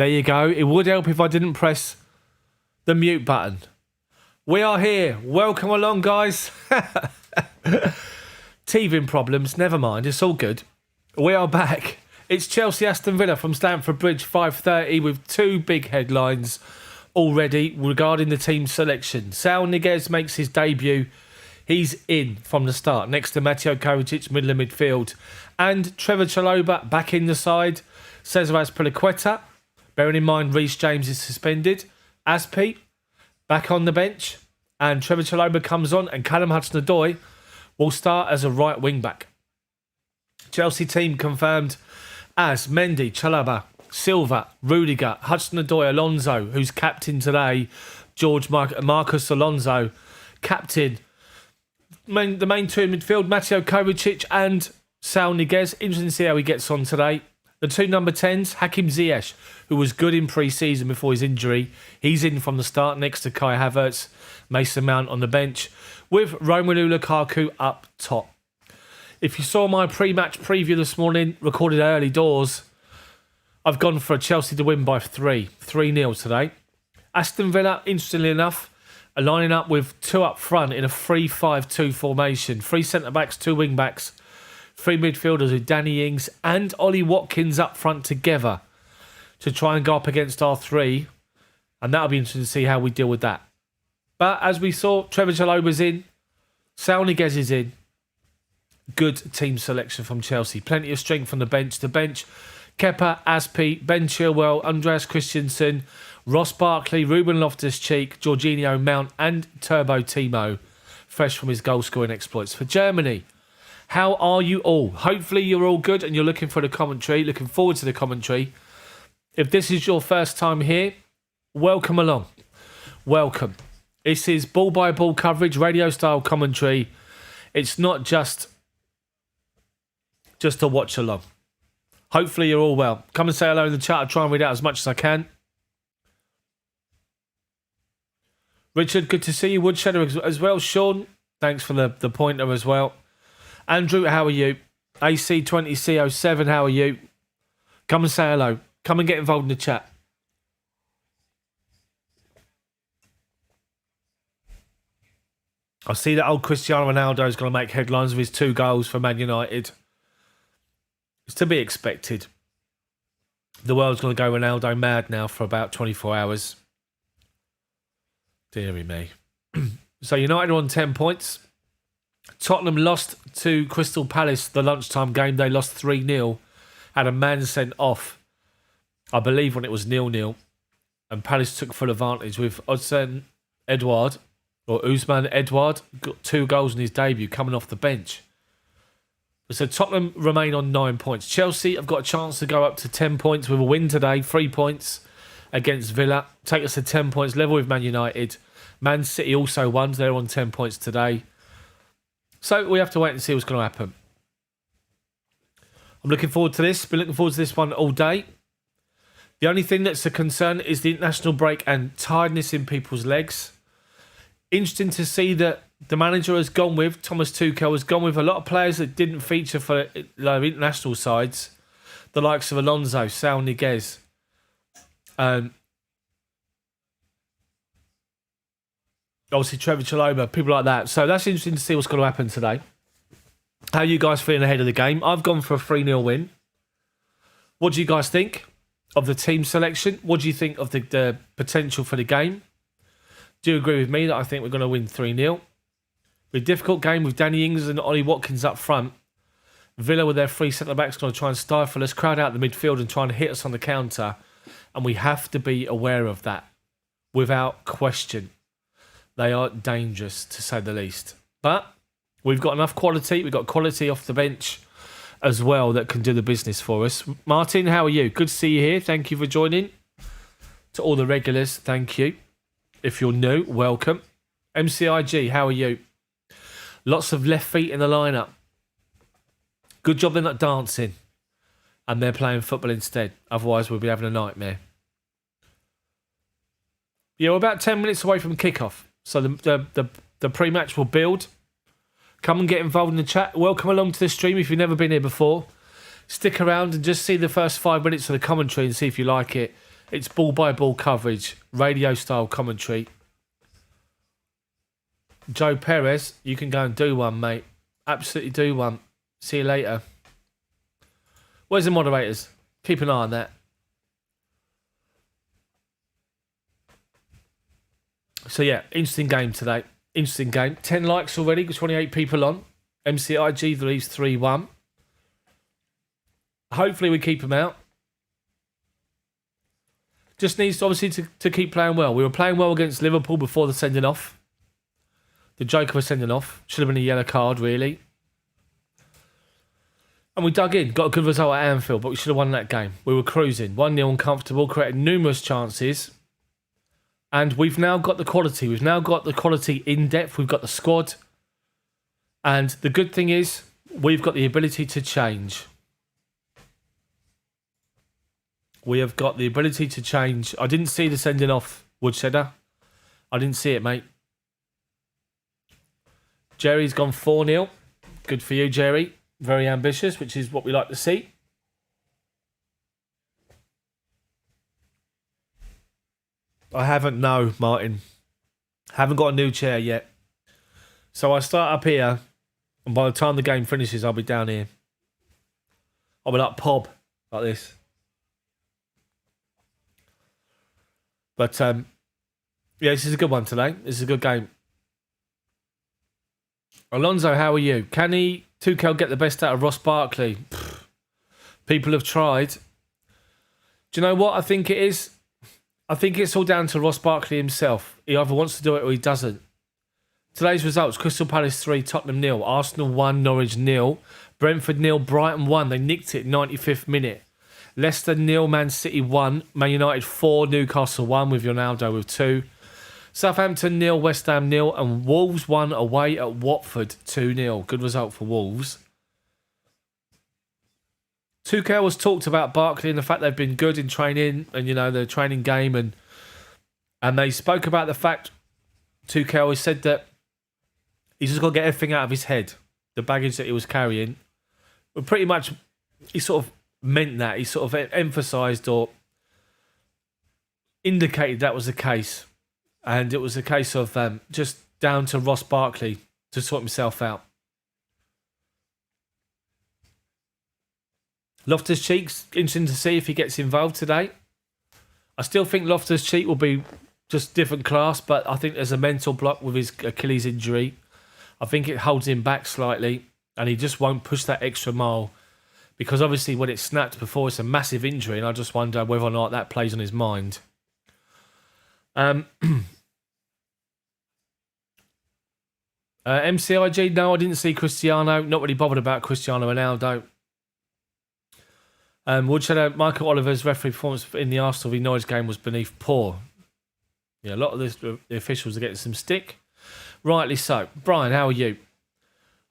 There you go. It would help if I didn't press the mute button. We are here. Welcome along, guys. Teething problems. Never mind. It's all good. We are back. It's Chelsea Aston Villa from Stamford Bridge, 5:30, with two big headlines already regarding the team selection. Saul Niguez makes his debut. He's in from the start, next to Mateo Kovacic, middle of midfield. And Trevor Chalobah back in the side. Cesar Azpilicueta. Bearing in mind Reece James is suspended. Aspi back on the bench. And Trevor Chalobah comes on, and Callum Hudson-Odoi will start as a right wing-back. Chelsea team confirmed as Mendy, Chalobah, Silva, Rudiger, Hudson-Odoi, Alonso, who's captain today, Marcus Alonso, captain. The main two in midfield, Mateo Kovacic and Saul Niguez. Interesting to see how he gets on today. The two number 10s, Hakim Ziyech, who was good in pre-season before his injury. He's in from the start next to Kai Havertz, Mason Mount on the bench, with Romelu Lukaku up top. If you saw my pre-match preview this morning, recorded early doors, I've gone for a Chelsea to win by 3-0 today. Aston Villa, interestingly enough, are lining up with two up front in a 3-5-2 formation. Three centre-backs, two wing-backs, three midfielders with Danny Ings and Ollie Watkins up front together to try and go up against our three. And that'll be interesting to see how we deal with that. But as we saw, Trevor Chalobah's in. Saul Niguez is in. Good team selection from Chelsea. Plenty of strength from the bench. The bench, Kepa, Aspi, Ben Chilwell, Andreas Christensen, Ross Barkley, Ruben Loftus-Cheek, Jorginho, Mount and Turbo Timo, fresh from his goal-scoring exploits for Germany. How are you all? Hopefully you're all good and you're looking for the commentary, looking forward to the commentary. If this is your first time here, welcome along. Welcome. This is ball-by-ball coverage, radio-style commentary. It's not just a watch-along. Hopefully you're all well. Come and say hello in the chat. I'll try and read out as much as I can. Richard, good to see you. Woodshadow as well. Sean, thanks for the pointer as well. Andrew, how are you? AC20C07, how are you? Come and say hello. Come and get involved in the chat. I see that old Cristiano Ronaldo is going to make headlines with his 2 goals for Man United. It's to be expected. The world's going to go Ronaldo mad now for about 24 hours. Deary me. So United are on 10 points. Tottenham lost to Crystal Palace the lunchtime game. They lost 3-0. Had a man sent off, I believe, when it was 0-0. And Palace took full advantage with Odsonne Edouard, or Usman Edouard, got 2 goals in his debut coming off the bench. So Tottenham remain on 9 points. Chelsea have got a chance to go up to 10 points with a win today, 3 points against Villa. Take us to 10 points, level with Man United. Man City also won. They're on 10 points today. So we have to wait and see what's going to happen. I'm looking forward to this. Been looking forward to this one all day. The only thing that's a concern is the international break and tiredness in people's legs. Interesting to see that the manager has gone with, Thomas Tuchel has gone with a lot of players that didn't feature for international sides. The likes of Alonso, Saul Niguez. Obviously Trevor Chalobah, people like that. So that's interesting to see what's going to happen today. How are you guys feeling ahead of the game? I've gone for a 3-0 win. What do you guys think of the team selection? What do you think of the potential for the game? Do you agree with me that I think we're going to win 3-0? A difficult game with Danny Ings and Ollie Watkins up front. Villa with their 3 centre-backs going to try and stifle us, crowd out the midfield and try and hit us on the counter. And we have to be aware of that without question. They are dangerous, to say the least. But we've got enough quality. We've got quality off the bench as well that can do the business for us. Martin, how are you? Good to see you here. Thank you for joining. To all the regulars, thank you. If you're new, welcome. MCIG, how are you? Lots of left feet in the lineup. Good job they're not dancing. And they're playing football instead. Otherwise, we'll be having a nightmare. Yeah, we're about 10 minutes away from kickoff. So the pre-match will build. Come and get involved in the chat. Welcome along to the stream if you've never been here before. Stick around and just see the first 5 minutes of the commentary and see if you like it. It's ball-by-ball coverage, radio-style commentary. Joe Perez, you can go and do one, mate. Absolutely do one. See you later. Where's the moderators? Keep an eye on that. So yeah, interesting game today. Interesting game. 10 likes already, 28 people on. MCIG leads 3-1. Hopefully we keep them out. Just needs to, obviously to keep playing well. We were playing well against Liverpool before the sending off. The Joker was sending off. Should have been a yellow card, really. And we dug in. Got a good result at Anfield, but we should have won that game. We were cruising. 1-0 uncomfortable, created numerous chances. And we've now got the quality. We've now got the quality in depth. We've got the squad. And the good thing is, we've got the ability to change. We have got the ability to change. I didn't see the sending off, Woodsetter. I didn't see it, mate. Jerry's gone 4-0. Good for you, Jerry. Very ambitious, which is what we like to see. I haven't, no, Martin. Haven't got a new chair yet. So I start up here, and by the time the game finishes, I'll be down here. I'll be like Pob, like this. But, yeah, this is a good one today. This is a good game. Alonso, how are you? Can Tuchel get the best out of Ross Barkley? People have tried. Do you know what I think it is? I think it's all down to Ross Barkley himself. He either wants to do it or he doesn't. Today's results: Crystal Palace 3, Tottenham 0, Arsenal 1, Norwich 0, Brentford 0, Brighton 1. They nicked it 95th minute. Leicester 0, Man City 1, Man United 4, Newcastle 1 with Ronaldo with 2. Southampton 0, West Ham 0, and Wolves 1 away at Watford 2-0. Good result for Wolves. Tuchel was talked about Barkley and the fact they've been good in training and, you know, the training game. And they spoke about the fact, Tuchel has said that he's just got to get everything out of his head, the baggage that he was carrying. But pretty much, he sort of meant that. He sort of emphasised or indicated that was the case. And it was a case of just down to Ross Barkley to sort himself out. Loftus-Cheek's interesting to see if he gets involved today. I still think Loftus-Cheek will be just different class, but I think there's a mental block with his Achilles injury. I think it holds him back slightly, and he just won't push that extra mile because obviously when it snapped before, it's a massive injury, and I just wonder whether or not that plays on his mind. MCIG, no, I didn't see Cristiano. Not really bothered about Cristiano Ronaldo. Woodshed, Michael Oliver's referee performance in the Arsenal v Norwich game was beneath poor. Yeah, a lot of the officials are getting some stick. Rightly so. Brian, how are you?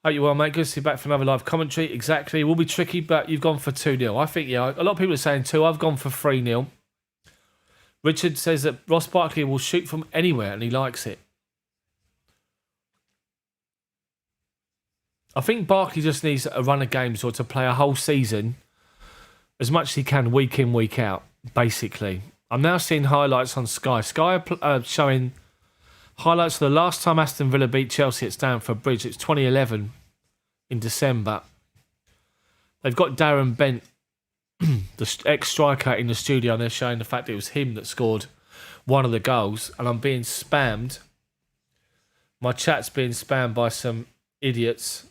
Hope you're well, mate. Good to see you back for another live commentary. Exactly. It will be tricky, but you've gone for 2-0. I think, yeah, a lot of people are saying 2. I've gone for 3-0. Richard says that Ross Barkley will shoot from anywhere and he likes it. I think Barkley just needs a run of games or to play a whole season as much as he can week in, week out, basically. I'm now seeing highlights on Sky. Sky are showing highlights of the last time Aston Villa beat Chelsea at Stamford Bridge. It's 2011 in December. They've got Darren Bent, the ex-striker, in the studio, and they're showing the fact that it was him that scored one of the goals. And I'm being spammed. My chat's being spammed by some idiots.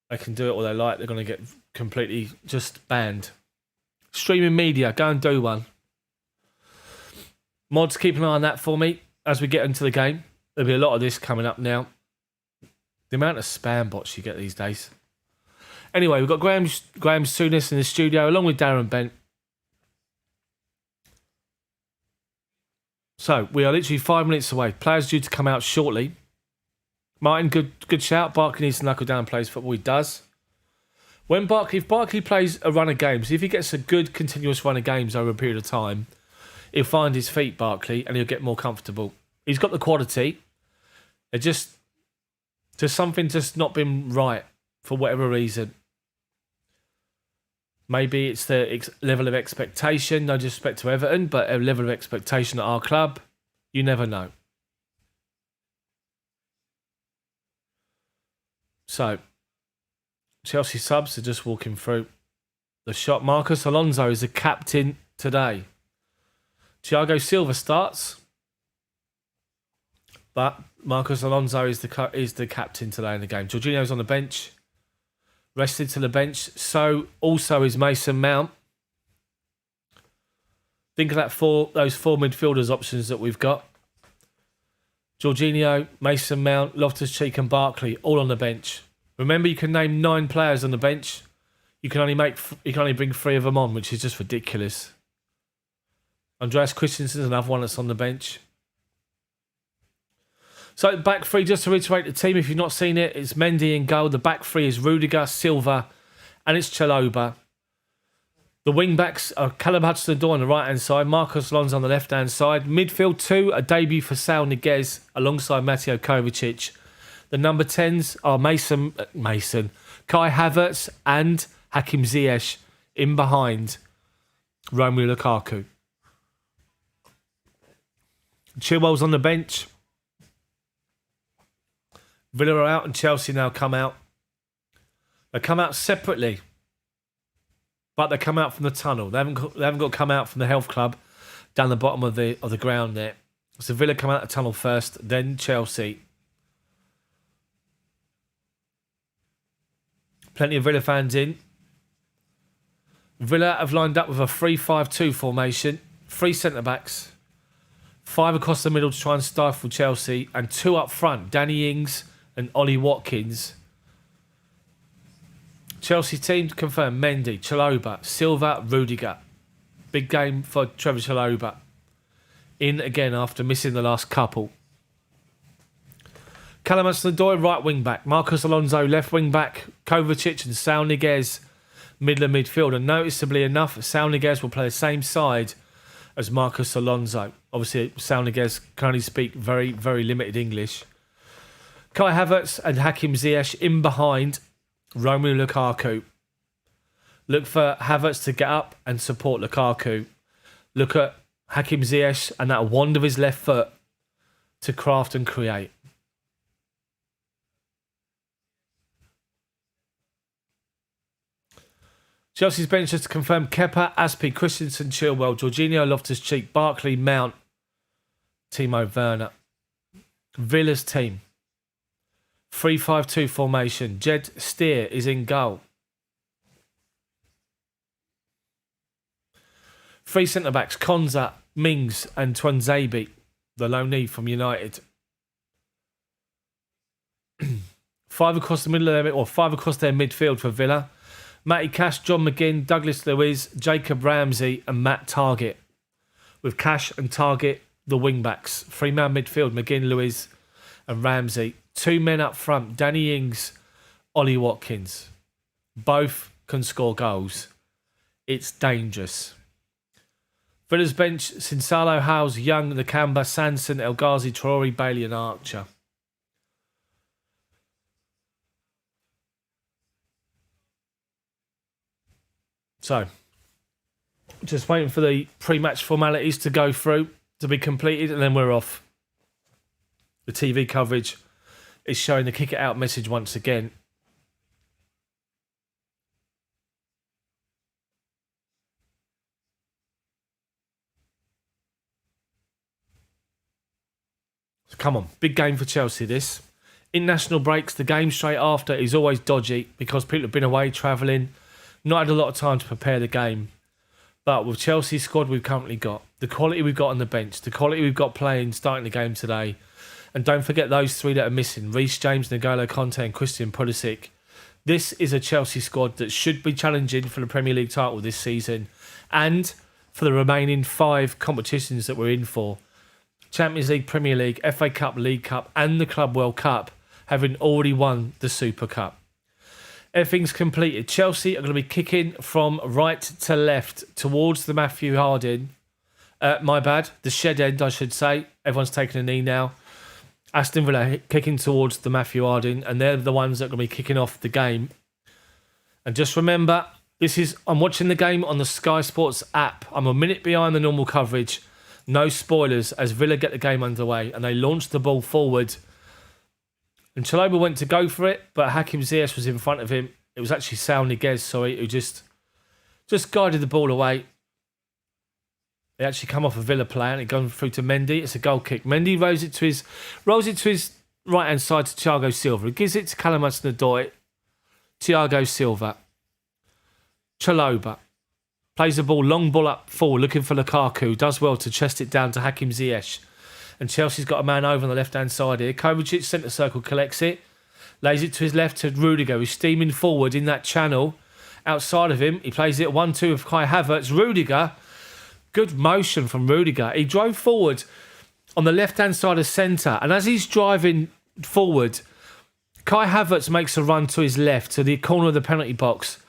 They can do it all they like. They're going to get completely just banned. Streaming media, go and do one. Mods, keep an eye on that for me as we get into the game. There'll be a lot of this coming up now. The amount of spam bots you get these days. Anyway, we've got Graham Souness in the studio along with Darren Bent. So, we are literally 5 minutes away. Players due to come out shortly. Martin, good shout. Barkley needs to knuckle down and plays football. He does. If Barkley plays a run of games, if he gets a good continuous run of games over a period of time, he'll find his feet, Barkley, and he'll get more comfortable. He's got the quality. It just something just not been right for whatever reason. Maybe it's the level of expectation, no disrespect to Everton, but a level of expectation at our club. You never know. So, Chelsea subs are just walking through the shot. Marcos Alonso is the captain today. Thiago Silva starts, but Marcos Alonso is the captain today in the game. Jorginho's on the bench, rested to the bench. So also is Mason Mount. Think of those four midfielders options that we've got. Jorginho, Mason Mount, Loftus-Cheek and Barkley all on the bench. Remember, you can name 9 players on the bench. You can only bring 3 of them on, which is just ridiculous. Andreas Christensen's another one that's on the bench. So back 3, just to reiterate the team, if you've not seen it, it's Mendy in goal. The back 3 is Rudiger, Silva, and it's Chalobah. The wing-backs are Callum Hudson-Odoi on the right-hand side, Marcos Alonso on the left-hand side. Midfield 2, a debut for Saul Niguez alongside Mateo Kovacic. The number 10s are Mason, Kai Havertz and Hakim Ziyech in behind Romelu Lukaku. Chilwell's on the bench. Villa are out and Chelsea now come out. They come out separately, but they come out from the tunnel. They haven't got to come out from the health club down the bottom of the ground there. So Villa come out the tunnel first, then Chelsea. Plenty of Villa fans in. Villa have lined up with a 3-5-2 formation. 3 centre-backs. 5 across the middle to try and stifle Chelsea. And 2 up front. Danny Ings and Ollie Watkins. Chelsea team confirmed Mendy, Chalobah, Silva, Rudiger. Big game for Trevor Chalobah. In again after missing the last couple. Callum Hudson-Odoi, right wing back. Marcos Alonso, left wing back. Kovacic and Saul Niguez, middle of midfield. And noticeably enough, Saul Niguez will play the same side as Marcos Alonso. Obviously, Saul Niguez can only speak very, very limited English. Kai Havertz and Hakim Ziyech in behind Romelu Lukaku. Look for Havertz to get up and support Lukaku. Look at Hakim Ziyech and that wand of his left foot to craft and create. Chelsea's bench just to confirm Kepa, Aspi, Christensen, Chilwell, Jorginho, Loftus-Cheek, Barkley, Mount, Timo Werner. Villa's team. 3-5-2 formation. Jed Steer is in goal. 3 centre-backs, Konza, Mings and Twanzebe, the loanee from United. 5 across the middle of their, 5 across their midfield for Villa. Matty Cash, John McGinn, Douglas Luiz, Jacob Ramsey and Matt Targett. With Cash and Targett, the wing-backs. 3-man midfield, McGinn, Luiz and Ramsey. 2 men up front, Danny Ings, Ollie Watkins. Both can score goals. It's dangerous. Villa's bench, Sinsalo, Howes, Young, Nakamba, Sanson, El Ghazi, Traore, Bailey and Archer. So, just waiting for the pre-match formalities to go through, to be completed, and then we're off. The TV coverage is showing the kick it out message once again. So come on, big game for Chelsea this. International breaks, the game straight after is always dodgy because people have been away travelling. Not had a lot of time to prepare the game. But with Chelsea's squad we've currently got, the quality we've got on the bench, the quality we've got playing, starting the game today, and don't forget those 3 that are missing, Reece James, N'Golo Kanté and Christian Pulisic. This is a Chelsea squad that should be challenging for the Premier League title this season and for the remaining 5 competitions that we're in for. Champions League, Premier League, FA Cup, League Cup and the Club World Cup, having already won the Super Cup. Everything's completed. Chelsea are going to be kicking from right to left towards the Matthew Harding. The shed end, I should say. Everyone's taking a knee now. Aston Villa kicking towards the Matthew Harding, and they're the ones that are going to be kicking off the game. And just remember, I'm watching the game on the Sky Sports app. I'm a minute behind the normal coverage. No spoilers as Villa get the game underway and they launched the ball forward. And Chalobah went to go for it, but Hakim Ziyech was in front of him. It was actually Saul Niguez, who just guided the ball away. It actually come off a Villa player and it gone through to Mendy. It's a goal kick. Mendy rolls it to his right hand side to Thiago Silva. He gives it to Callum Hudson-Odoi. Thiago Silva. Chalobah plays the ball, long ball up forward, looking for Lukaku. Does well to chest it down to Hakim Ziyech. And Chelsea's got a man over on the left-hand side here. Kovacic, centre circle, collects it. Lays it to his left to Rudiger, who's steaming forward in that channel. Outside of him, he plays it 1-2 with Kai Havertz. Rudiger, good motion from Rudiger. He drove forward on the left-hand side of centre. And as he's driving forward, Kai Havertz makes a run to his left, to the corner of the penalty box.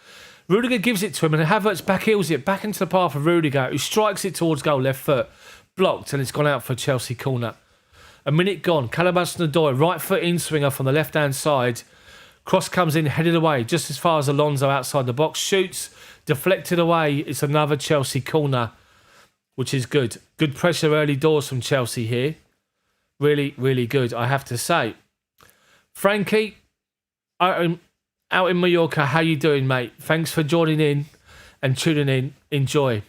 Rudiger gives it to him and Havertz backheels it back into the path of Rudiger, who strikes it towards goal, left foot. Blocked, and it's gone out for a Chelsea corner. A minute gone. Callum Hudson-Odoi, right foot in swinger from the left-hand side. Cross comes in, headed away, just as far as Alonso outside the box. Shoots, deflected away. It's another Chelsea corner, which is good. Good pressure early doors from Chelsea here. Really, really good, I have to say. Frankie, out in Mallorca, how you doing, mate? Thanks for joining in and tuning in. Enjoy.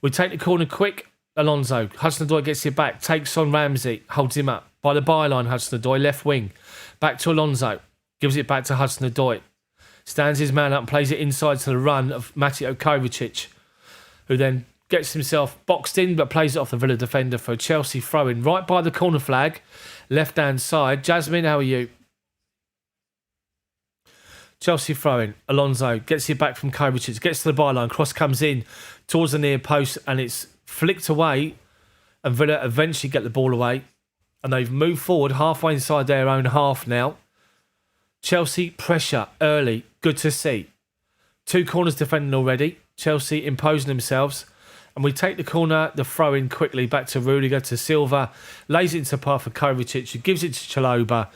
We take the corner quick. Alonso. Hudson-Odoi gets it back. Takes on Ramsey. Holds him up. By the byline, Hudson-Odoi. Left wing. Back to Alonso. Gives it back to Hudson-Odoi. Stands his man up and plays it inside to the run of Mateo Kovacic, who then gets himself boxed in but plays it off the Villa defender for a Chelsea throw-in. Right by the corner flag. Left-hand side. Jasmine, how are you? Chelsea throw-in. Alonso gets it back from Kovacic. Gets to the byline. Cross comes in towards the near post and it's flicked away, and Villa eventually get the ball away, and they've moved forward halfway inside their own half now. Chelsea pressure early, good to see. 2 corners defending already. Chelsea imposing themselves, and we take the corner, the throw in quickly back to Rudiger, to Silva, lays it into the path for Kovacic, who gives it to Chalobah,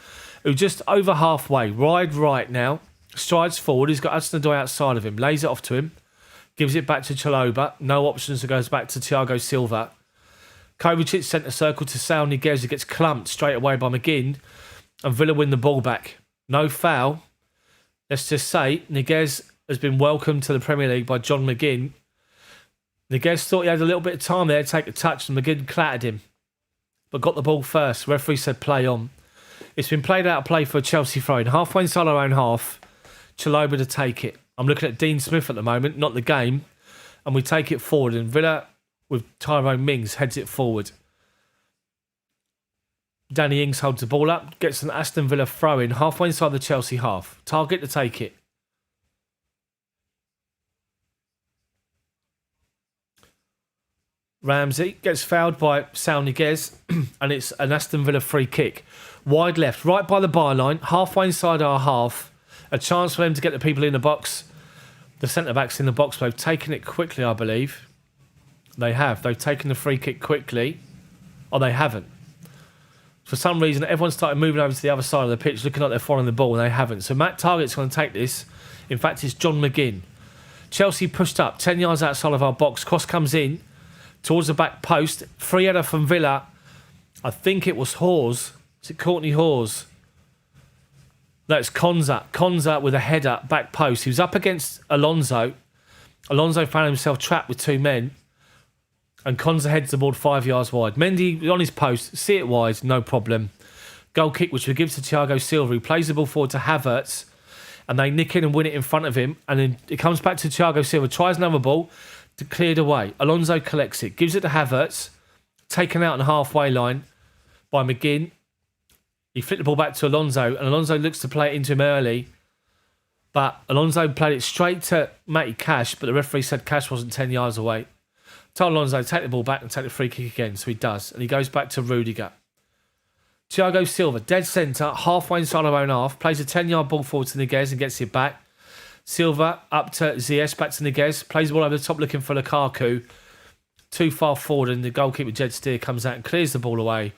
who just over halfway, wide right now, strides forward. He's got Hudson-Odoi outside of him, lays it off to him. Gives it back to Chalobah. No options. It goes back to Thiago Silva. Kovacic centre circle to Saul Niguez, who gets clumped straight away by McGinn. And Villa win the ball back. No foul. Let's just say Niguez has been welcomed to the Premier League by John McGinn. Niguez thought he had a little bit of time there to take a touch, and McGinn clattered him. But got the ball first. Referee said play on. It's been played out of play for a Chelsea throw-in. Halfway inside our own half. Chalobah to take it. I'm looking at Dean Smith at the moment, not the game. And we take it forward. And Villa, with Tyrone Mings, heads it forward. Danny Ings holds the ball up. Gets an Aston Villa throw-in. Halfway inside the Chelsea half. Target to take it. Ramsey gets fouled by Saul Niguez. And it's an Aston Villa free kick. Wide left, right by the byline. Halfway inside our half. A chance for them to get the people in the box. The centre-backs in the box. They've taken it quickly, I believe. They have. They've taken the free kick quickly. Or they haven't. For some reason, everyone started moving over to the other side of the pitch, looking like they're following the ball, and they haven't. So Matt Targett's going to take this. In fact, it's John McGinn. Chelsea pushed up 10 yards outside of our box. Cross comes in towards the back post. Free header from Villa. I think it was Hawes. Is it Courtney Hawes? No, it's Konza. Konza with a header, back post. He was up against Alonso. Alonso found himself trapped with 2 men. And Konza heads the ball 5 yards wide. Mendy on his post. See it wide, no problem. Goal kick, which we give to Thiago Silva. He plays the ball forward to Havertz. And they nick in and win it in front of him. And then it comes back to Thiago Silva. Tries another ball. Cleared away. Alonso collects it. Gives it to Havertz. Taken out on the halfway line by McGinn. He flicked the ball back to Alonso, and Alonso looks to play it into him early. But Alonso played it straight to Matty Cash, but the referee said Cash wasn't 10 yards away. Told Alonso to take the ball back and take the free kick again, so he does. And he goes back to Rudiger. Thiago Silva, dead centre, halfway inside our own half, plays a 10-yard ball forward to Niguez and gets it back. Silva up to Ziyech, back to Niguez, plays the ball over the top looking for Lukaku. Too far forward, and the goalkeeper Jed Steer comes out and clears the ball away.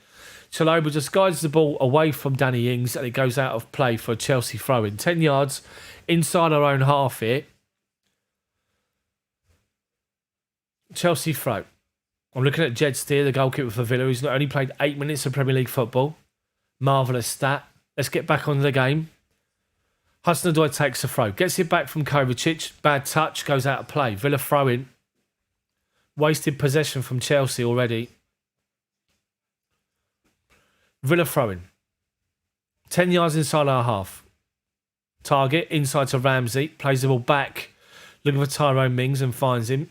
Chalobah just guides the ball away from Danny Ings, and it goes out of play for a Chelsea throw-in. 10 yards inside our own half here. Chelsea throw. I'm looking at Jed Steer, the goalkeeper for Villa, who's not only played 8 minutes of Premier League football. Marvellous stat. Let's get back on the game. Hudson-Odoi takes a throw. Gets it back from Kovacic. Bad touch. Goes out of play. Villa throw in. Wasted possession from Chelsea already. Villa throw in. 10 yards inside our half. Target inside to Ramsey. Plays the ball back. Looking for Tyrone Mings and finds him.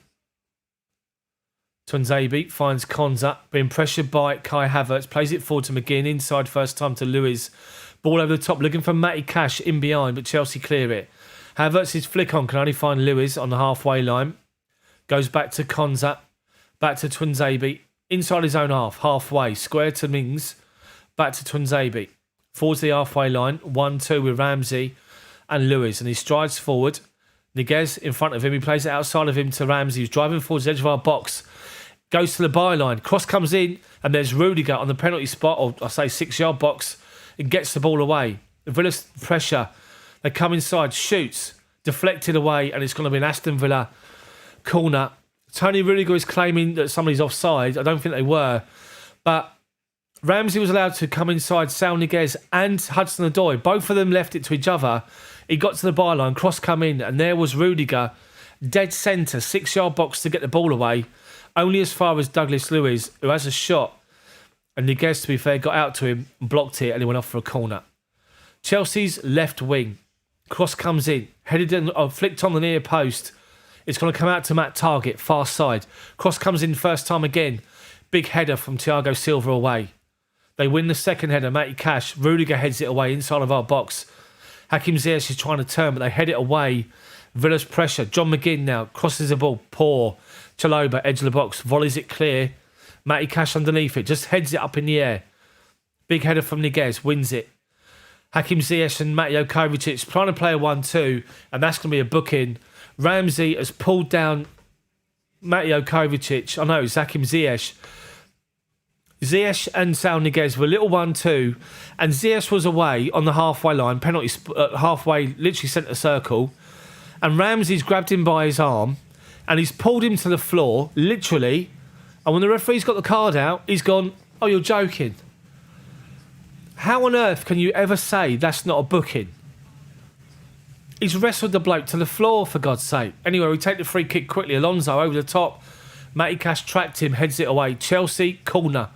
Tuanzebe finds Konza, being pressured by Kai Havertz, plays it forward to McGinn, inside first time to Lewis. Ball over the top, looking for Matty Cash in behind, but Chelsea clear it. Havertz's flick on can only find Lewis on the halfway line. Goes back to Konza, back to Tuanzebe, inside his own half, halfway, square to Mings, back to Tuanzebe. Forward to the halfway line, 1-2 with Ramsey and Lewis, and he strides forward. Niguez in front of him, he plays it outside of him to Ramsey, who's driving towards the edge of our box. Goes to the byline. Cross comes in, and there's Rudiger on the penalty spot, or I say 6-yard box, and gets the ball away. Villa's pressure. They come inside, shoots, deflected away, and it's going to be an Aston Villa corner. Tony Rudiger is claiming that somebody's offside. I don't think they were. But Ramsey was allowed to come inside Saul Niguez and Hudson-Odoi. Both of them left it to each other. He got to the byline, cross come in, and there was Rudiger, dead centre, 6-yard box to get the ball away. Only as far as Douglas Lewis, who has a shot, and Niguez, to be fair, got out to him, blocked it, and he went off for a corner. Chelsea's left wing. Cross comes in, headed in, flicked on the near post. It's going to come out to Matt Target, far side. Cross comes in first time again. Big header from Thiago Silva away. They win the second header, Matty Cash. Rudiger heads it away inside of our box. Hakim Ziyech is trying to turn, but they head it away. Villa's pressure. John McGinn now crosses the ball. Poor. Chalobah, edge of the box, volleys it clear. Matty Cash underneath it, just heads it up in the air. Big header from Niguez, wins it. Hakim Ziyech and Mateo Kovacic trying to play a 1-2, and that's going to be a booking. Ramsey has pulled down Mateo Kovacic. I know, it's Hakim Ziyech. Ziyech and Saul Niguez were a little 1-2, and Ziyech was away on the halfway line, penalty halfway, literally centre circle, and Ramsey's grabbed him by his arm, and he's pulled him to the floor, literally. And when the referee's got the card out, he's gone, "Oh, you're joking." How on earth can you ever say that's not a booking? He's wrestled the bloke to the floor, for God's sake. Anyway, we take the free kick quickly. Alonso over the top. Matty Cash tracked him, heads it away. Chelsea, corner.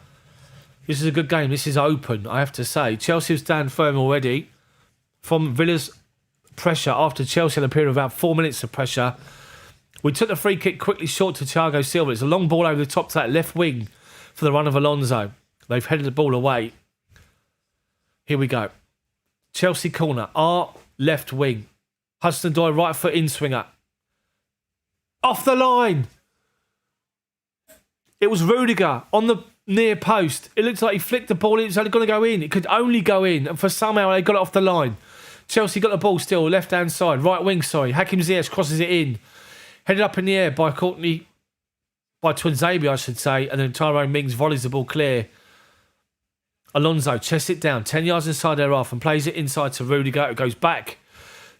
This is a good game. This is open, I have to say. Chelsea was down firm already from Villa's pressure after Chelsea had a period of about 4 minutes of pressure. We took the free kick quickly short to Thiago Silva. It's a long ball over the top to that left wing for the run of Alonso. They've headed the ball away. Here we go. Chelsea corner. Our left wing. Hudson-Odoi right foot in swinger. Off the line. It was Rudiger on the near post. It looked like he flicked the ball. It was only going to go in. It could only go in. And for somehow they got it off the line. Chelsea got the ball still. Left hand side. Right wing, sorry. Hakim Ziyech crosses it in. Headed up in the air by Tuanzebe, I should say, and then Tyrone Mings volleys the ball clear. Alonso chests it down, 10 yards inside their half, and plays it inside to Rudiger. It goes back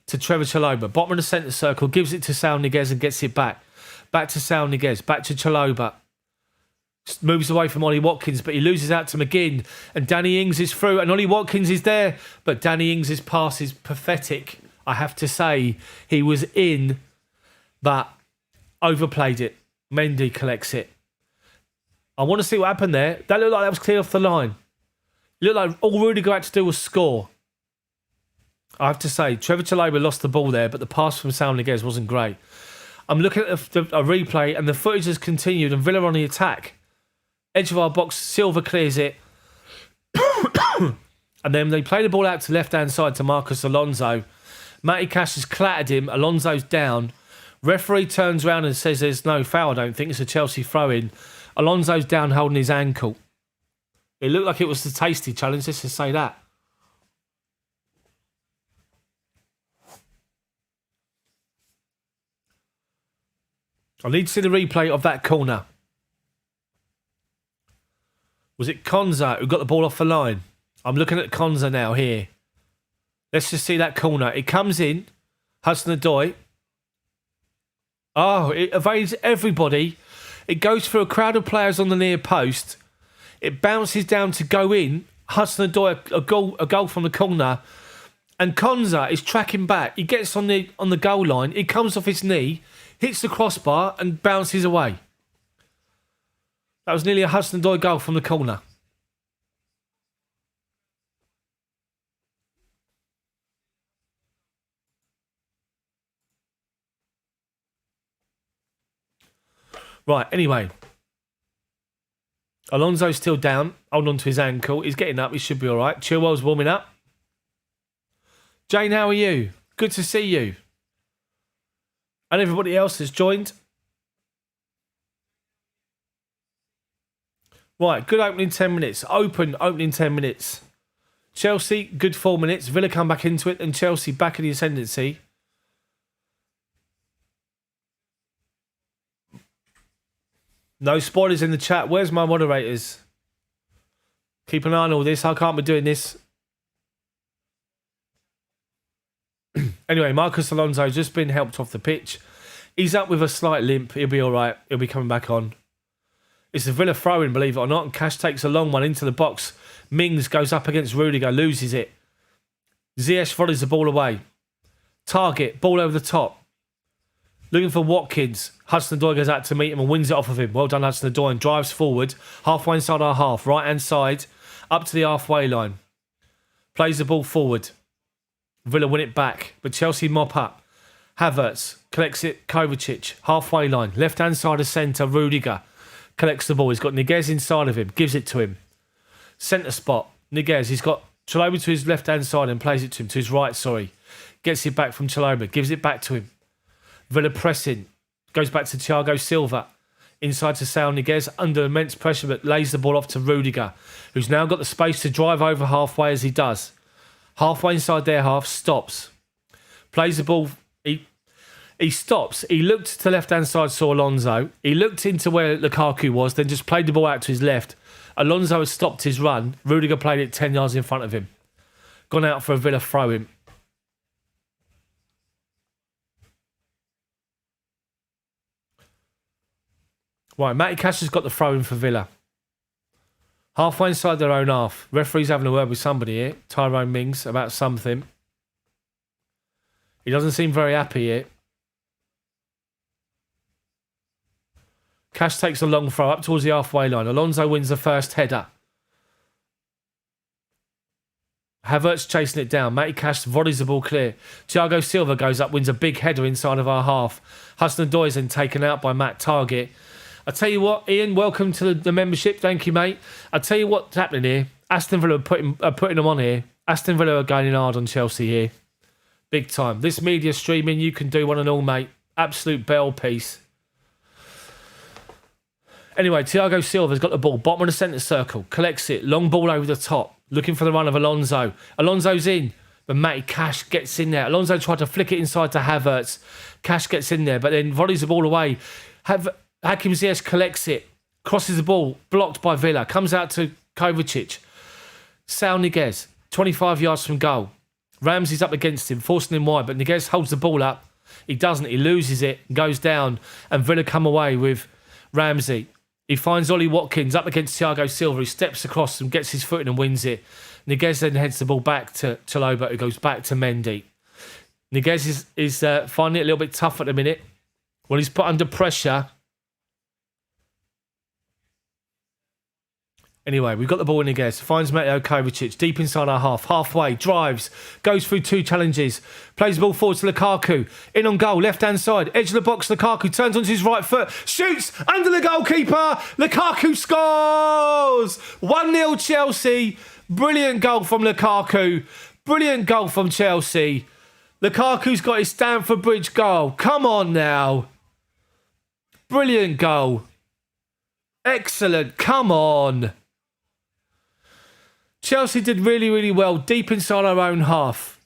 to Trevor Chalobah. Bottom of the centre circle, gives it to Saul Niguez and gets it back. Back to Saul Niguez, back to Chalobah. Moves away from Ollie Watkins, but he loses out to McGinn, and Danny Ings is through, and Ollie Watkins is there, but Danny Ings' pass is pathetic, I have to say. He was in, but overplayed it. Mendy collects it. I want to see what happened there. That looked like that was clear off the line. It looked like all Rudiger had to do was score. I have to say, Trevor Chalobah lost the ball there, but the pass from Saul Niguez wasn't great. I'm looking at a replay, and the footage has continued, and Villa on the attack. Edge of our box, Silva clears it. And then they play the ball out to left-hand side to Marcus Alonso. Matty Cash has clattered him. Alonso's down. Referee turns around and says there's no foul, I don't think. It's a Chelsea throw-in. Alonso's down holding his ankle. It looked like it was the tasty challenge, let's just say that. I need to see the replay of that corner. Was it Konza who got the ball off the line? I'm looking at Konza now here. Let's just see that corner. It comes in. Hudson-Odoi. Oh, it evades everybody. It goes through a crowd of players on the near post. It bounces down to go in. Hudson-Odoi, a goal from the corner. And Konza is tracking back. He gets on the goal line. He comes off his knee, hits the crossbar and bounces away. That was nearly a Hudson-Odoi goal from the corner. Right, anyway. Alonso's still down. Hold on to his ankle. He's getting up. He should be all right. Chilwell's warming up. Jane, how are you? Good to see you. And everybody else has joined. Right, good opening 10 minutes. Opening 10 minutes. Chelsea, good 4 minutes. Villa come back into it and Chelsea back in the ascendancy. No spoilers in the chat. Where's my moderators? Keep an eye on all this. I can't be doing this. Anyway, Marcus Alonso's just been helped off the pitch. He's up with a slight limp. He'll be all right. He'll be coming back on. It's a Villa throw-in, believe it or not. And Cash takes a long one into the box. Mings goes up against Rudiger, loses it. Ziyech volleys the ball away. Target, ball over the top. Looking for Watkins. Hudson-Odoi goes out to meet him and wins it off of him. Well done, Hudson-Odoi, and drives forward. Halfway inside our half. Right-hand side. Up to the halfway line. Plays the ball forward. Villa win it back. But Chelsea mop up. Havertz collects it. Kovacic. Halfway line. Left-hand side of centre. Rudiger collects the ball. He's got Niguez inside of him. Gives it to him. Centre spot. Niguez. He's got Chalobah to his left-hand side and plays it to him. To his right, sorry. Gets it back from Chalobah. Gives it back to him. Villa pressing. Goes back to Thiago Silva. Inside to Saul Niguez. Under immense pressure, but lays the ball off to Rudiger, who's now got the space to drive over halfway as he does. Halfway inside their half. Stops. Plays the ball. He stops. He looked to the left-hand side, saw Alonso. He looked into where Lukaku was, then just played the ball out to his left. Alonso has stopped his run. Rudiger played it 10 yards in front of him. Gone out for a Villa throw-in. Right, Matty Cash has got the throw-in for Villa. Halfway inside their own half. Referee's having a word with somebody here. Tyrone Mings, about something. He doesn't seem very happy here. Cash takes a long throw up towards the halfway line. Alonso wins the first header. Havertz chasing it down. Matty Cash volleys the ball clear. Thiago Silva goes up, wins a big header inside of our half. Hudson-Odoi is then taken out by Matt Target. I tell you what, Ian, welcome to the membership. Thank you, mate. I tell you what's happening here. Aston Villa are putting them on here. Aston Villa are going hard on Chelsea here. Big time. This media streaming, you can do one and all, mate. Absolute bell piece. Anyway, Thiago Silva's got the ball. Bottom of the centre circle. Collects it. Long ball over the top. Looking for the run of Alonso. Alonso's in. But Matty Cash gets in there. Alonso tried to flick it inside to Havertz. Cash gets in there, but then volleys the ball away. Hakim Ziyech collects it. Crosses the ball. Blocked by Villa. Comes out to Kovacic. Saul Niguez. 25 yards from goal. Ramsey's up against him, forcing him wide, but Niguez holds the ball up. He doesn't. He loses it. Goes down. And Villa come away with Ramsey. He finds Ollie Watkins up against Thiago Silva. He steps across and gets his foot in and wins it. Niguez then heads the ball back to Chalobah, who goes back to Mendy. Niguez is finding it a little bit tough at the minute. When he's put under pressure. Anyway, we've got the ball in Niguez. Finds Mateo Kovacic deep inside our half. Halfway, drives, goes through two challenges. Plays the ball forward to Lukaku. In on goal, left-hand side. Edge of the box, Lukaku turns onto his right foot. Shoots under the goalkeeper. Lukaku scores! 1-0 Chelsea. Brilliant goal from Lukaku. Brilliant goal from Chelsea. Lukaku's got his Stamford Bridge goal. Come on now. Brilliant goal. Excellent. Come on. Chelsea did really, really well deep inside our own half.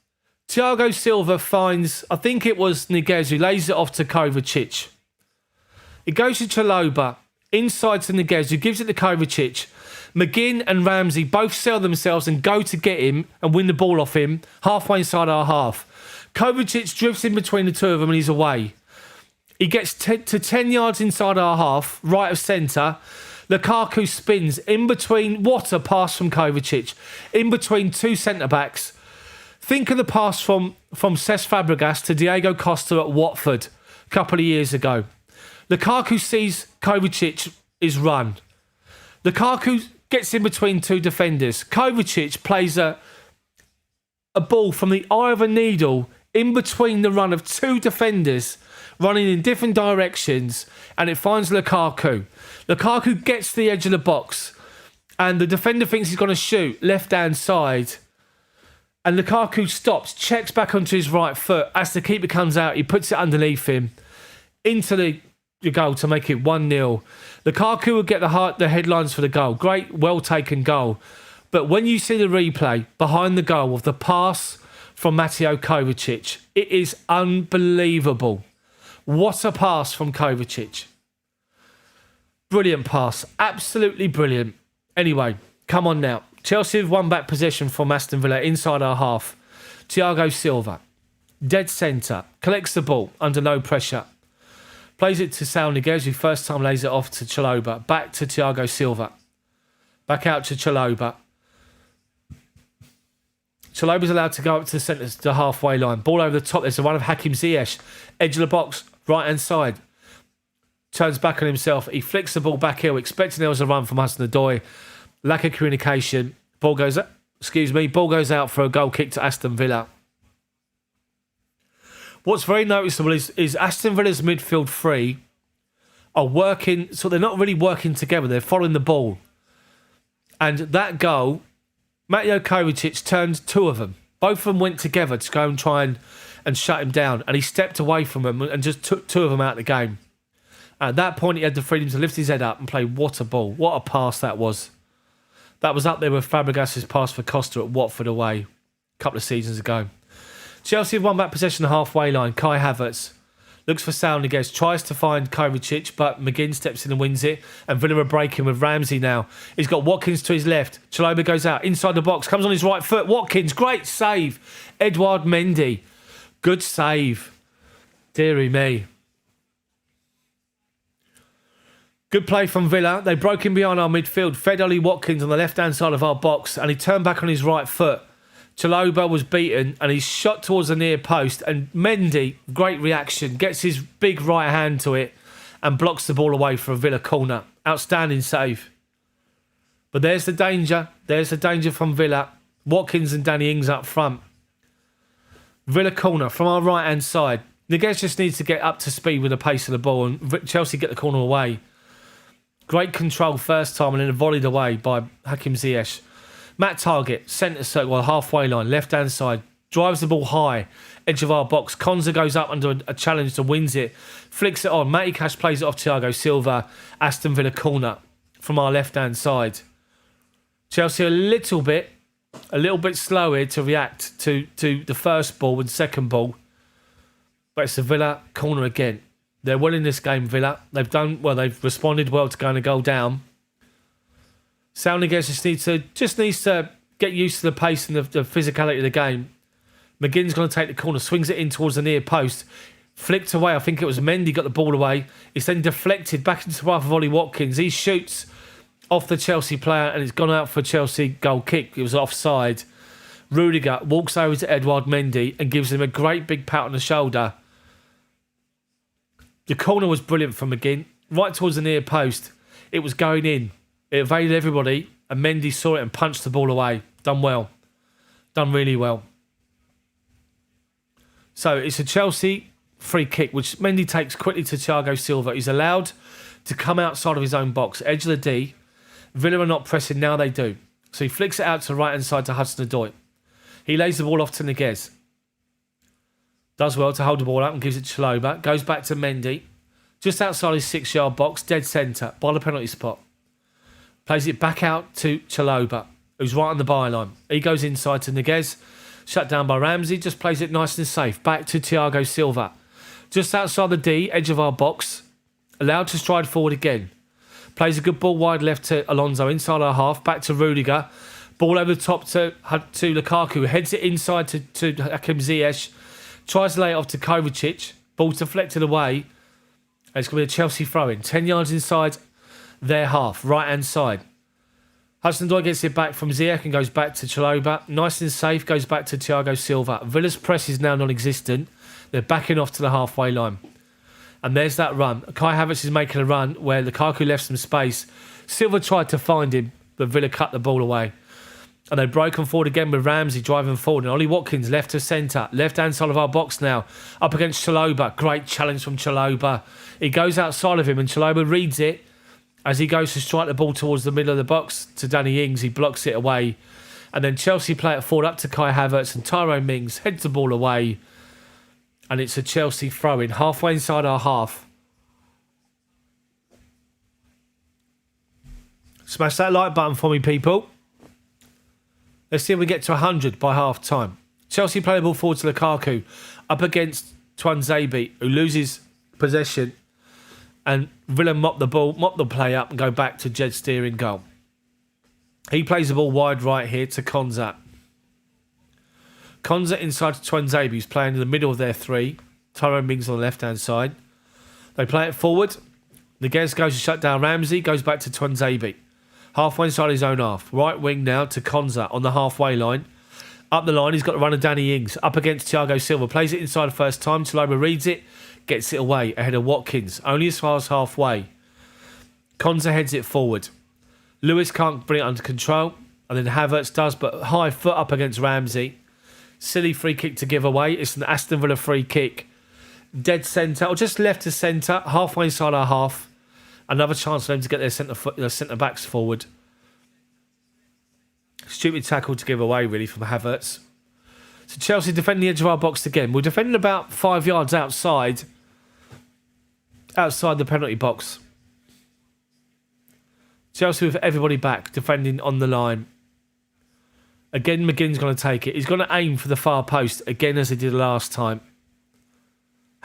Thiago Silva finds, I think it was Niguez, who lays it off to Kovacic. It goes to Chalobah, inside to Niguez, who gives it to Kovacic. McGinn and Ramsey both sell themselves and go to get him and win the ball off him halfway inside our half. Kovacic drifts in between the two of them and he's away. He gets to 10 yards inside our half, right of centre. Lukaku spins in between. What a pass from Kovacic. In between two centre-backs. Think of the pass from Cesc Fabregas to Diego Costa at Watford a couple of years ago. Lukaku sees Kovacic is run. Lukaku gets in between two defenders. Kovacic plays a ball from the eye of a needle in between the run of two defenders running in different directions, and it finds Lukaku. Lukaku gets to the edge of the box, and the defender thinks he's going to shoot left-hand side. And Lukaku stops, checks back onto his right foot. As the keeper comes out, he puts it underneath him into the goal to make it 1-0. Lukaku will get the headlines for the goal. Great, well-taken goal. But when you see the replay behind the goal of the pass from Mateo Kovacic, it is unbelievable. What a pass from Kovacic. Brilliant pass. Absolutely brilliant. Anyway, come on now. Chelsea have won back possession from Aston Villa inside our half. Thiago Silva, dead centre, collects the ball under no pressure. Plays it to Saul Niguez, who first time lays it off to Chalobah. Back to Thiago Silva. Back out to Chalobah. Chalobah's allowed to go up to the centre, the halfway line. Ball over the top. There's a run of Hakim Ziyech. Edge of the box, right hand side. Turns back on himself. He flicks the ball back here, expecting there was a run from Hudson-Odoi. Lack of communication. Ball goes out for a goal kick to Aston Villa. What's very noticeable is Aston Villa's midfield three are working, so they're not really working together. They're following the ball. And that goal, Mateo Kovacic turned two of them. Both of them went together to go and try and shut him down. And he stepped away from them and just took two of them out of the game. At that point, he had the freedom to lift his head up and play. What a ball. What a pass that was. That was up there with Fabregas' pass for Costa at Watford away a couple of seasons ago. Chelsea have won back possession the halfway line. Kai Havertz looks for Saul Niguez, tries to find Kovacic, but McGinn steps in and wins it. And Villa are breaking with Ramsey now. He's got Watkins to his left. Chalobah goes out inside the box, comes on his right foot. Watkins, great save. Edouard Mendy, good save. Deary me. Good play from Villa. They broke in behind our midfield. Fed Ollie Watkins on the left-hand side of our box, and he turned back on his right foot. Chalobah was beaten, and he's shot towards the near post. And Mendy, great reaction, gets his big right hand to it and blocks the ball away for a Villa corner. Outstanding save. But there's the danger. There's the danger from Villa. Watkins and Danny Ings up front. Villa corner from our right-hand side. Niguez just needs to get up to speed with the pace of the ball, and Chelsea get the corner away. Great control first time and then volleyed away by Hakim Ziyech. Matt Targett, centre circle, halfway line, left-hand side. Drives the ball high, edge of our box. Konza goes up under a challenge to wins it. Flicks it on. Matty Cash plays it off Thiago Silva. Aston Villa corner from our left-hand side. Chelsea a little bit slower to react to the first ball and second ball. But it's a Villa corner again. They're well in this game, Villa. They've responded well to going a goal down. Saul Niguez just needs to get used to the pace and the physicality of the game. McGinn's going to take the corner, swings it in towards the near post. Flicked away, I think it was Mendy got the ball away. It's then deflected back into the path of Ollie Watkins. He shoots off the Chelsea player and it's gone out for a Chelsea goal kick. It was offside. Rudiger walks over to Edouard Mendy and gives him a great big pat on the shoulder. The corner was brilliant from McGinn. Right towards the near post. It was going in. It evaded everybody and Mendy saw it and punched the ball away. Done well. Done really well. So it's a Chelsea free kick, which Mendy takes quickly to Thiago Silva. He's allowed to come outside of his own box. Edge of the D. Villa are not pressing. Now they do. So he flicks it out to the right-hand side to Hudson-Odoi. He lays the ball off to Niguez. Does well to hold the ball up and gives it to Chalobah. Goes back to Mendy. Just outside his 6-yard box. Dead centre. By the penalty spot. Plays it back out to Chalobah, who's right on the byline. He goes inside to Niguez. Shut down by Ramsey. Just plays it nice and safe. Back to Thiago Silva. Just outside the D, edge of our box. Allowed to stride forward again. Plays a good ball wide left to Alonso. Inside our half. Back to Rudiger. Ball over the top to Lukaku. Heads it inside to Hakim Ziyech. Tries to lay it off to Kovacic. Ball deflected away. And it's going to be a Chelsea throw-in. 10 yards inside their half, right-hand side. Hudson-Odoi gets it back from Ziyech and goes back to Chalobah. Nice and safe, goes back to Thiago Silva. Villa's press is now non-existent. They're backing off to the halfway line. And there's that run. Kai Havertz is making a run where Lukaku left some space. Silva tried to find him, but Villa cut the ball away. And they've broken forward again with Ramsey driving forward. And Ollie Watkins left to centre. Left-hand side of our box now. Up against Chalobah. Great challenge from Chalobah. He goes outside of him and Chalobah reads it. As he goes to strike the ball towards the middle of the box to Danny Ings, he blocks it away. And then Chelsea play it forward up to Kai Havertz and Tyrone Mings heads the ball away. And it's a Chelsea throw-in, halfway inside our half. Smash that like button for me, people. Let's see if we get to 100 by half-time. Chelsea play the ball forward to Lukaku. Up against Tuanzebe, who loses possession. And Villa mop the play up and go back to Jed Steer in goal. He plays the ball wide right here to Konza. Konza inside to Tuanzebe, who's playing in the middle of their three. Tyrone Mings on the left-hand side. They play it forward. Niguez goes to shut down Ramsey, goes back to Tuanzebe. Halfway inside his own half. Right wing now to Konza on the halfway line. Up the line, he's got to run of Danny Ings. Up against Thiago Silva. Plays it inside the first time. Chalobah reads it. Gets it away ahead of Watkins. Only as far as halfway. Konza heads it forward. Lewis can't bring it under control. And then Havertz does, but high foot up against Ramsey. Silly free kick to give away. It's an Aston Villa free kick. Dead centre, or just left to centre. Halfway inside our half. Another chance for them to get their centre backs forward. Stupid tackle to give away, really, from Havertz. So Chelsea defending the edge of our box again. We're defending about 5 yards outside the penalty box. Chelsea with everybody back, defending on the line. Again, McGinn's going to take it. He's going to aim for the far post, again as he did last time.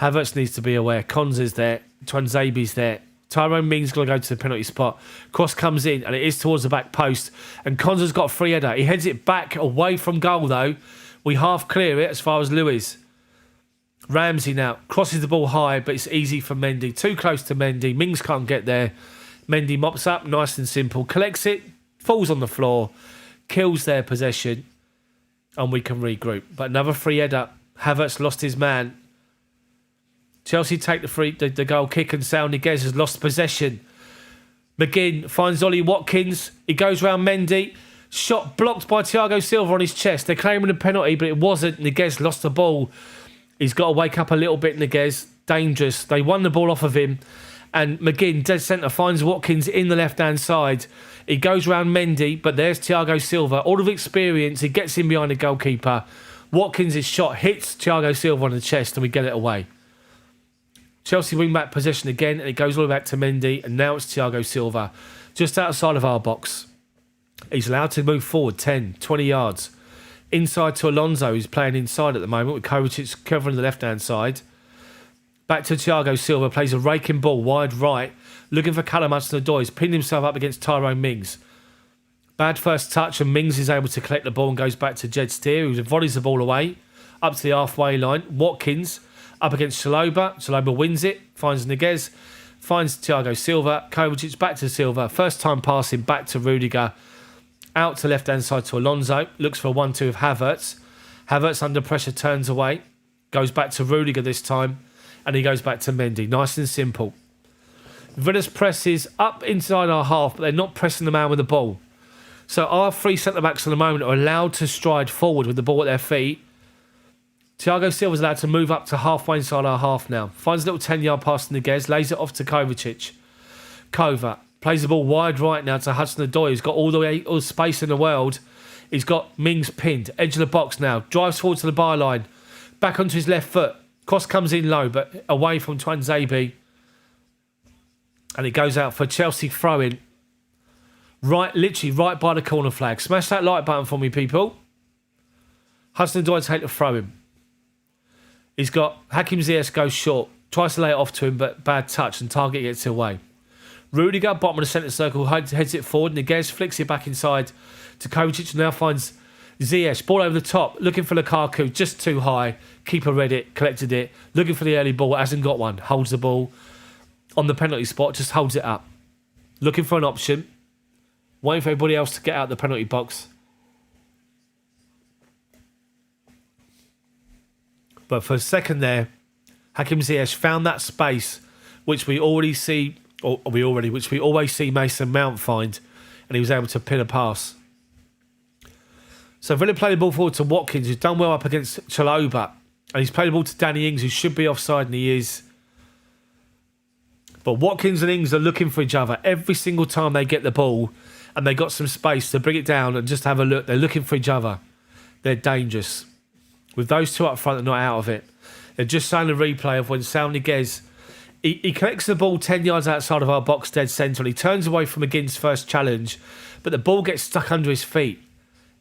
Havertz needs to be aware. Konza's there. Tuanzebe's there. Tyrone Mings going to go to the penalty spot. Cross comes in, and it is towards the back post. And Konza's got a free header. He heads it back away from goal, though. We half clear it as far as Lewis. Ramsey now crosses the ball high, but it's easy for Mendy. Too close to Mendy. Mings can't get there. Mendy mops up, nice and simple. Collects it, falls on the floor, kills their possession, and we can regroup. But another free header. Havertz lost his man. Chelsea take the goal kick, and Saul Niguez has lost possession. McGinn finds Ollie Watkins. He goes round Mendy. Shot blocked by Thiago Silva on his chest. They're claiming a penalty, but it wasn't. Niguez lost the ball. He's got to wake up a little bit, Niguez. Dangerous. They won the ball off of him. And McGinn, dead centre, finds Watkins in the left-hand side. He goes round Mendy, but there's Thiago Silva. All of experience. He gets in behind the goalkeeper. Watkins' shot hits Thiago Silva on the chest, and we get it away. Chelsea wing back possession again, and it goes all the way back to Mendy, and now it's Thiago Silva, just outside of our box. He's allowed to move forward 10, 20 yards. Inside to Alonso, who's playing inside at the moment, with Kovacic covering the left-hand side. Back to Thiago Silva, plays a raking ball wide right, looking for Callum Hudson-Odoi. He's pinned himself up against Tyrone Mings. Bad first touch, and Mings is able to collect the ball and goes back to Jed Steer, who volleys the ball away, up to the halfway line. Watkins up against Chalobah. Chalobah wins it, finds Niguez, finds Thiago Silva. Kovacic back to Silva. First time passing back to Rudiger. Out to left-hand side to Alonso. Looks for a 1-2 of Havertz. Havertz under pressure turns away. Goes back to Rudiger this time. And he goes back to Mendy. Nice and simple. Villa's press is up inside our half, but they're not pressing the man with the ball. So our three centre-backs at the moment are allowed to stride forward with the ball at their feet. Thiago Silva's allowed to move up to halfway inside our half now. Finds a little 10-yard pass to Niguez. Lays it off to Kovacic. Kova plays the ball wide right now to Hudson-Odoi, who's got all the space in the world. He's got Mings pinned. Edge of the box now. Drives forward to the byline. Back onto his left foot. Cross comes in low, but away from Tuanzebe. And it goes out for Chelsea throw-in. Literally right by the corner flag. Smash that like button for me, people. Hudson-Odoi take the throw-in. He's got Hakim Ziyech goes short. Tries to lay it off to him, but bad touch, and target gets away. Rudiger, bottom of the centre circle, heads it forward. Niguez flicks it back inside to Kovacic, and now finds Ziyech. Ball over the top, looking for Lukaku, just too high. Keeper read it, collected it. Looking for the early ball, hasn't got one. Holds the ball. on the penalty spot, just holds it up. Looking for an option. Waiting for everybody else to get out the penalty box. But for a second there, Hakim Ziyech found that space which we always see Mason Mount find, and he was able to pin a pass. So Villa played the ball forward to Watkins, who's done well up against Chalobah, and he's played the ball to Danny Ings, who should be offside, and he is. But Watkins and Ings are looking for each other every single time they get the ball, and they got some space to bring it down and just have a look. They're looking for each other. They're dangerous. With those two up front, they're not out of it. They're just showing a replay of when Saul Niguez, he collects the ball 10 yards outside of our box dead centre, and he turns away from McGinn's first challenge, but the ball gets stuck under his feet,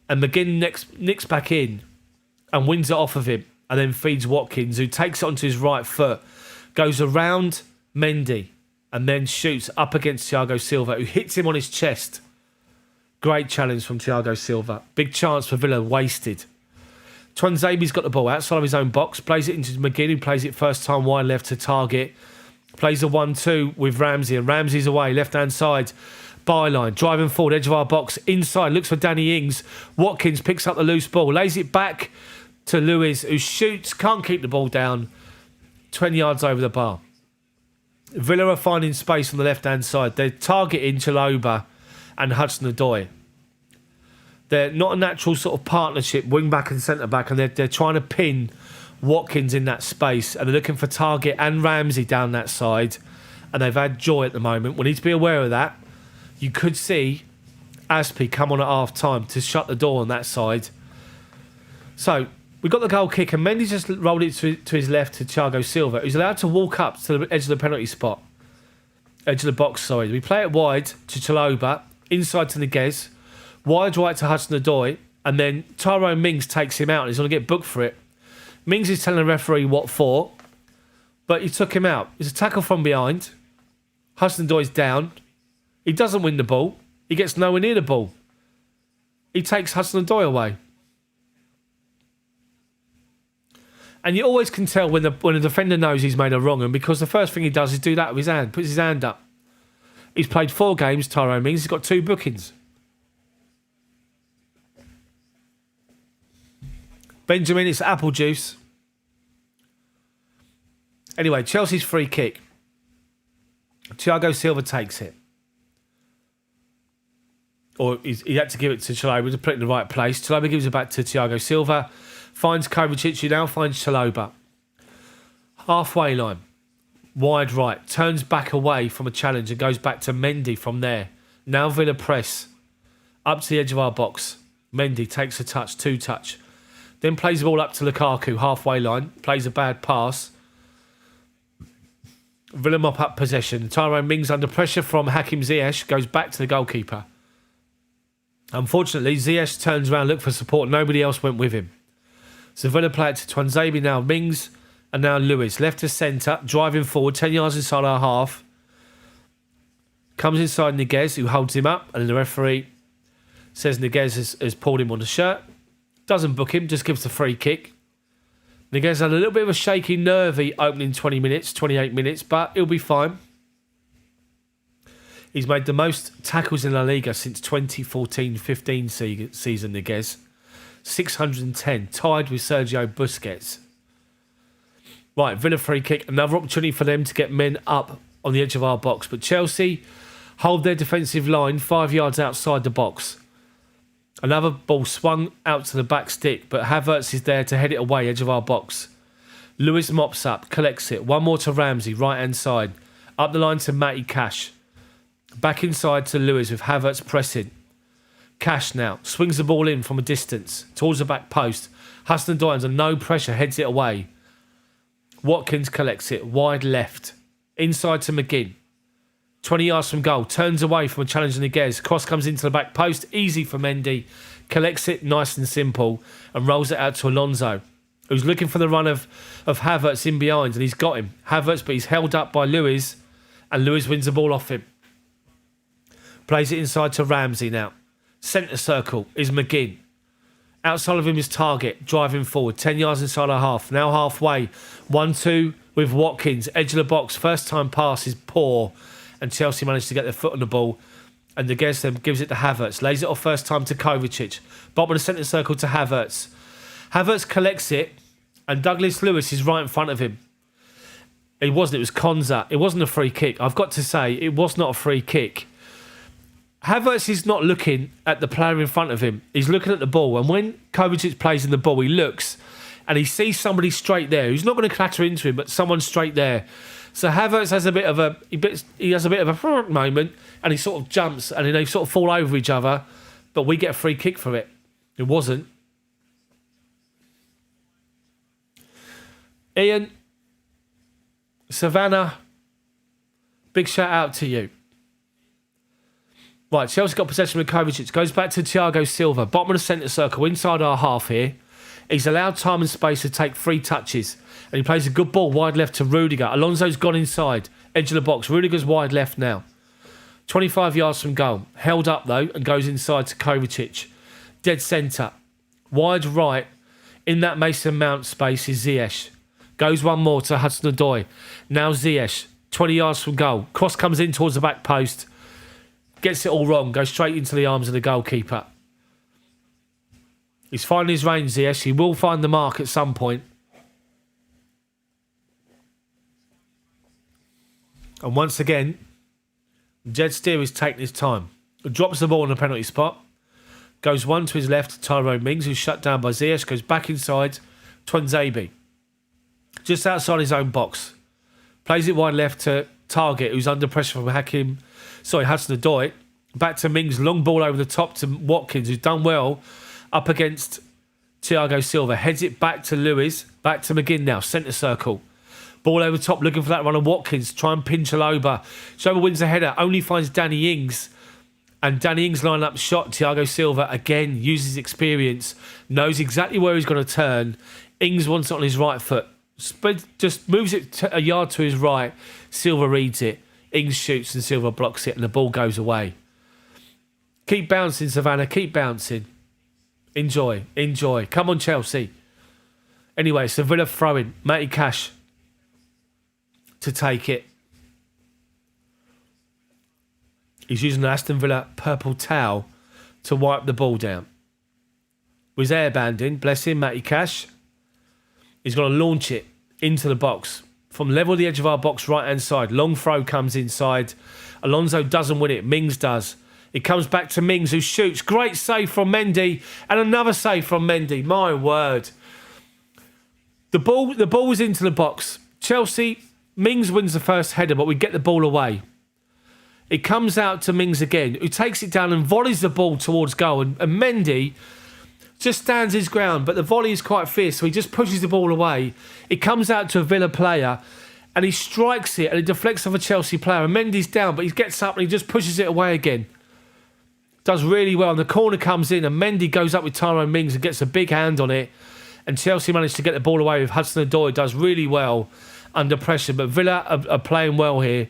and McGinn nicks back in and wins it off of him, and then feeds Watkins, who takes it onto his right foot, goes around Mendy, and then shoots up against Thiago Silva, who hits him on his chest. Great challenge from Thiago Silva. Big chance for Villa, wasted. Tuanzebe's got the ball outside of his own box, plays it into McGinn, who plays it first time wide left to Target. Plays a 1-2 with Ramsey, and Ramsey's away, left-hand side, byline, driving forward, edge of our box, inside, looks for Danny Ings. Watkins picks up the loose ball, lays it back to Lewis, who shoots, can't keep the ball down, 20 yards over the bar. Villa are finding space on the left-hand side. They're targeting Chalobah and Hudson-Odoi. They're not a natural sort of partnership, wing-back and centre-back, and they're trying to pin Watkins in that space, and they're looking for Target and Ramsey down that side, and they've had Joy at the moment. We need to be aware of that. You could see Aspie come on at half-time to shut the door on that side. So we got the goal kick, and Mendy just rolled it to his left to Thiago Silva, who's allowed to walk up to the edge of the penalty spot. Edge of the box, sorry. We play it wide to Chalobah, inside to Niguez, wide right to Hudson-Odoi, and then Tyrone Mings takes him out, and he's going to get booked for it. Mings is telling the referee what for, but he took him out. It's a tackle from behind. Hudson-Odoi's down. He doesn't win the ball. He gets nowhere near the ball. He takes Hudson-Odoi away. And you always can tell when the defender knows he's made a wrong, and because the first thing he does is do that with his hand, puts his hand up. He's played 4 games, Tyrone Mings. He's got 2 bookings. Benjamin, it's apple juice. Anyway, Chelsea's free kick. Thiago Silva takes it. Or he had to give it to Chalobah to put it in the right place. Chalobah gives it back to Thiago Silva. Finds Kovacic, who now finds Chalobah. Halfway line. Wide right. Turns back away from a challenge and goes back to Mendy from there. Now Villa press. Up to the edge of our box. Mendy takes a touch, 2 touch. Then plays the ball up to Lukaku, halfway line. Plays a bad pass. Villa mop up possession. Tyrone Mings under pressure from Hakim Ziyech goes back to the goalkeeper. Unfortunately, Ziyech turns around, look for support. Nobody else went with him. So Villa play it to Tuanzebe now. Mings and now Lewis. Left to centre, driving forward, 10 yards inside our half. Comes inside Niguez, who holds him up. And then the referee says Niguez has pulled him on the shirt. Doesn't book him, just gives the free kick. Niguez had a little bit of a shaky, nervy opening 28 minutes, but he'll be fine. He's made the most tackles in La Liga since 2014-15 season, Niguez. 610, tied with Sergio Busquets. Right, Villa free kick. Another opportunity for them to get men up on the edge of our box. But Chelsea hold their defensive line 5 yards outside the box. Another ball swung out to the back stick, but Havertz is there to head it away, edge of our box. Lewis mops up, collects it. One more to Ramsey, right-hand side. Up the line to Matty Cash. Back inside to Lewis with Havertz pressing. Cash now swings the ball in from a distance towards the back post. Hudson-Odoi under no pressure heads it away. Watkins collects it, wide left. Inside to McGinn. 20 yards from goal, turns away from a challenge to Niguez. Cross comes into the back post, easy for Mendy. Collects it, nice and simple, and rolls it out to Alonso, who's looking for the run of Havertz in behind, and he's got him. Havertz, but he's held up by Lewis, and Lewis wins the ball off him. Plays it inside to Ramsey now. Centre circle is McGinn. Outside of him is Target, driving forward, 10 yards inside our half. Now halfway, 1-2 with Watkins. Edge of the box. First time pass is poor. And Chelsea managed to get their foot on the ball. And De Gea then gives it to Havertz. Lays it off first time to Kovacic. Bottom of the centre circle to Havertz. Havertz collects it. And Douglas Lewis is right in front of him. It wasn't. It was Konza. It wasn't a free kick. I've got to say, it was not a free kick. Havertz is not looking at the player in front of him. He's looking at the ball. And when Kovacic plays in the ball, he looks and he sees somebody straight there. He's not going to clatter into him, but someone straight there. So Havertz has a bit of a moment, and he sort of jumps, and then they sort of fall over each other. But we get a free kick for it. It wasn't. Ian, Savannah, big shout out to you. Right, Chelsea got possession with Kovacic. Goes back to Thiago Silva. Bottom of the centre circle, inside our half here. He's allowed time and space to take 3 touches. And he plays a good ball wide left to Rudiger. Alonso's gone inside. Edge of the box. Rudiger's wide left now. 25 yards from goal. Held up though and goes inside to Kovacic. Dead centre. Wide right. In that Mason Mount space is Ziyech. Goes one more to Hudson-Odoi. Now Ziyech. 20 yards from goal. Cross comes in towards the back post. Gets it all wrong. Goes straight into the arms of the goalkeeper. He's finding his range, Ziyech. He will find the mark at some point. And once again, Jed Steer is taking his time. Drops the ball in the penalty spot. Goes one to his left, Tyrone Mings, who's shut down by Ziyech. Goes back inside, Twanzebe. Just outside his own box. Plays it wide left to Target, who's under pressure from Hudson-Odoi. Back to Mings, long ball over the top to Watkins, who's done well up against Thiago Silva. Heads it back to Lewis. Back to McGinn now, centre circle. Ball over top, looking for that run of Watkins. Try and pinch Chalobah. Chalobah wins the header. Only finds Danny Ings. And Danny Ings line up shot. Thiago Silva, again, uses experience. Knows exactly where he's going to turn. Ings wants it on his right foot. Just moves it a yard to his right. Silva reads it. Ings shoots and Silva blocks it. And the ball goes away. Keep bouncing, Savannah. Keep bouncing. Enjoy. Enjoy. Come on, Chelsea. Anyway, it's a Villa throw-in. Matty Cash to take it. He's using an Aston Villa purple towel to wipe the ball down. Was airbanding, bless him, Matty Cash. He's going to launch it into the box. From level of the edge of our box, right-hand side. Long throw comes inside. Alonso doesn't win it. Mings does. It comes back to Mings, who shoots. Great save from Mendy. And another save from Mendy. My word. The ball was into the box. Chelsea... Mings wins the first header, but we get the ball away. It comes out to Mings again, who takes it down and volleys the ball towards goal. And Mendy just stands his ground, but the volley is quite fierce, so he just pushes the ball away. It comes out to a Villa player, and he strikes it, and it deflects off a Chelsea player. And Mendy's down, but he gets up and he just pushes it away again. Does really well. And the corner comes in, and Mendy goes up with Tyrone Mings and gets a big hand on it. And Chelsea managed to get the ball away with Hudson-Odoi. Does really well under pressure, but Villa are playing well here,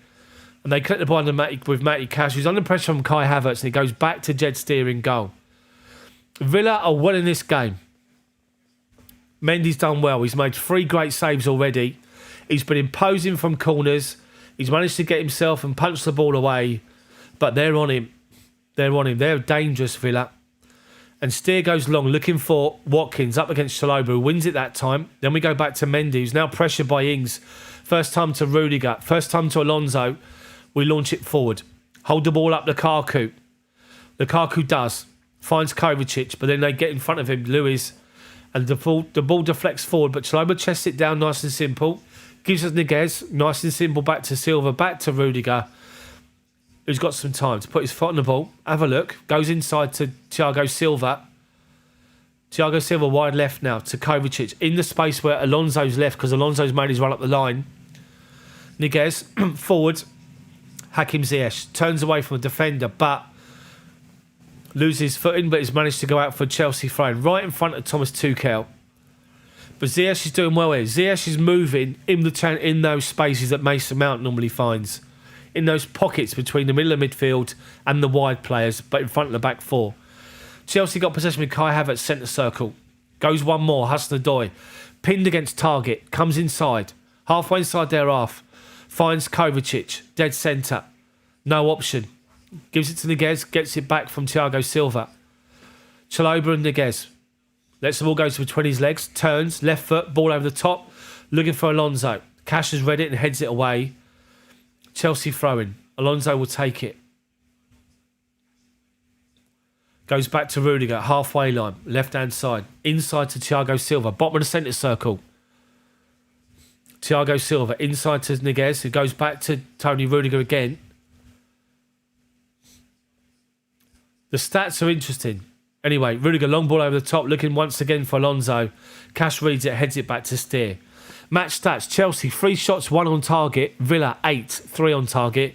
and they collect the ball with Matty Cash, who's under pressure from Kai Havertz, and it goes back to Jed Steer in goal. Villa are well in this game. Mendy's done well. He's made 3 great saves already. He's been imposing from corners. He's managed to get himself and punch the ball away, but they're on him. They're on him. They're dangerous, Villa. And Steer goes long, looking for Watkins up against Chalobah, who wins it that time. Then we go back to Mendy, who's now pressured by Ings. First time to Rudiger. First time to Alonso. We launch it forward. Hold the ball up Lukaku. Lukaku does. Finds Kovacic, but then they get in front of him, Lewis. And the ball deflects forward, but Chalobah chests it down nice and simple. Gives us Niguez, nice and simple, back to Silva, back to Rudiger, who's got some time to put his foot on the ball. Have a look. Goes inside to Thiago Silva. Thiago Silva wide left now to Kovacic. In the space where Alonso's left, because Alonso's made his run up the line. Niguez, forward. Hakim Ziyech turns away from the defender, but loses footing, but he's managed to go out for Chelsea throw-in right in front of Thomas Tuchel. But Ziyech is doing well here. Ziyech is moving in those spaces that Mason Mount normally finds. In those pockets between the middle of midfield and the wide players, but in front of the back 4. Chelsea got possession with Kai Havertz centre circle. Goes one more, Hudson-Odoi. Pinned against target, comes inside. Halfway inside their half. Finds Kovacic. Dead centre. No option. Gives it to Niguez. Gets it back from Thiago Silva. Chalobah and Niguez. Lets the ball go to between his legs. Turns. Left foot. Ball over the top. Looking for Alonso. Cash has read it and heads it away. Chelsea throwing. Alonso will take it. Goes back to Rudiger. Halfway line. Left-hand side. Inside to Thiago Silva. Bottom of the centre circle. Thiago Silva. Inside to Niguez. Who goes back to Tony Rudiger again. The stats are interesting. Anyway, Rudiger, long ball over the top. Looking once again for Alonso. Cash reads it. Heads it back to Steer. Match stats. Chelsea, 3 shots, 1 on target. Villa, 8, 3 on target.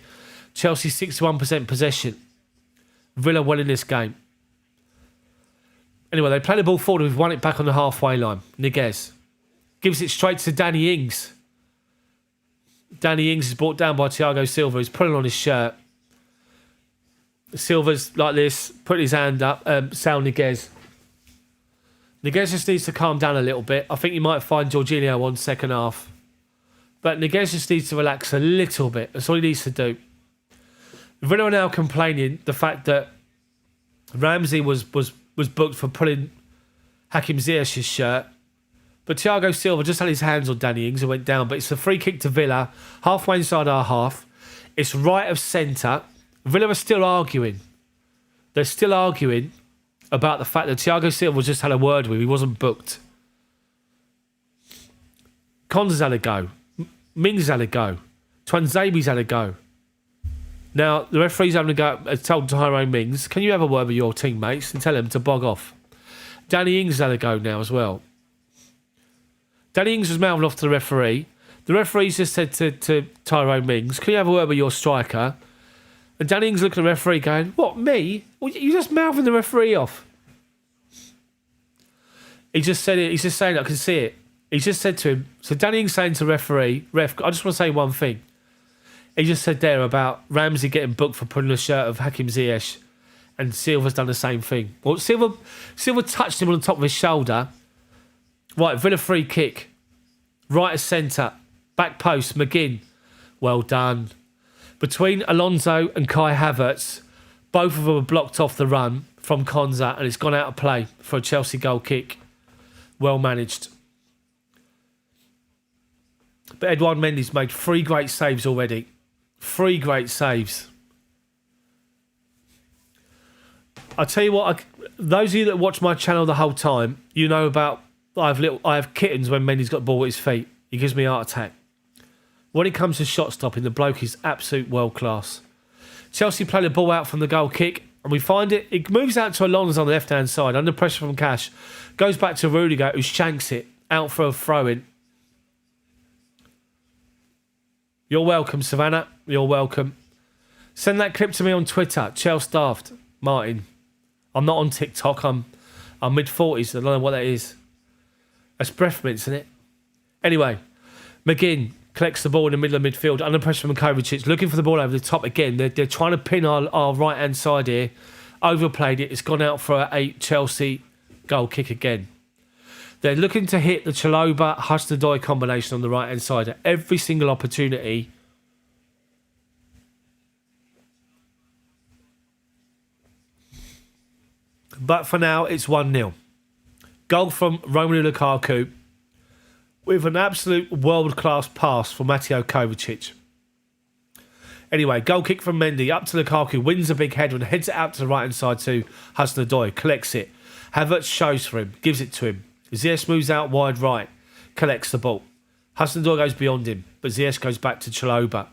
Chelsea, 61% possession. Villa well in this game. Anyway, they play the ball forward. We've won it back on the halfway line. Niguez gives it straight to Danny Ings. Danny Ings is brought down by Thiago Silva. He's pulling on his shirt. Silva's like this, putting his hand up. Sal Niguez. Niguez just needs to calm down a little bit. I think you might find Jorginho on second half. But Niguez just needs to relax a little bit. That's all he needs to do. Villa are now complaining the fact that Ramsey was booked for pulling Hakim Ziyech's shirt. But Thiago Silva just had his hands on Danny Ings and went down. But it's a free kick to Villa, halfway inside our half. It's right of centre. Villa are still arguing. They're still arguing about the fact that Thiago Silva just had a word with him. He wasn't booked. Konsa's had a go. Mings had a go. Twanzabi's had a go. Now, the referee's having a go, has told Tyrone Mings, can you have a word with your teammates and tell them to bog off? Danny Ings had a go now as well. Danny Ings was mouthing off to the referee. The referee's just said to Tyrone Mings, can you have a word with your striker? And Danny Ings looked at the referee going, what, me? Well, you just mouthing the referee off. He just said it. He's just saying it. I can see it. He just said to him, so Danny Ings saying to the referee, ref, I just want to say one thing. He just said there about Ramsey getting booked for pulling a shirt of Hakim Ziyech, and Silva's done the same thing. Well, Silva touched him on the top of his shoulder. Right, Villa free kick. Right of centre. Back post, McGinn. Well done. Between Alonso and Kai Havertz, both of them are blocked off the run from Konsa, and it's gone out of play for a Chelsea goal kick. Well managed. But Edouard Mendy's made 3 great saves already. 3 great saves. I'll tell you what, those of you that watch my channel the whole time, you know about I have kittens when Mendy's got the ball at his feet. He gives me a heart attack. When it comes to shot stopping, the bloke is absolute world class. Chelsea play the ball out from the goal kick, and we find it moves out to Alonso on the left hand side under pressure from Cash. Goes back to Rudiger, who shanks it out for a throw in. You're welcome, Savannah. You're welcome. Send that clip to me on Twitter, Chels Daft. Martin. I'm not on TikTok. I'm mid-40s. I don't know what that is. That's breath mints, isn't it? Anyway, McGinn collects the ball in the middle of midfield under pressure from Kovacic, looking for the ball over the top again. They're trying to pin our right-hand side here. Overplayed it. It's gone out for a Chelsea goal kick again. They're looking to hit the Chalobah Hudson-Odoi combination on the right-hand side at every single opportunity. But for now, it's 1-0. Goal from Romelu Lukaku with an absolute world-class pass from Mateo Kovacic. Anyway, goal kick from Mendy up to Lukaku, wins a big header and heads it out to the right-hand side to Hudson-Odoi, collects it. Havertz shows for him, gives it to him. Ziyech moves out wide right, collects the ball. Hudson-Odoi goes beyond him, but Ziyech goes back to Chalobah.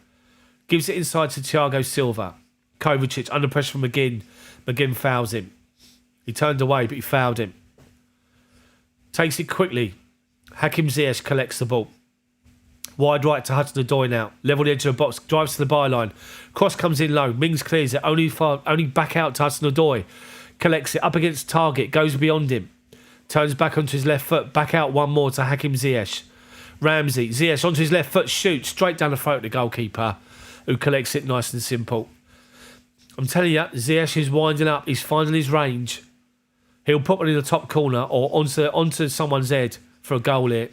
Gives it inside to Thiago Silva. Kovacic under pressure from McGinn. McGinn fouls him. He turned away, but he fouled him. Takes it quickly. Hakim Ziyech collects the ball. Wide right to Hudson-Odoi now. Level the edge of the box. Drives to the byline. Cross comes in low. Mings clears it. Only back out to Hudson-Odoi. Collects it up against target. Goes beyond him. Turns back onto his left foot. Back out one more to Hakim Ziyech. Ramsey. Ziyech onto his left foot. Shoots straight down the throat of the goalkeeper, who collects it nice and simple. I'm telling you, Ziyech is winding up. He's finding his range. He'll put one in the top corner or onto someone's head for a goal here.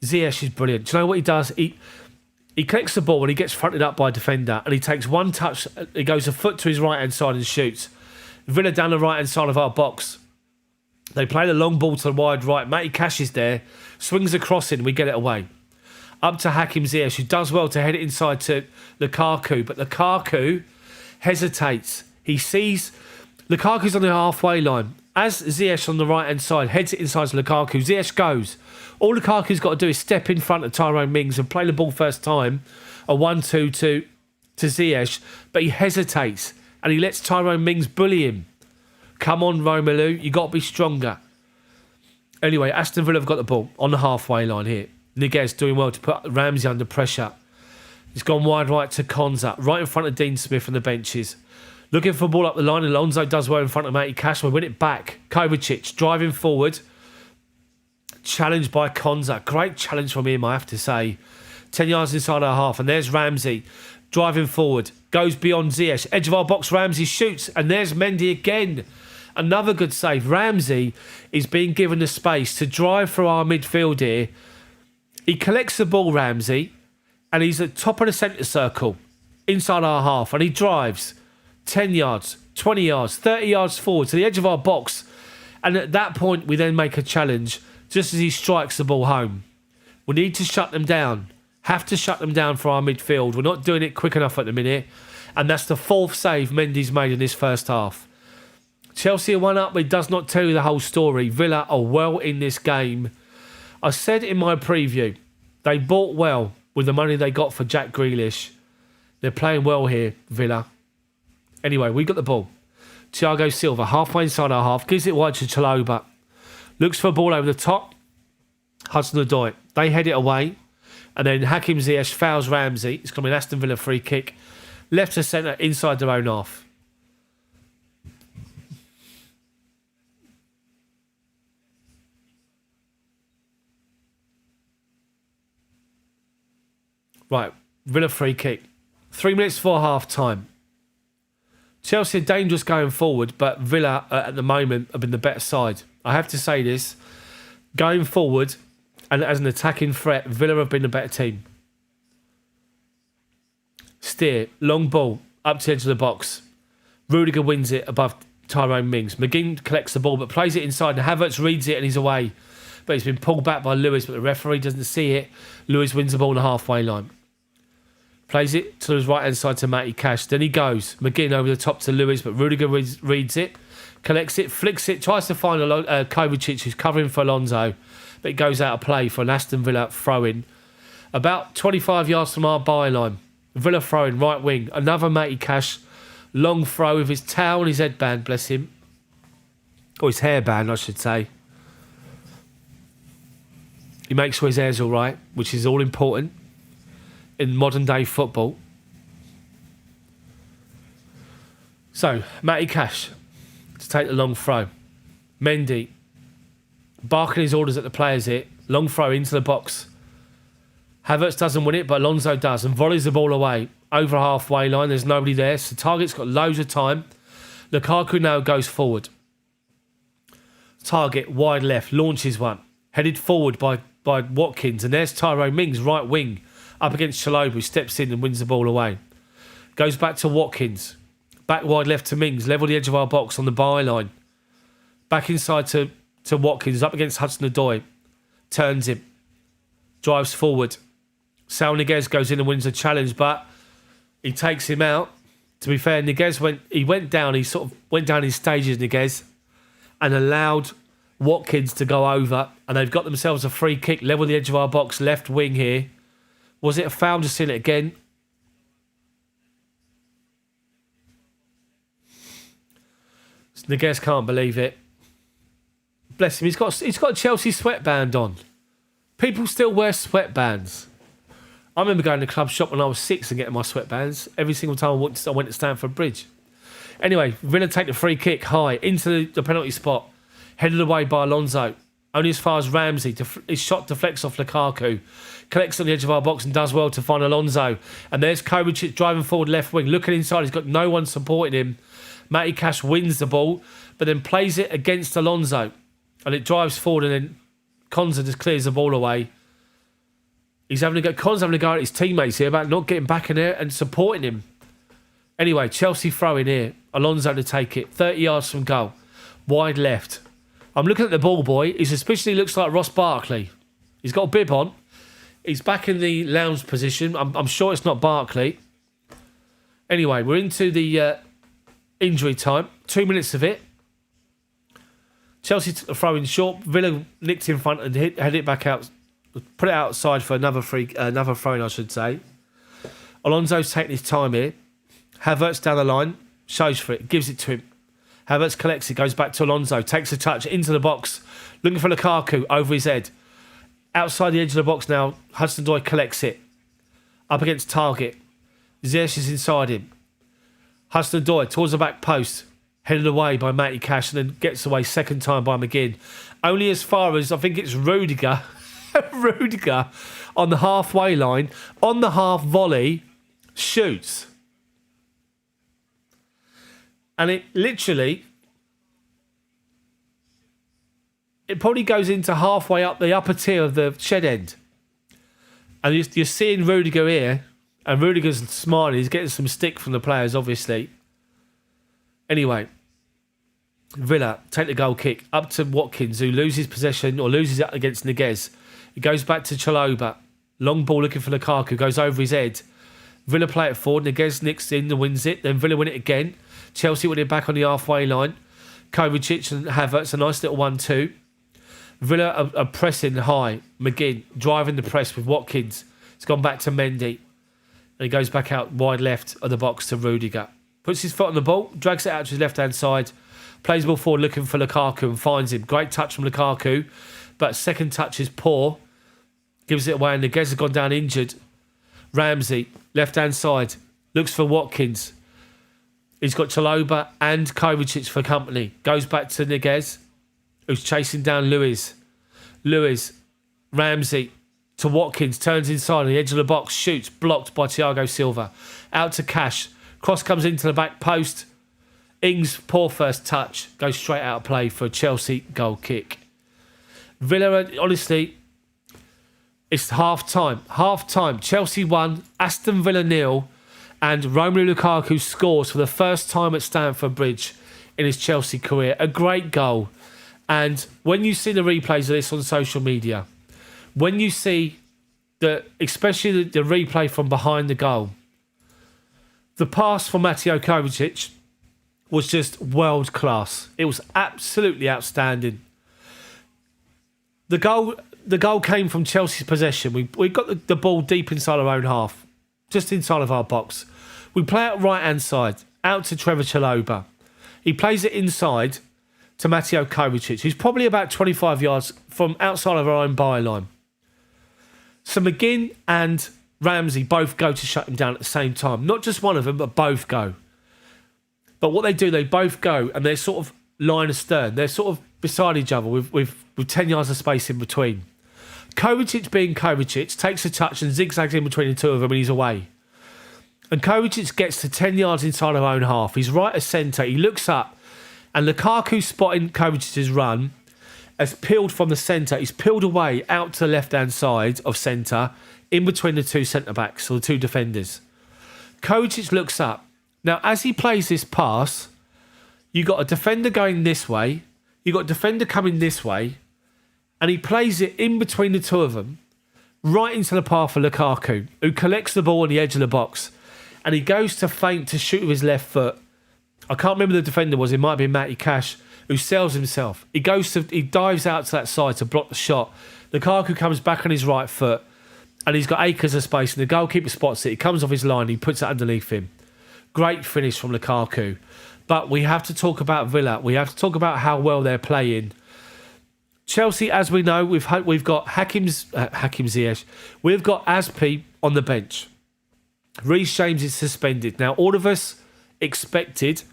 Ziyech is brilliant. Do you know what he does? He collects the ball when he gets fronted up by a defender and he takes one touch, he goes a foot to his right-hand side and shoots. Villa down the right-hand side of our box. They play the long ball to the wide right. Matty Cash is there, swings across in, we get it away. Up to Hakim Ziyech, who does well to head it inside to Lukaku, but Lukaku hesitates. He sees Lukaku's on the halfway line. As Ziyech on the right-hand side heads it inside to Lukaku, Ziyech goes. All Lukaku's got to do is step in front of Tyrone Mings and play the ball first time, a 1-2 to Ziyech, but he hesitates and he lets Tyrone Mings bully him. Come on, Romelu, you got to be stronger. Anyway, Aston Villa have got the ball on the halfway line here. Niguez doing well to put Ramsey under pressure. He's gone wide right to Konza, right in front of Dean Smith on the benches. Looking for a ball up the line. Alonso does well in front of Matty Cash. We win it back. Kovacic driving forward. Challenged by Konza. Great challenge from him, I have to say. 10 yards inside our half. And there's Ramsey driving forward. Goes beyond Ziyech. Edge of our box. Ramsey shoots. And there's Mendy again. Another good save. Ramsey is being given the space to drive through our midfield here. He collects the ball, Ramsey. And he's at top of the centre circle. Inside our half. And he drives 10 yards, 20 yards, 30 yards forward to the edge of our box. And at that point, we then make a challenge just as he strikes the ball home. We need to shut them down. Have to shut them down for our midfield. We're not doing it quick enough at the minute. And that's the fourth save Mendy's made in this first half. Chelsea are 1 up, but it does not tell you the whole story. Villa are well in this game. I said in my preview, they bought well with the money they got for Jack Grealish. They're playing well here, Villa. Anyway, we got the ball. Thiago Silva, halfway inside our half, gives it wide to Chalobah. Looks for a ball over the top. Hudson-Odoi. They head it away. And then Hakim Ziyech fouls Ramsey. It's going to be an Aston Villa free kick. Left to centre, inside their own half. Right, Villa free kick. 3 minutes before half time. Chelsea are dangerous going forward, but Villa at the moment have been the better side. I have to say this. Going forward and as an attacking threat, Villa have been the better team. Steer, long ball, up to the edge of the box. Rudiger wins it above Tyrone Mings. McGinn collects the ball but plays it inside and Havertz reads it and he's away. But he's been pulled back by Lewis, but the referee doesn't see it. Lewis wins the ball on the halfway line. Plays it to his right-hand side to Matty Cash. Then he goes. McGinn over the top to Lewis, but Rudiger reads it, collects it, flicks it, tries to find Kovacic, who's covering for Alonso, but it goes out of play for an Aston Villa throw-in. About 25 yards from our byline. Villa throw-in, right wing. Another Matty Cash, long throw with his towel and his headband, bless him. Or his hairband, I should say. He makes sure his hair's all right, which is all important in modern day football. So, Matty Cash to take the long throw. Mendy barking his orders at the players here. Long throw into the box. Havertz doesn't win it, but Alonso does and volleys the ball away. Over halfway line, there's nobody there. So Target's got loads of time. Lukaku now goes forward. Target wide left, launches one. Headed forward by Watkins. And there's Tyrone Mings, right wing. Up against Chalobah, who steps in and wins the ball away. Goes back to Watkins. Back wide left to Mings. Level the edge of our box on the byline. Back inside to Watkins. Up against Hudson-Odoi. Turns him. Drives forward. Saul Niguez goes in and wins the challenge, but he takes him out. To be fair, Niguez went down. He sort of went down in stages, Niguez, and allowed Watkins to go over. And they've got themselves a free kick. Level the edge of our box. Left wing here. Was it a foul? Just seen it again. Niguez can't believe it. Bless him. He's got a Chelsea sweatband on. People still wear sweatbands. I remember going to the club shop when I was 6 and getting my sweatbands. Every single time I went to Stamford Bridge. Anyway, Villa take the free kick high into the penalty spot. Headed away by Alonso. Only as far as Ramsey. His shot deflects off Lukaku. Collects on the edge of our box and does well to find Alonso. And there's Kovacic driving forward left wing. Looking inside, he's got no one supporting him. Matty Cash wins the ball, but then plays it against Alonso. And it drives forward and then Konza just clears the ball away. Con's having a go at his teammates here about not getting back in there and supporting him. Anyway, Chelsea throw in here. Alonso to take it. 30 yards from goal. Wide left. I'm looking at the ball boy. He suspiciously looks like Ross Barkley. He's got a bib on. He's back in the lounge position. I'm sure it's not Barkley. Anyway, we're into the injury time. 2 minutes of it. Chelsea throwing short. Villa nicked in front and had it back out. Put it outside for another throw-in, I should say. Alonso's taking his time here. Havertz down the line. Shows for it. Gives it to him. Havertz collects it. Goes back to Alonso. Takes a touch into the box. Looking for Lukaku over his head. Outside the edge of the box now. Hudson-Odoi collects it. Up against target. Ziyech is inside him. Hudson-Odoi towards the back post. Headed away by Matty Cash and then gets away second time by McGinn. Only as far as, I think it's Rudiger. Rudiger on the halfway line. On the half volley. Shoots. And it literally... It probably goes into halfway up the upper tier of the shed end. And you're seeing Rudiger here. And Rudiger's smiling. He's getting some stick from the players, obviously. Anyway, Villa take the goal kick up to Watkins, who loses possession or loses it against Niguez. It goes back to Chalobah. Long ball looking for Lukaku. Goes over his head. Villa play it forward. Niguez nicks in and wins it. Then Villa win it again. Chelsea win it back on the halfway line. Kovacic and Havertz, a nice little 1-2. Villa are pressing high. McGinn driving the press with Watkins. It's gone back to Mendy. And he goes back out wide left of the box to Rudiger. Puts his foot on the ball, drags it out to his left-hand side, plays the ball forward looking for Lukaku and finds him. Great touch from Lukaku, but second touch is poor. Gives it away and Niguez has gone down injured. Ramsey, left-hand side, looks for Watkins. He's got Chalobah and Kovacic for company. Goes back to Niguez, who's chasing down Lewis. Ramsey to Watkins, turns inside on the edge of the box, shoots, blocked by Thiago Silva. Out to Cash. Cross comes into the back post. Ings, poor first touch. Goes straight out of play for a Chelsea goal kick. Villa, honestly, it's half time. Half time. Chelsea 1, Aston Villa 0, and Romelu Lukaku scores for the first time at Stamford Bridge in his Chelsea career. A great goal. And when you see the replays of this on social media, when you see especially the replay from behind the goal, the pass from Mateo Kovacic was just world class. It was absolutely outstanding. The goal came from Chelsea's possession. We got the ball deep inside our own half, just inside of our box. We play it right hand side, out to Trevor Chalobah. He plays it inside to Mateo Kovacic, who's probably about 25 yards from outside of our own byline. So McGinn and Ramsey both go to shut him down at the same time. Not just one of them, but both go. But what they do, they both go and they're sort of line astern. They're sort of beside each other with 10 yards of space in between. Kovacic, being Kovacic, takes a touch and zigzags in between the two of them and he's away. And Kovacic gets to 10 yards inside our own half. He's right as centre. He looks up and Lukaku, spotting Kovacic's run, has peeled from the centre. He's peeled away out to the left-hand side of centre, in between the two centre-backs, or the two defenders. Kovacic looks up. Now, as he plays this pass, you got a defender going this way, you got a defender coming this way, and he plays it in between the two of them, right into the path of Lukaku, who collects the ball on the edge of the box, and he goes to feint to shoot with his left foot. I can't remember who the defender was. It might be Matty Cash, who sells himself. He dives out to that side to block the shot. Lukaku comes back on his right foot, and he's got acres of space, and the goalkeeper spots it. He comes off his line, he puts it underneath him. Great finish from Lukaku. But we have to talk about Villa. We have to talk about how well they're playing. Chelsea, as we know, we've got Hakim Ziyech. We've got Aspi on the bench. Reece James is suspended. Now, all of us expected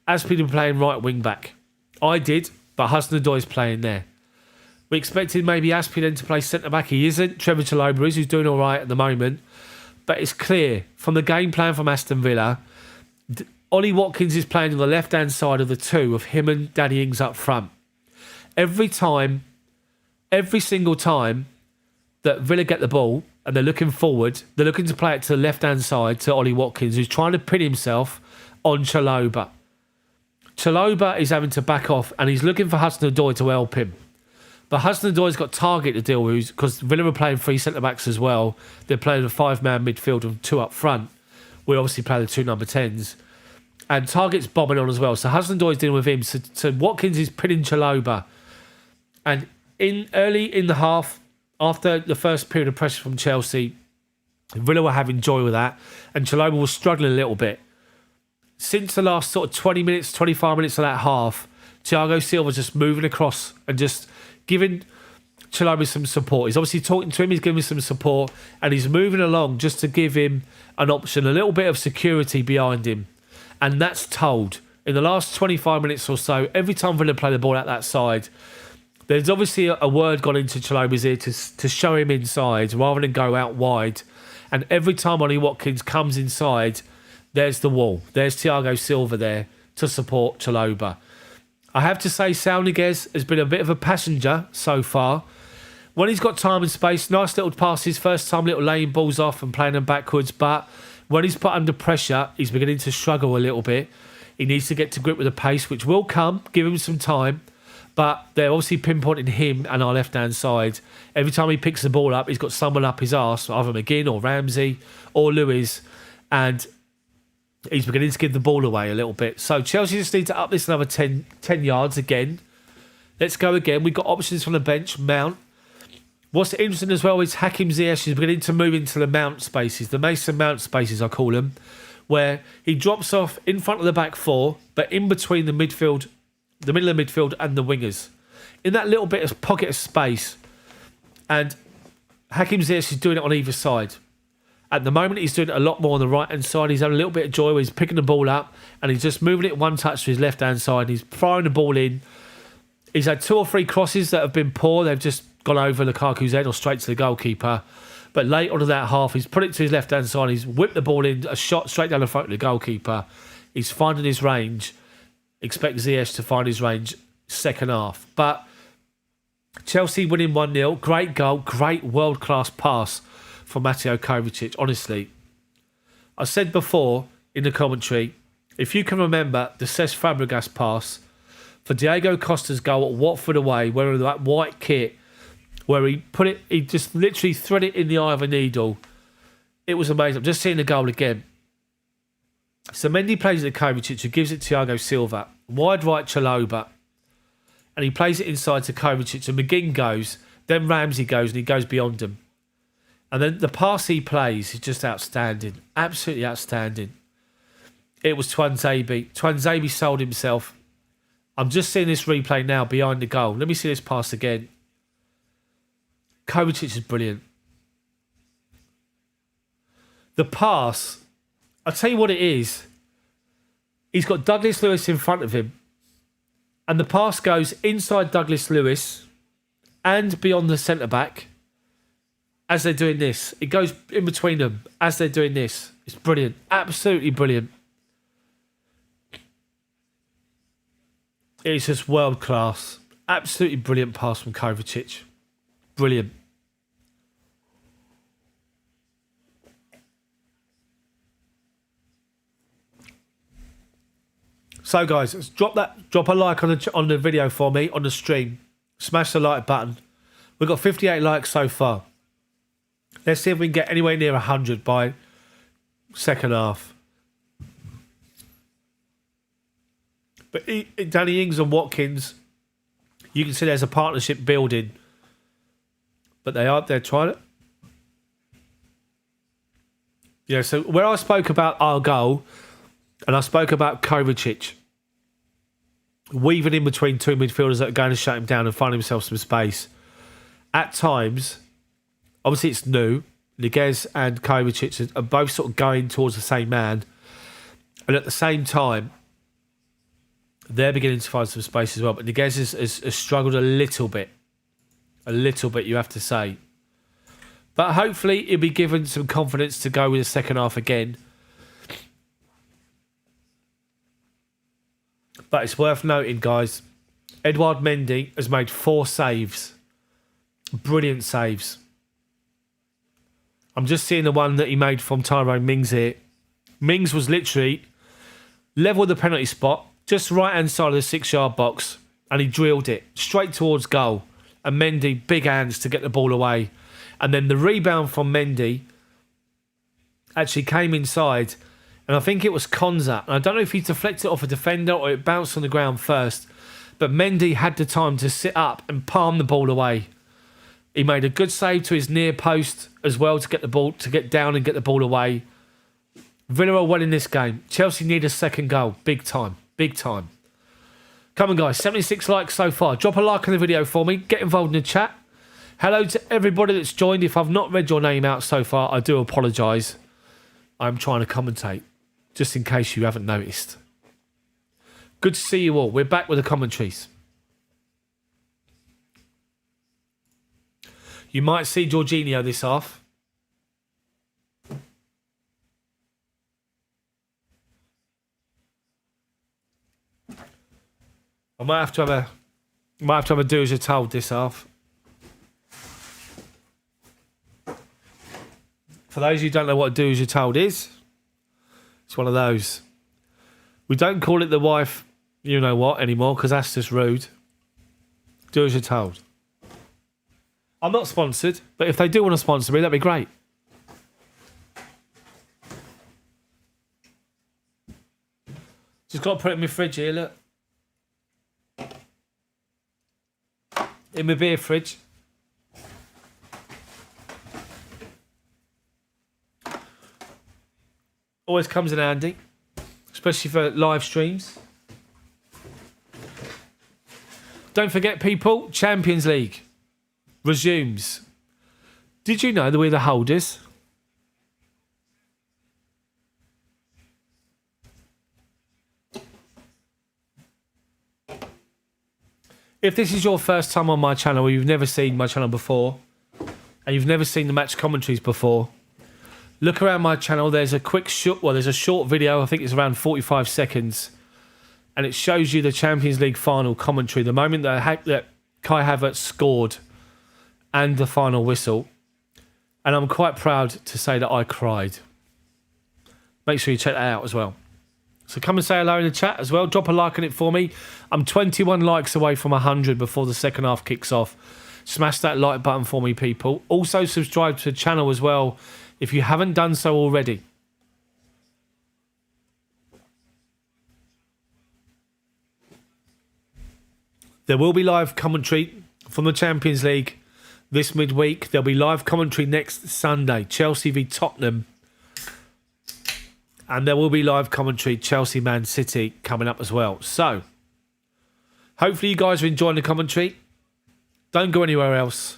Aspi to be playing right wing back. I did, but Hudson-Odoi is playing there. We expected maybe Aspi then to play centre-back. He isn't. Trevor Chalobah is, who's doing all right at the moment. But it's clear from the game plan from Aston Villa, Ollie Watkins is playing on the left-hand side of the two of him and Danny Ings up front. Every single time that Villa get the ball, and they're looking forward. They're looking to play it to the left-hand side to Ollie Watkins, who's trying to pin himself on Chalobah. Chalobah is having to back off, and he's looking for Hudson-Odoi to help him. But Hudson-Odoi's got Target to deal with, because Villa are playing 3 centre-backs as well. They're playing a 5-man midfield and 2 up front. We're obviously playing the 2 number 10s. And Target's bombing on as well. So Hudson-Odoi's dealing with him. So Watkins is pinning Chalobah. And early in the half, after the first period of pressure from Chelsea, Villa were having joy with that. And Chalobah was struggling a little bit. Since the last sort of 20 minutes, 25 minutes of that half, Thiago Silva's just moving across and just giving Chalobah some support. He's obviously talking to him, he's giving him some support, and he's moving along just to give him an option, a little bit of security behind him. And that's told. In the last 25 minutes or so, every time Villa play the ball out that side, there's obviously a word gone into Chalobah's ear to show him inside rather than go out wide. And every time Ollie Watkins comes inside, there's the wall. There's Thiago Silva there to support Chalobah. I have to say, Saul Niguez has been a bit of a passenger so far. When he's got time and space, nice little passes, first time little laying balls off and playing them backwards. But when he's put under pressure, he's beginning to struggle a little bit. He needs to get to grip with the pace, which will come. Give him some time. But they're obviously pinpointing him and our left-hand side. Every time he picks the ball up, he's got someone up his arse, either McGinn or Ramsey or Lewis. And he's beginning to give the ball away a little bit. So Chelsea just need to up this another 10 yards again. Let's go again. We've got options from the bench. Mount. What's interesting as well is Hakim Ziyech is beginning to move into the Mount spaces, the Mason Mount spaces I call them, where he drops off in front of the back 4, but in between the midfield, the middle of the midfield and the wingers. In that little bit of pocket of space. And Hakim Ziyech is doing it on either side. At the moment, he's doing it a lot more on the right-hand side. He's having a little bit of joy where he's picking the ball up and he's just moving it one touch to his left-hand side. He's firing the ball in. He's had 2 or 3 crosses that have been poor. They've just gone over Lukaku's head or straight to the goalkeeper. But late on in that half, he's put it to his left-hand side. He's whipped the ball in, a shot straight down the front of the goalkeeper. He's finding his range. Expect Ziyech to find his range second half. But Chelsea winning 1-0. Great goal. Great world-class pass from Mateo Kovacic. Honestly, I said before in the commentary, if you can remember the Cesc Fabregas pass for Diego Costa's goal at Watford away, wearing that white kit, where he just literally threaded it in the eye of a needle. It was amazing. I'm just seeing the goal again. So Mendy plays it to Kovacic, who gives it to Thiago Silva. Wide right Chalobah. And he plays it inside to Kovacic, and McGinn goes. Then Ramsey goes, and he goes beyond him. And then the pass he plays is just outstanding. Absolutely outstanding. It was Tuanzebe. Tuanzebe sold himself. I'm just seeing this replay now behind the goal. Let me see this pass again. Kovacic is brilliant. The pass, I'll tell you what it is. He's got Douglas Lewis in front of him. And the pass goes inside Douglas Lewis and beyond the centre-back as they're doing this. It goes in between them as they're doing this. It's brilliant. Absolutely brilliant. It's just world class. Absolutely brilliant pass from Kovacic. Brilliant. So guys, let's drop a like on the video for me on the stream. Smash the like button. We've got 58 likes so far. Let's see if we can get anywhere near 100 by second half. But Danny Ings and Watkins, you can see there's a partnership building. But they're trying it. Yeah, so where I spoke about our goal, and I spoke about Kovacic weaving in between 2 midfielders that are going to shut him down and find himself some space. At times, obviously it's new. Niguez and Kovacic are both sort of going towards the same man. And at the same time, they're beginning to find some space as well. But Niguez has struggled a little bit. A little bit, you have to say. But hopefully he'll be given some confidence to go with the second half again. But it's worth noting, guys, Edouard Mendy has made 4 saves. Brilliant saves. I'm just seeing the one that he made from Tyrone Mings here. Mings was literally level with the penalty spot, just right-hand side of the 6-yard box, and he drilled it straight towards goal. And Mendy, big hands to get the ball away. And then the rebound from Mendy actually came inside, and I think it was Konza. And I don't know if he deflected it off a defender or it bounced on the ground first, but Mendy had the time to sit up and palm the ball away. He made a good save to his near post as well to get the ball, to get down and get the ball away. Villa are well in this game. Chelsea need a second goal. Big time. Big time. Come on, guys. 76 likes so far. Drop a like on the video for me. Get involved in the chat. Hello to everybody that's joined. If I've not read your name out so far, I do apologise. I'm trying to commentate, just in case you haven't noticed. Good to see you all. We're back with the commentaries. You might see Jorginho this half. I might have to have a do as you're told this half. For those of you who don't know what a do as you're told is, it's one of those. We don't call it the wife, you know what, anymore, because that's just rude. Do as you're told. I'm not sponsored, but if they do want to sponsor me, that'd be great. Just got to put it in my fridge here, look. In my beer fridge. Always comes in handy, especially for live streams. Don't forget, people, Champions League resumes. Did you know that we're the holders? If this is your first time on my channel, or you've never seen my channel before, and you've never seen the match commentaries before, look around my channel. There's a there's a short video. I think it's around 45 seconds, and it shows you the Champions League final commentary. The moment that Kai Havertz scored, and the final whistle, and I'm quite proud to say that I cried. Make sure you check that out as well. So come and say hello in the chat as well. Drop a like on it for me. I'm 21 likes away from 100 before the second half kicks off. Smash that like button for me, people. Also subscribe to the channel as well if you haven't done so already. There will be live commentary from the Champions League this midweek. There'll be live commentary next Sunday, Chelsea v Tottenham. And there will be live commentary, Chelsea Man City, coming up as well. So, hopefully you guys are enjoying the commentary. Don't go anywhere else.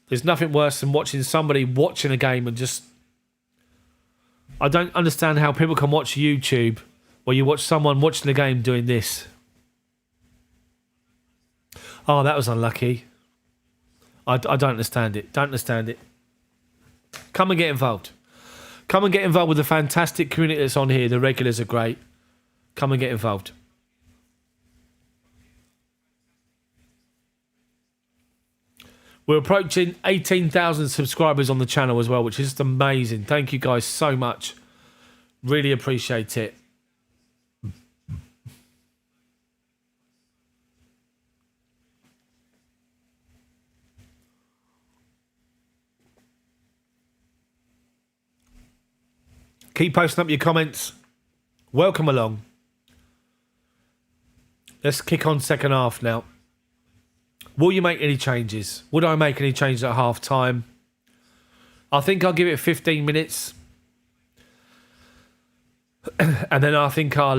There's nothing worse than watching somebody watching a game and just... I don't understand how people can watch YouTube where you watch someone watching the game doing this. Oh, that was unlucky. I don't understand it. Don't understand it. Come and get involved. Come and get involved with the fantastic community that's on here. The regulars are great. Come and get involved. We're approaching 18,000 subscribers on the channel as well, which is just amazing. Thank you guys so much. Really appreciate it. Keep posting up your comments. Welcome along. Let's kick on second half now. Will you make any changes? Would I make any changes at half time? I think I'll give it 15 minutes. And then I think I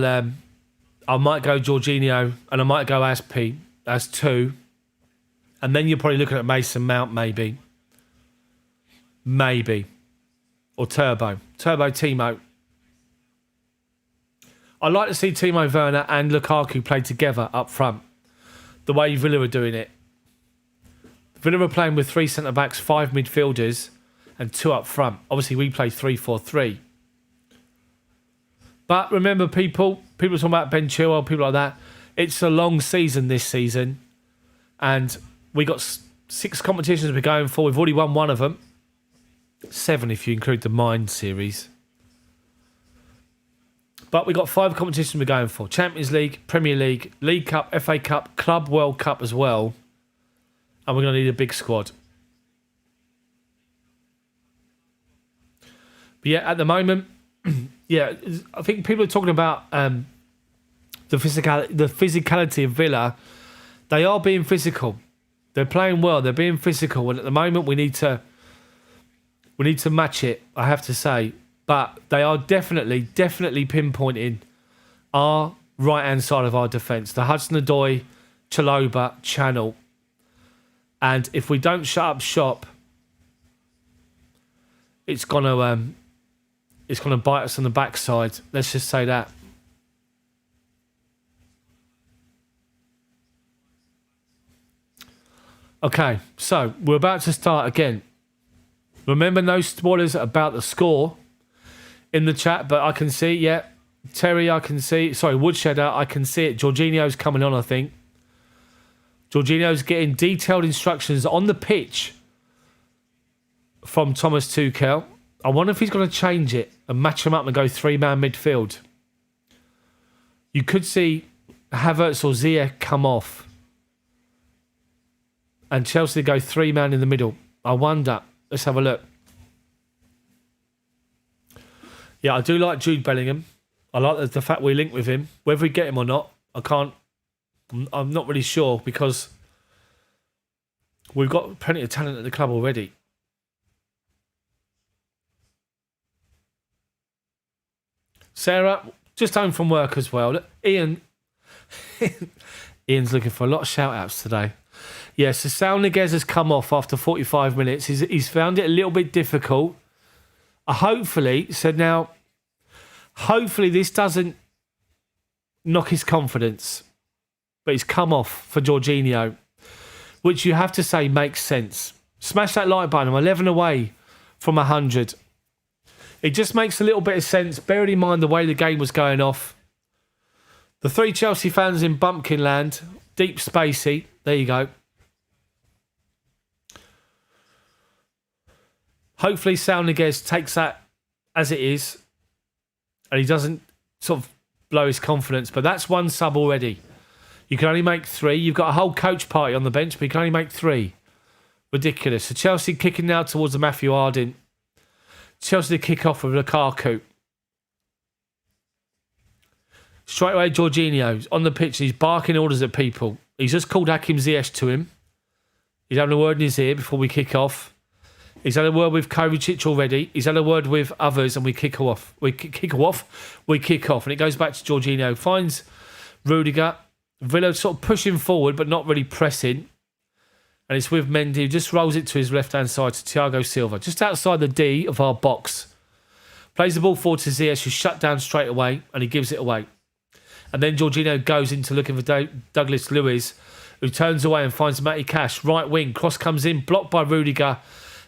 might go Jorginho and I might go Aspi as 2. And then you're probably looking at Mason Mount maybe. Maybe. Or Turbo Timo. I'd like to see Timo Werner and Lukaku play together up front. The way Villa are doing it. Villa are playing with 3 centre-backs, 5 midfielders and 2 up front. Obviously, we play 3-4-3. But remember, people talking about Ben Chilwell, people like that. It's a long season this season. And we got 6 competitions we're going for. We've already won one of them. 7 if you include the Mind series. But we've got 5 competitions we're going for. Champions League, Premier League, League Cup, FA Cup, Club World Cup as well. And we're going to need a big squad. But yeah, at the moment, yeah, I think people are talking about the physicality of Villa. They are being physical. They're playing well. They're being physical. And at the moment, we need to match it, I have to say. But they are definitely pinpointing our right-hand side of our defence. The Hudson-Odoi, Chalobah channel. And if we don't shut up shop, it's gonna bite us on the backside. Let's just say that. Okay, so we're about to start again. Remember, no spoilers about the score in the chat, but I can see, yeah, Terry, I can see, sorry, Woodshedder, I can see it. Jorginho's coming on, I think. Jorginho's getting detailed instructions on the pitch from Thomas Tuchel. I wonder if he's going to change it and match him up and go 3-man midfield. You could see Havertz or Ziyech come off and Chelsea go 3-man in the middle. I wonder. Let's have a look. Yeah, I do like Jude Bellingham. I like the fact we link with him. Whether we get him or not, I'm not really sure because we've got plenty of talent at the club already. Sarah, just home from work as well. Look, Ian's looking for a lot of shout-outs today. Yeah, so Saul Niguez has come off after 45 minutes. He's found it a little bit difficult. Hopefully this doesn't knock his confidence. But he's come off for Jorginho, which you have to say makes sense. Smash that like button. I'm 11 away from 100. It just makes a little bit of sense, bearing in mind the way the game was going off. The 3 Chelsea fans in Bumpkin Land, deep spacey. There you go. Hopefully Saul Niguez takes that as it is and he doesn't sort of blow his confidence. But that's 1 sub already. You can only make 3. You've got a whole coach party on the bench, but you can only make 3. Ridiculous. So Chelsea kicking now towards the Matthew Harding. Chelsea kick off with Lukaku. Straight away, Jorginho's on the pitch. He's barking orders at people. He's just called Hakim Ziyech to him. He's having a word in his ear before we kick off. He's had a word with Kovacic already. He's had a word with others, and we kick off. We kick off, and it goes back to Jorginho. Finds Rudiger. Villa sort of pushing forward, but not really pressing. And it's with Mendy, who just rolls it to his left-hand side to Thiago Silva. Just outside the D of our box. Plays the ball forward to Ziyech, who's shut down straight away, and he gives it away. And then Jorginho goes into looking for Douglas Luiz, who turns away and finds Matty Cash. Right wing, cross comes in, blocked by Rudiger.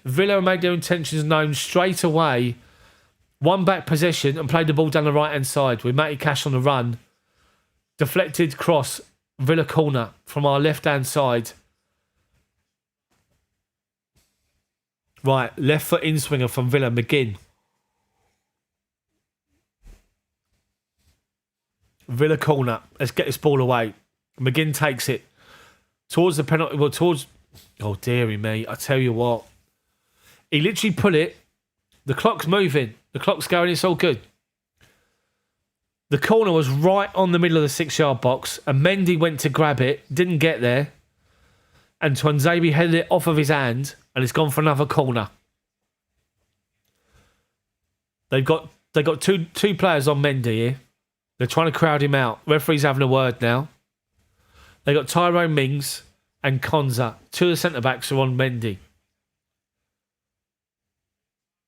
Villa made their intentions known straight away. 1 back possession and played the ball down the right-hand side with Matty Cash on the run. Deflected cross, Villa corner from our left-hand side. Right, left foot in swinger from Villa, McGinn. Villa corner. Let's get this ball away. McGinn takes it towards the penalty. Well, towards... Oh, dearie me. I tell you what. He literally put it. The clock's moving. The clock's going. It's all good. The corner was right on the middle of the 6-yard box, and Mendy went to grab it, didn't get there, and Tuanzebe headed it off of his hand, and it's gone for another corner. They've got two players on Mendy here. They're trying to crowd him out. Referee's having a word now. They got Tyrone Mings and Konza. 2 of the centre backs are on Mendy.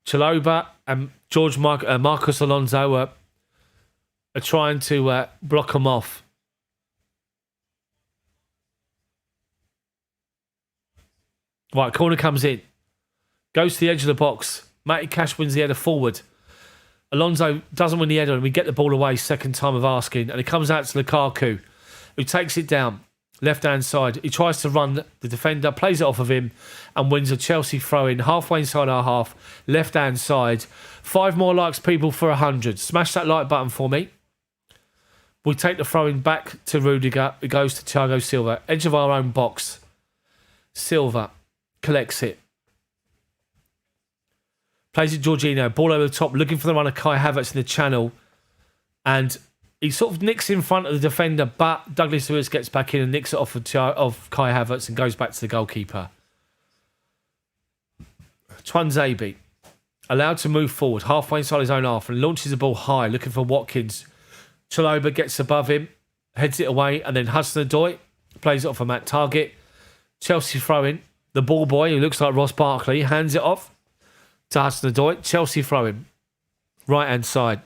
Chalobah and Marcus Alonso are trying to block them off. Right, corner comes in. Goes to the edge of the box. Matty Cash wins the header forward. Alonso doesn't win the header and we get the ball away second time of asking. And it comes out to Lukaku, who takes it down. left-hand side. He tries to run the defender, plays it off of him, and wins a Chelsea throw-in, halfway inside our half, left-hand side. 5 more likes, people, for 100. Smash that like button for me. We take the throw-in back to Rudiger. It goes to Thiago Silva. Edge of our own box. Silva collects it. Plays it Jorginho. Ball over the top, looking for the run of Kai Havertz in the channel. And he sort of nicks in front of the defender, but Douglas Lewis gets back in and nicks it off of Kai Havertz and goes back to the goalkeeper. Tuanzebe, allowed to move forward, halfway inside his own half, and launches the ball high, looking for Watkins. Chalobah gets above him, heads it away, and then Hudson-Odoi plays it off a Matt Target. Chelsea throw-in. The ball boy, who looks like Ross Barkley, hands it off to Hudson-Odoi. Chelsea throw-in. Right-hand side.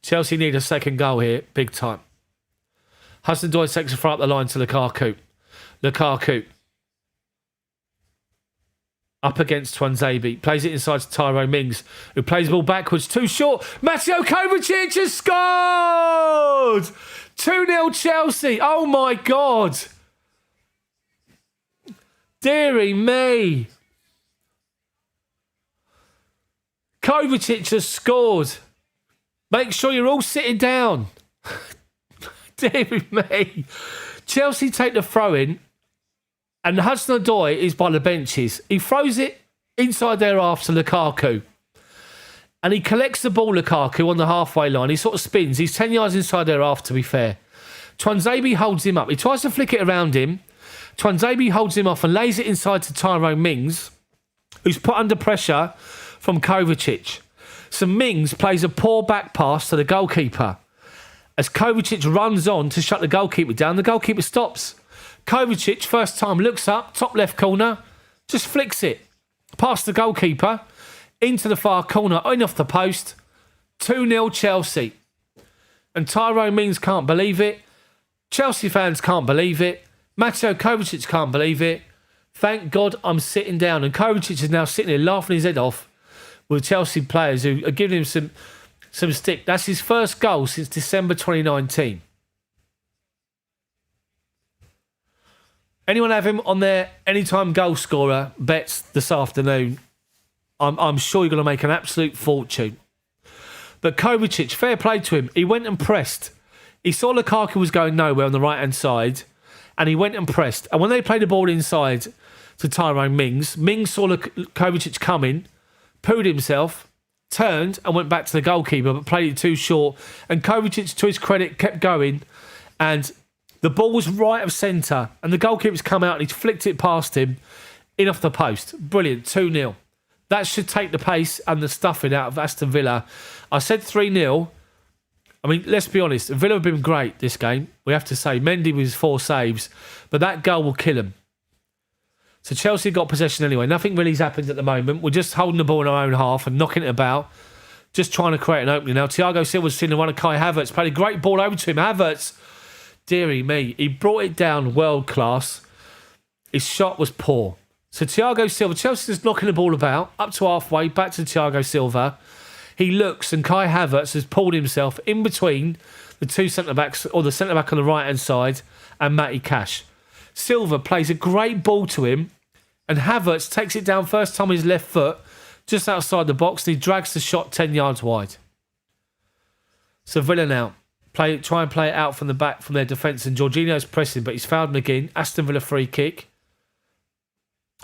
Chelsea need a second goal here, big time. Hudson-Odoi takes a throw up the line to Lukaku. Lukaku. Up against Tuanzebe. Plays it inside to Tyrone Mings, who plays the ball backwards. Too short. Mateo Kovacic has scored! 2-0 Chelsea. Oh, my God. Dearie me. Kovacic has scored. Make sure you're all sitting down. Dearie me. Chelsea take the throw-in. And Hudson-Odoi is by the benches. He throws it inside there after Lukaku. And he collects the ball, Lukaku, on the halfway line. He sort of spins. He's 10 yards inside there after, to be fair. Tuanzebe holds him up. He tries to flick it around him. Tuanzebe holds him off and lays it inside to Tyrone Mings, who's put under pressure from Kovacic. So Mings plays a poor back pass to the goalkeeper. As Kovacic runs on to shut the goalkeeper down, the goalkeeper stops. Kovacic, first time, looks up, top left corner, just flicks it past the goalkeeper, into the far corner, in off the post. 2-0 Chelsea. And Tyrone Mings can't believe it. Chelsea fans can't believe it. Mateo Kovacic can't believe it. Thank God I'm sitting down. And Kovacic is now sitting there laughing his head off with Chelsea players who are giving him some stick. That's his first goal since December 2019. Anyone have him on their anytime goal scorer bets this afternoon? I'm sure you're going to make an absolute fortune. But Kovacic, fair play to him. He went and pressed. He saw Lukaku was going nowhere on the right-hand side, and he went and pressed. And when they played the ball inside to Tyrone Mings, Mings saw Kovacic coming, pooed himself, turned and went back to the goalkeeper, but played it too short. And Kovacic, to his credit, kept going, and the ball was right of centre, and the goalkeeper's come out and he's flicked it past him in off the post. Brilliant, 2-0. That should take the pace and the stuffing out of Aston Villa. I said 3-0. I mean, let's be honest, Villa have been great this game. We have to say, Mendy with his 4 saves, but that goal will kill him. So Chelsea got possession anyway. Nothing really's happened at the moment. We're just holding the ball in our own half and knocking it about, just trying to create an opening. Now, Thiago Silva's seen the one of Kai Havertz, played a great ball over to him. Havertz, dearie me, he brought it down world class. His shot was poor. So Thiago Silva, Chelsea's knocking the ball about, up to halfway, back to Thiago Silva. He looks, and Kai Havertz has pulled himself in between the two centre-backs, or the centre-back on the right-hand side, and Matty Cash. Silva plays a great ball to him, and Havertz takes it down first time with his left foot, just outside the box, and he drags the shot 10 yards wide. So Villa now try and play it out from the back from their defence, and Jorginho's pressing, but he's fouled McGinn. Aston Villa free kick.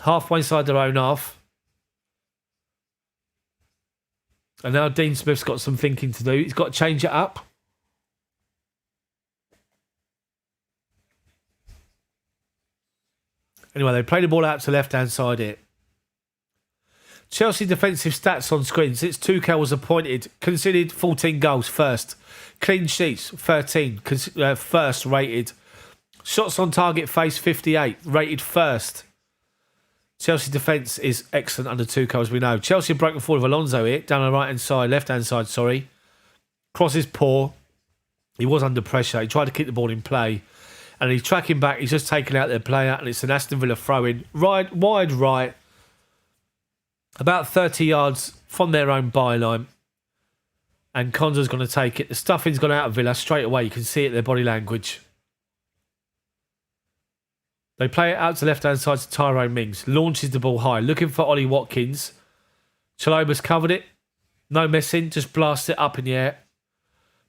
Halfway inside their own half. And now Dean Smith's got some thinking to do. He's got to change it up. Anyway, they play the ball out to left-hand side here. Chelsea defensive stats on screen. Since Tuchel was appointed, conceded 14 goals first. Clean sheets, 13. First rated. Shots on target face, 58. Rated first. Chelsea defence is excellent under Tuchel, as we know. Chelsea broken forward with Alonso here, down the right-hand side, left-hand side, sorry. Cross is poor. He was under pressure. He tried to keep the ball in play. And he's tracking back. He's just taken out their player, and it's an Aston Villa throw-in. Wide right. About 30 yards from their own byline. And Konsa's going to take it. The stuffing's gone out of Villa straight away. You can see it in their body language. They play it out to the left-hand side to Tyrone Mings. Launches the ball high. Looking for Ollie Watkins. Chaloba's covered it. No messing. Just blasts it up in the air.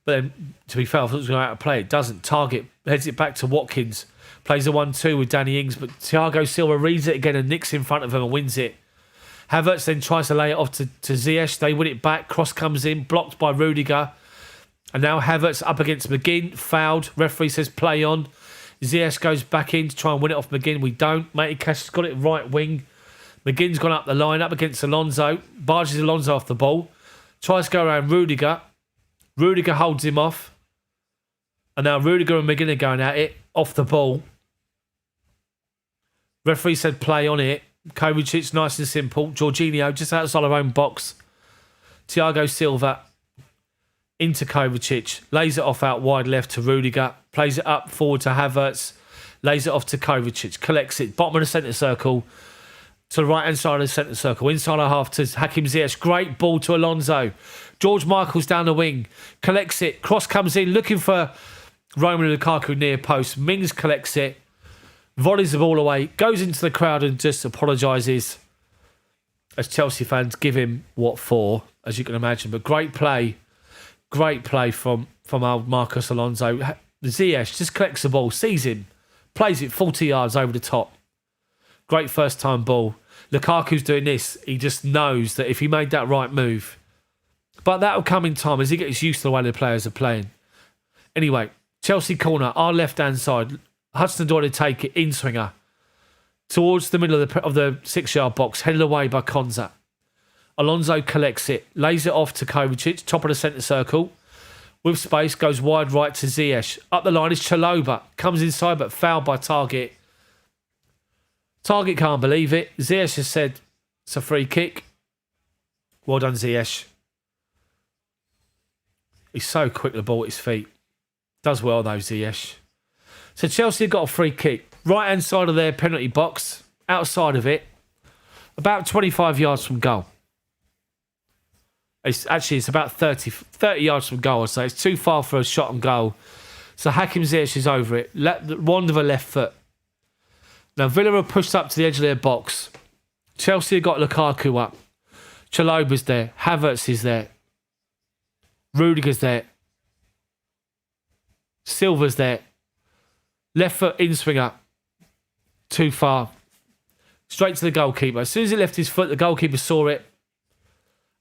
But then, to be fair, I thought it was going out of play. It doesn't. Target heads it back to Watkins. Plays a 1-2 with Danny Ings. But Thiago Silva reads it again and nicks in front of him and wins it. Havertz then tries to lay it off to Ziyech. They win it back. Cross comes in. Blocked by Rudiger. And now Havertz up against McGinn. Fouled. Referee says play on. Ziyech goes back in to try and win it off McGinn. We don't. Matty Cash has got it right wing. McGinn's gone up the line, up against Alonso. Barges Alonso off the ball. Tries to go around Rudiger. Rudiger holds him off. And now Rudiger and McGinn are going at it. Off the ball. Referee said play on it. Kovacic, nice and simple. Jorginho just outside our own box. Thiago Silva into Kovacic. Lays it off out wide left to Rudiger. Plays it up forward to Havertz. Lays it off to Kovacic. Collects it. Bottom of the centre circle. To the right-hand side of the centre circle. Inside our half to Hakim Ziyech. Great ball to Alonso. George Michael's down the wing. Collects it. Cross comes in. Looking for Romelu Lukaku near post. Mings collects it. Volleys the ball away. Goes into the crowd and just apologises. As Chelsea fans give him what for, as you can imagine. But great play. Great play from old Marcos Alonso. Ziyech just collects the ball. Sees him. Plays it 40 yards over the top. Great first time ball. Lukaku's doing this. He just knows that if he made that right move. But that'll come in time as he gets used to the way the players are playing. Anyway, Chelsea corner, our left-hand side. Hudson-Odoi to take it, in-swinger. Towards the middle of the 6-yard box, headed away by Konsa. Alonso collects it, lays it off to Kovacic, top of the centre circle. With space, goes wide right to Ziyech. Up the line is Chaloba. Comes inside but fouled by Target. Target can't believe it. Ziyech has said it's a free kick. Well done, Ziyech. He's so quick to ball at his feet. Does well though, Ziyech. So Chelsea have got a free kick. Right-hand side of their penalty box. Outside of it. About 25 yards from goal. It's about 30 yards from goal, I'd say. It's too far for a shot on goal. So Hakim Ziyech is over it. Wand of a left foot. Now Villa are pushed up to the edge of their box. Chelsea have got Lukaku up. Chaloba's there. Havertz is there. Rudiger's there. Silva's there. Left foot in swinger. Too far. Straight to the goalkeeper. As soon as he left his foot, the goalkeeper saw it.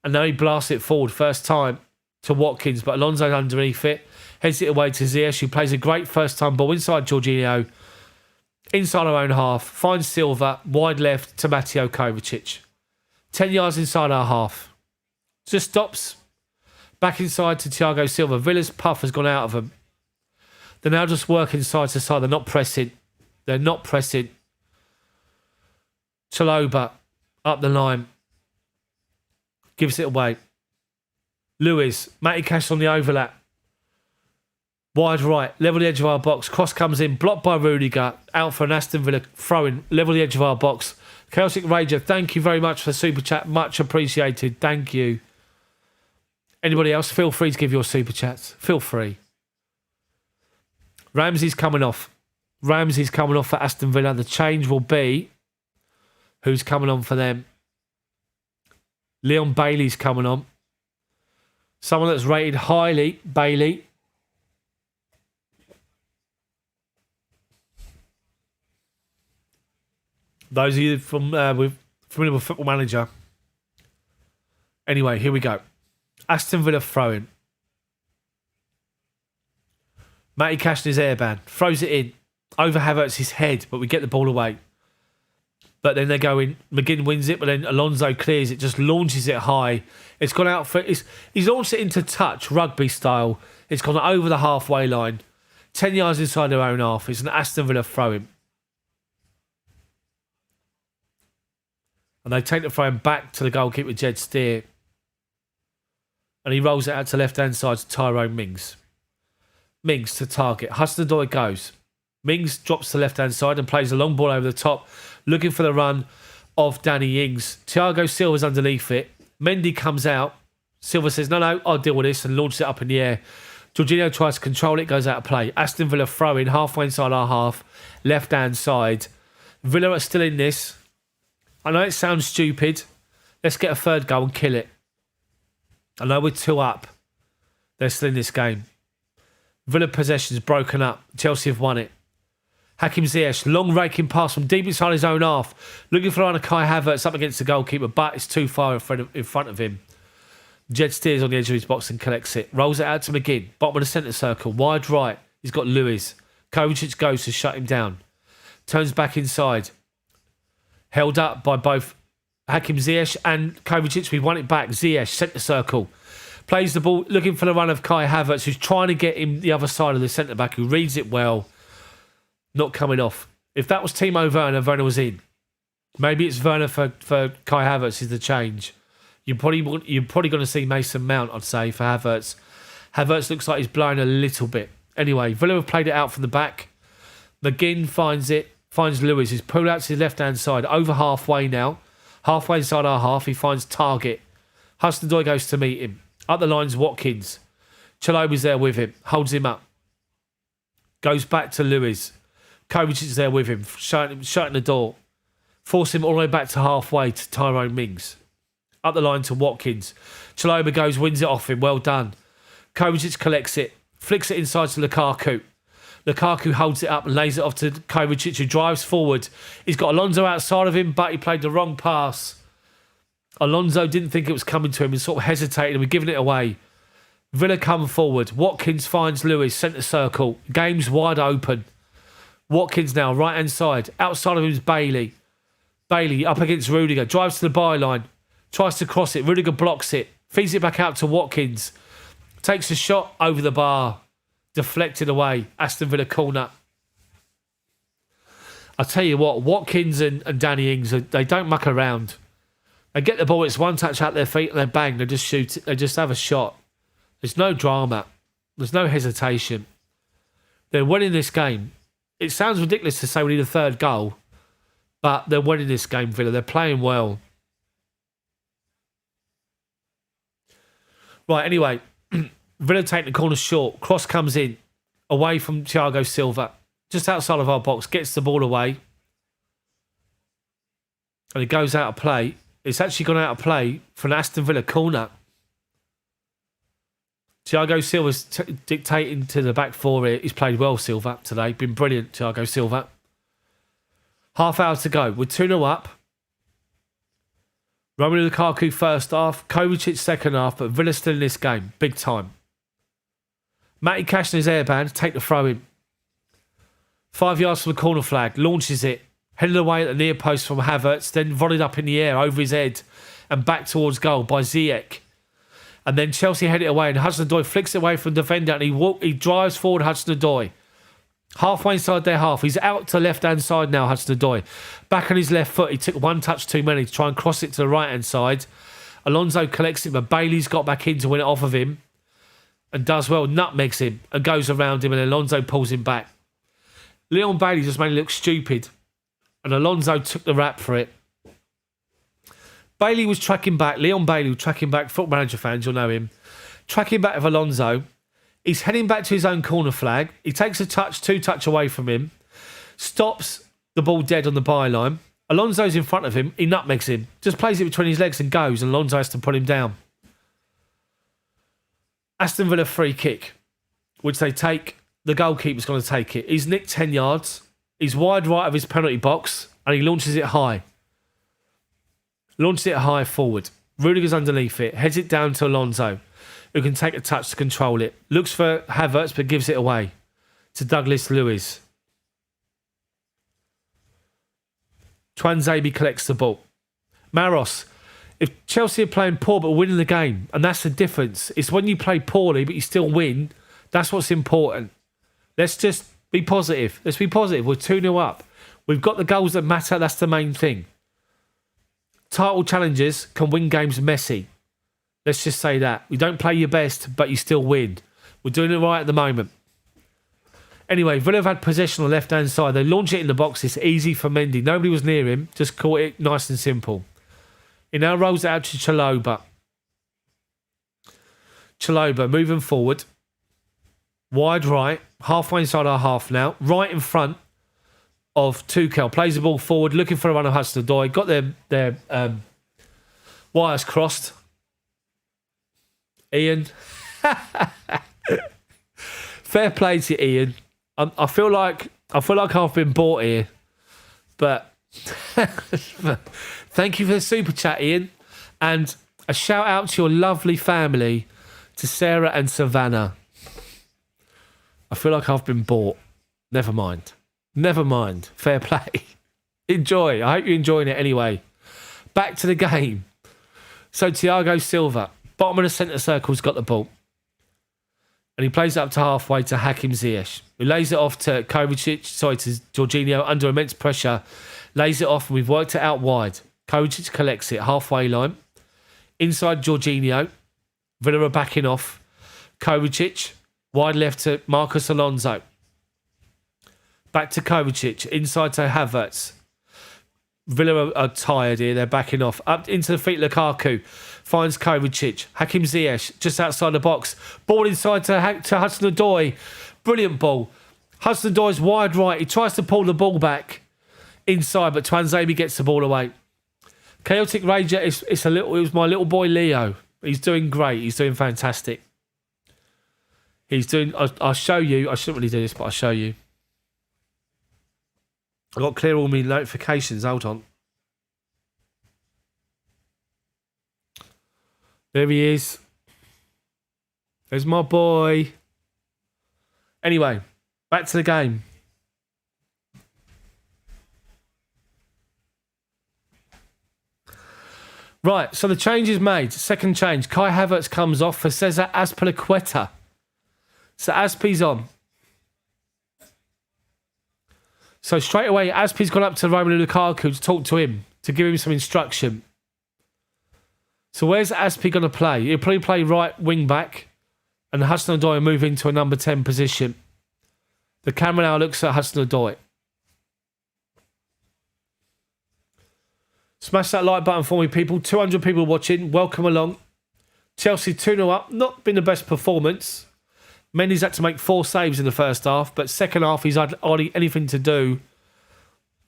And now he blasts it forward first time to Watkins. But Alonso's underneath it. Heads it away to Ziyech, who plays a great first time ball inside Jorginho. Inside our own half. Finds Silva. Wide left to Mateo Kovacic. 10 yards inside our half. Just stops. Back inside to Thiago Silva. Villa's puff has gone out of them. They're now just working side to side. They're not pressing. They're not pressing. Chaloba up the line. Gives it away. Lewis. Matty Cash on the overlap. Wide right. Level the edge of our box. Cross comes in. Blocked by Rudiger. Out for an Aston Villa throwing. Level the edge of our box. Celtic Rager, thank you very much for the super chat. Much appreciated. Thank you. Anybody else? Feel free to give your super chats. Feel free. Ramsey's coming off. Ramsey's coming off for Aston Villa. The change will be... Who's coming on for them? Leon Bailey's coming on. Someone that's rated highly. Bailey. Those of you familiar with Football Manager. Anyway, here we go. Aston Villa throwing. Matty Cash in his airband. Throws it in. Over Havertz's head, but we get the ball away. But then they go in. McGinn wins it, but then Alonso clears it, just launches it high. It's gone out for... He's launched it into touch, rugby style. It's gone over the halfway line. 10 yards inside their own half. It's an Aston Villa throw-in. And they take the throw-in back to the goalkeeper, Jed Steer. And he rolls it out to left-hand side to Tyrone Mings. Mings to target. Hudson-Odoi goes. Mings drops to the left-hand side and plays a long ball over the top, looking for the run of Danny Ings. Thiago Silva's underneath it. Mendy comes out. Silva says, no, I'll deal with this, and launches it up in the air. Jorginho tries to control it, goes out of play. Aston Villa throw in halfway inside our half, left-hand side. Villa are still in this. I know it sounds stupid. Let's get a third goal and kill it. I know we're 2 up. They're still in this game. Villa possession's broken up. Chelsea have won it. Hakim Ziyech, long raking pass from deep inside his own half. Looking for one of Kai Havertz up against the goalkeeper, but it's too far in front of him. Jed steers on the edge of his box and collects it. Rolls it out to McGinn. Bottom of the centre circle. Wide right. He's got Lewis. Kovacic goes to shut him down. Turns back inside. Held up by both Hakim Ziyech and Kovacic. We won it back. Ziyech, centre circle. Plays the ball, looking for the run of Kai Havertz, who's trying to get him the other side of the centre-back, who reads it well. Not coming off. If that was Timo Werner, Werner was in. Maybe it's Werner for Kai Havertz is the change. You're probably going to see Mason Mount, I'd say, for Havertz. Havertz looks like he's blowing a little bit. Anyway, Villa have played it out from the back. McGinn finds it, finds Lewis. He's pulled out to his left-hand side, over halfway now. Halfway inside our half, he finds Target. Hudson-Odoi goes to meet him. Up the line's Watkins. Chaloba's there with him, holds him up. Goes back to Lewis. Kovacic's there with him, shutting the door. Force him all the way back to halfway to Tyrone Mings. Up the line to Watkins. Chaloba goes, wins it off him. Well done. Kovacic collects it. Flicks it inside to Lukaku. Lukaku holds it up and lays it off to Kovacic, who drives forward. He's got Alonso outside of him, but he played the wrong pass. Alonso didn't think it was coming to him and sort of hesitated and we're giving it away. Villa come forward. Watkins finds Lewis, centre circle. Game's wide open. Watkins now, right-hand side. Outside of him is Bailey. Bailey up against Rudiger. Drives to the byline. Tries to cross it. Rudiger blocks it. Feeds it back out to Watkins. Takes a shot over the bar. Deflected away. Aston Villa corner. I'll tell you what, Watkins and Danny Ings, they don't muck around. They get the ball, it's one touch out their feet and they bang, they just shoot it, they just have a shot. There's no drama. There's no hesitation. They're winning this game. It sounds ridiculous to say we need a third goal, but they're winning this game, Villa. They're playing well. Right, anyway, Villa taking the corner short. Cross comes in, away from Thiago Silva. Just outside of our box, gets the ball away. And it goes out of play. It's actually gone out of play for an Aston Villa corner. Thiago Silva's dictating to the back four here. He's played well, Silva, today. Been brilliant, Thiago Silva. Half hour to go. We're 2-0 up. Romelu Lukaku first half. Kovacic second half. But Villa still in this game. Big time. Matty Cash in his airband. Take the throw in. 5 yards from the corner flag. Launches it. Headed away at the near post from Havertz. Then volleyed up in the air over his head. And back towards goal by Ziyech. And then Chelsea head it away. And Hudson-Odoi flicks it away from the defender. And he drives forward Hudson-Odoi. Halfway inside their half. He's out to left-hand side now, Hudson-Odoi. Back on his left foot. He took one touch too many to try and cross it to the right-hand side. Alonso collects it, but Bailey's got back in to win it off of him. And does well. Nutmegs him. And goes around him. And Alonso pulls him back. Leon Bailey just made it look stupid. And Alonso took the rap for it. Bailey was tracking back. Leon Bailey was tracking back. Football Manager fans, you'll know him. Tracking back with Alonso. He's heading back to his own corner flag. He takes a touch, two touch away from him. Stops the ball dead on the byline. Alonso's in front of him. He nutmegs him. Just plays it between his legs and goes. And Alonso has to put him down. Aston Villa free kick, which they take. The goalkeeper's going to take it. He's nicked 10 yards. He's wide right of his penalty box. And he launches it high. Launches it high forward. Rudiger's underneath it. Heads it down to Alonso, who can take a touch to control it. Looks for Havertz, but gives it away to Douglas Luiz. Twanzebe collects the ball. Maros, if Chelsea are playing poor but winning the game, and that's the difference. It's when you play poorly but you still win, that's what's important. Let's just be positive. Let's be positive. We're 2-0 up. We've got the goals that matter. That's the main thing. Title challenges can win games messy. Let's just say that. You don't play your best, but you still win. We're doing it right at the moment. Anyway, Villa have had possession on the left-hand side. They launch it in the box. It's easy for Mendy. Nobody was near him. Just caught it nice and simple. He now rolls it out to Chaloba. Chalobah moving forward. Wide right. Halfway inside our half now. Right in front of Tuchel. Plays the ball forward. Looking for a run of Hudson-Odoi. Got their wires crossed. Ian. Fair play to Ian. I feel like I've been bought here. But thank you for the super chat, Ian. And a shout out to your lovely family, to Sarah and Savannah. I feel like I've been bought. Never mind. Fair play. Enjoy. I hope you're enjoying it anyway. Back to the game. So Thiago Silva, bottom of the centre circle's got the ball. And he plays it up to halfway to Hakim Ziyech, who lays it off to Kovacic, to Jorginho, under immense pressure. Lays it off, and we've worked it out wide. Kovacic collects it, halfway line. Inside Jorginho. Villa are backing off. Kovacic, wide left to Marcus Alonso. Back to Kovacic, inside to Havertz. Villa are tired here, they're backing off. Up into the feet, Lukaku. Finds Kovacic. Hakim Ziyech, just outside the box. Ball inside to Hudson-Odoi. Brilliant ball. Hudson-Odoi's wide right. He tries to pull the ball back inside, but Twanzebe gets the ball away. Chaotic Rager, it was my little boy Leo. He's doing great. He's doing fantastic. I'll show you. I shouldn't really do this, but I'll show you. I've got to clear all my notifications. Hold on. There he is. There's my boy. Anyway, back to the game. Right, so the change is made. Second change. Kai Havertz comes off for Cesar Azpilicueta. So Azpi's on. So straight away, Azpi's gone up to Romelu Lukaku to talk to him, to give him some instruction. So where's Azpi going to play? He'll probably play right wing back, and Hudson-Odoi will move into a number 10 position. The camera now looks at Hudson-Odoi. Smash that like button for me, people. 200 people watching. Welcome along. Chelsea 2-0 up. Not been the best performance. Mendy's had to make 4 saves in the first half, but second half he's had hardly anything to do.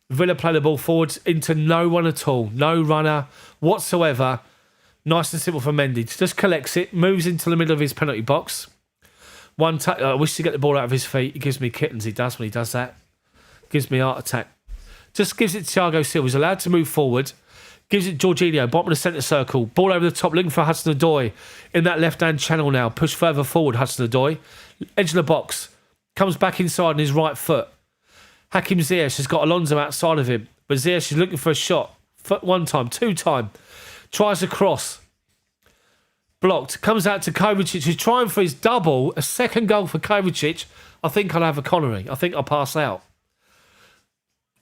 Villa play the ball forwards into no one at all. No runner whatsoever. Nice and simple for Mendy. Just collects it, moves into the middle of his penalty box. I wish to get the ball out of his feet. He gives me kittens, he does when he does that. Gives me a heart attack. Just gives it to Thiago Silva. He's allowed to move forward. Gives it Jorginho, bottom of the centre circle. Ball over the top, looking for Hudson-Odoi in that left-hand channel now. Push further forward, Hudson-Odoi. Edge of the box. Comes back inside on his right foot. Hakim Ziyech has got Alonso outside of him. But Ziyech is looking for a shot. One time, two time. Tries a cross. Blocked. Comes out to Kovacic, who's trying for his double. A second goal for Kovacic. I think I'll have a Connery. I think I'll pass out.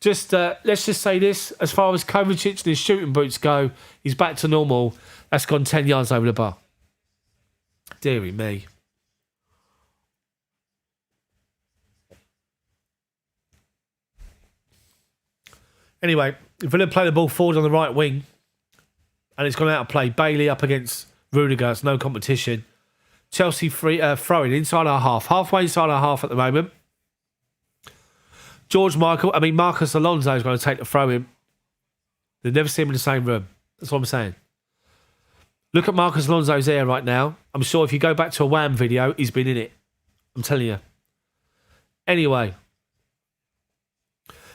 Let's just say this, as far as Kovacic and his shooting boots go, he's back to normal. That's gone 10 yards over the bar. Deary me. Anyway, Villa play the ball forward on the right wing, and it's gone out of play. Bailey up against Rudiger. It's no competition. Chelsea throwing inside our half. Halfway inside our half at the moment. Marcus Alonso is going to take the throw in. They've never seen him in the same room. That's what I'm saying. Look at Marcus Alonso's hair right now. I'm sure if you go back to a Wham video, he's been in it. I'm telling you. Anyway.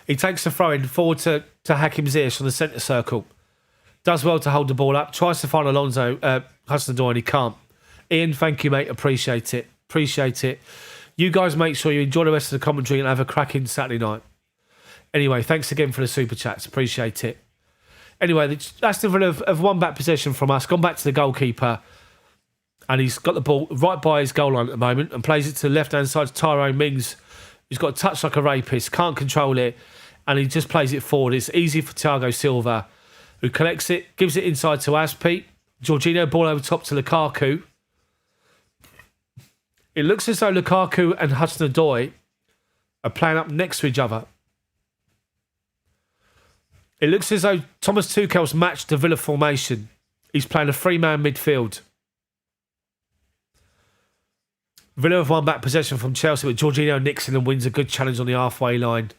He takes the throw in forward to Hakim Ziyech on the centre circle. Does well to hold the ball up. Tries to find Hudson-Odoi, and he can't. Ian, thank you, mate. Appreciate it. Appreciate it. You guys make sure you enjoy the rest of the commentary and have a cracking Saturday night. Anyway, thanks again for the super chats. Appreciate it. Anyway, Aston Villa have won back possession from us, gone back to the goalkeeper, and he's got the ball right by his goal line at the moment and plays it to the left-hand side to Tyrone Mings, who's got a touch like a rapist, can't control it, and he just plays it forward. It's easy for Thiago Silva, who collects it, gives it inside to Azpi. Jorginho, ball over top to Lukaku. It looks as though Lukaku and Hudson-Odoi are playing up next to each other. It looks as though Thomas Tuchel's matched the Villa formation. He's playing a 3-man midfield. Villa have won back possession from Chelsea, but Jorginho nicks in and wins a good challenge on the halfway line.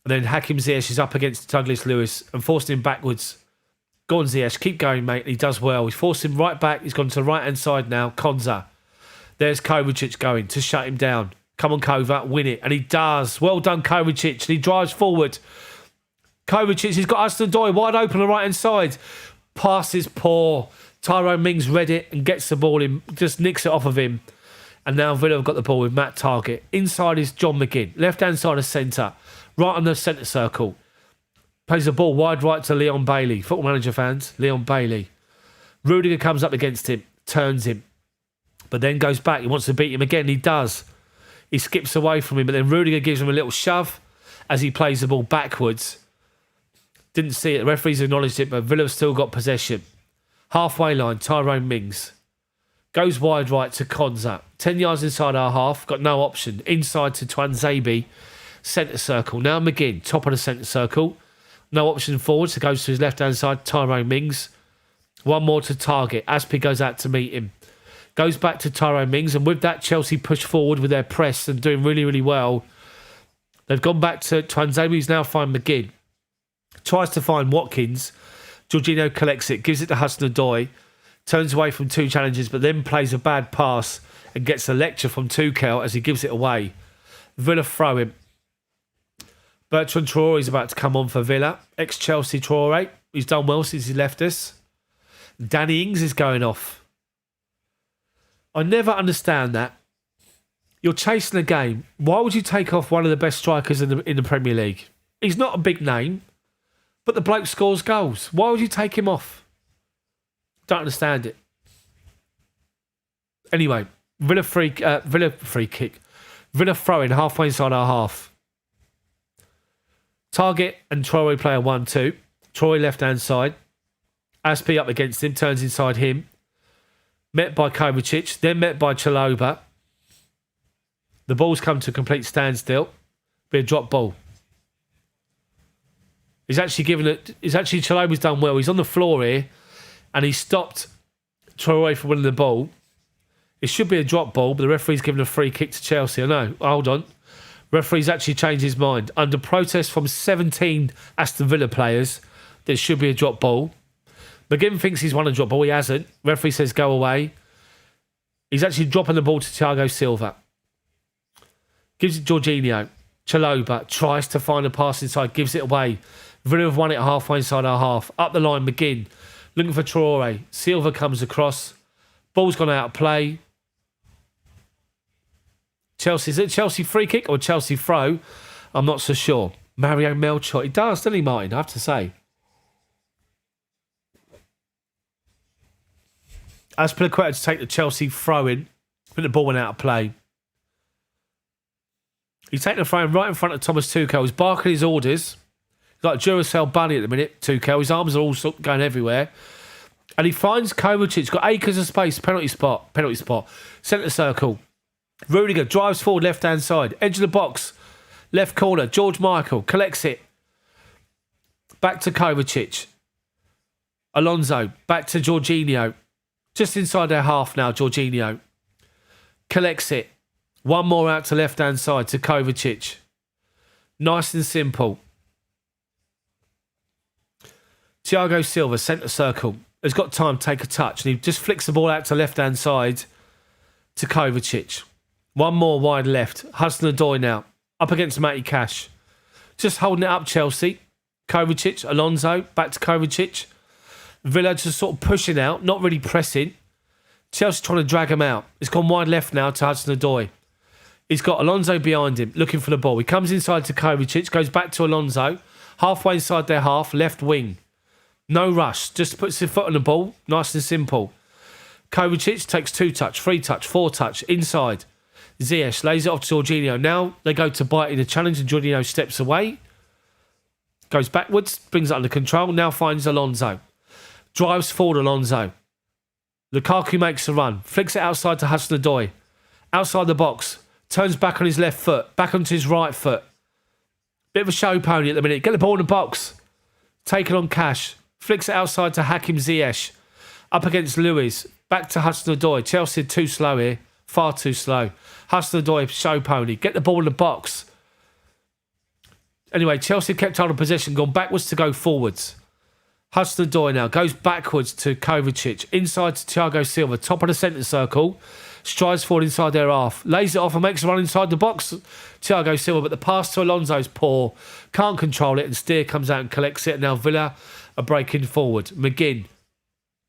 And then Hakim Ziyech is up against Douglas Lewis and forcing him backwards. Go on, Ziyech, keep going, mate. He does well. He's forced him right back. He's gone to the right-hand side now. Konza. There's Kovacic going to shut him down. Come on, Kova, win it. And he does. Well done, Kovacic. And he drives forward. Kovacic, he's got Aston Villa wide open on the right-hand side. Pass is poor. Tyrone Mings read it and gets the ball in. Just nicks it off of him. And now Villa have got the ball with Matt Targett. Inside is John McGinn. Left-hand side of centre. Right on the centre circle. Plays the ball wide right to Leon Bailey. Football Manager fans, Leon Bailey. Rudiger comes up against him, turns him, but then goes back. He wants to beat him again. He does. He skips away from him, but then Rudiger gives him a little shove as he plays the ball backwards. Didn't see it. The referees acknowledged it, but Villa have still got possession. Halfway line, Tyrone Mings. Goes wide right to Konza. 10 yards inside our half. Got no option. Inside to Twanzebe. Centre circle. Now McGinn, top of the centre circle. No option forward, so goes to his left-hand side, Tyrone Mings. One more to Targett. Aspie goes out to meet him. Goes back to Tyrone Mings, and with that, Chelsea push forward with their press and doing really, really well. They've gone back to Twanzebe, who's now find McGinn. Tries to find Watkins. Jorginho collects it, gives it to Hudson-Odoi. Turns away from two challenges, but then plays a bad pass and gets a lecture from Tuchel as he gives it away. Villa throw him. Bertrand Traore is about to come on for Villa. Ex-Chelsea Traore. He's done well since he left us. Danny Ings is going off. I never understand that. You're chasing a game. Why would you take off one of the best strikers in the Premier League? He's not a big name, but the bloke scores goals. Why would you take him off? Don't understand it. Anyway, Villa free kick. Villa throwing halfway inside our half. Targett and Traore play a 1-2. Traore left-hand side. Aspie up against him, turns inside him. Met by Kovacic, then met by Chalobah. The ball's come to a complete standstill. Be a drop ball. He's actually Chalobah's done well. He's on the floor here and he stopped Traore from winning the ball. It should be a drop ball, but the referee's given a free kick to Chelsea. I know. Hold on. Referee's actually changed his mind. Under protest from 17 Aston Villa players, there should be a drop ball. McGinn thinks he's won a drop ball. He hasn't. Referee says go away. He's actually dropping the ball to Thiago Silva. Gives it Jorginho. Chalobah tries to find a pass inside, gives it away. Villa have won it halfway inside our half. Up the line, McGinn. Looking for Traore. Silva comes across. Ball's gone out of play. Chelsea, is it Chelsea free kick or Chelsea throw? I'm not so sure. Mario Melchior. He does, doesn't he, Martin? I have to say. Azpilicueta to take the Chelsea throw in. I think the ball went out of play. He's taking the throw in right in front of Thomas Tuchel. He's barking his orders. He's like Duracell Bunny at the minute, Tuchel. His arms are all going everywhere. And he finds Kovacic. He's got acres of space. Penalty spot. Centre circle. Rudiger drives forward left-hand side. Edge of the box. Left corner. George Michael collects it. Back to Kovacic. Alonso. Back to Jorginho. Just inside their half now, Jorginho. Collects it. One more out to left-hand side to Kovacic. Nice and simple. Thiago Silva, centre circle. Has got time to take a touch. And he just flicks the ball out to left-hand side to Kovacic. One more wide left. Hudson-Odoi now. Up against Matty Cash. Just holding it up, Chelsea. Kovacic, Alonso, back to Kovacic. Villa just sort of pushing out, not really pressing. Chelsea trying to drag him out. It's gone wide left now to Hudson-Odoi. He's got Alonso behind him, looking for the ball. He comes inside to Kovacic, goes back to Alonso. Halfway inside their half, left wing. No rush, just puts his foot on the ball. Nice and simple. Kovacic takes 2 touch, 3 touch, 4 touch, inside. Ziyech lays it off to Jorginho. Now they go to bite in the challenge and Jorginho steps away. Goes backwards, brings it under control. Now finds Alonso. Drives forward Alonso. Lukaku makes a run. Flicks it outside to Hudson-Odoi. Outside the box. Turns back on his left foot. Back onto his right foot. Bit of a show pony at the minute. Get the ball in the box. Take it on Cash. Flicks it outside to Hakim Ziyech. Up against Lewis. Back to Hudson-Odoi. Chelsea too slow here. far too slow. Hudson-Odoi, show pony. Get the ball in the box. Anyway, Chelsea kept hold of possession, gone backwards to go forwards. Hudson-Odoi now goes backwards to Kovacic. Inside to Thiago Silva, top of the centre circle. Strides forward inside their half. Lays it off and makes a run inside the box. Thiago Silva, but the pass to Alonso's poor. Can't control it, and Steer comes out and collects it. And now Villa are breaking forward. McGinn.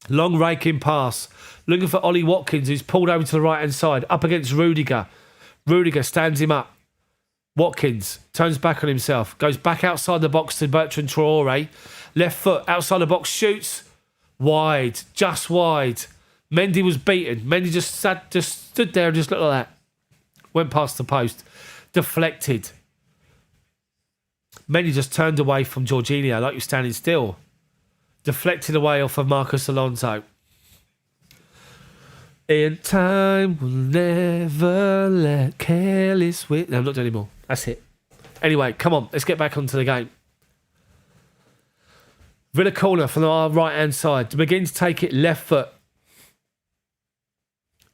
Long raking pass. Looking for Ollie Watkins, who's pulled over to the right-hand side. Up against Rudiger. Rudiger stands him up. Watkins turns back on himself. Goes back outside the box to Bertrand Traore. Left foot outside the box. Shoots. Wide. Just wide. Mendy was beaten. Mendy just stood there and just looked like that. Went past the post. Deflected. Mendy just turned away from Jorginho like he was standing still. Deflected away off of Marcus Alonso. In time will never let careless wit. No, I'm not doing anymore. That's it. Anyway, come on. Let's get back onto the game. Villa corner from our right-hand side. McGinn's take it left foot.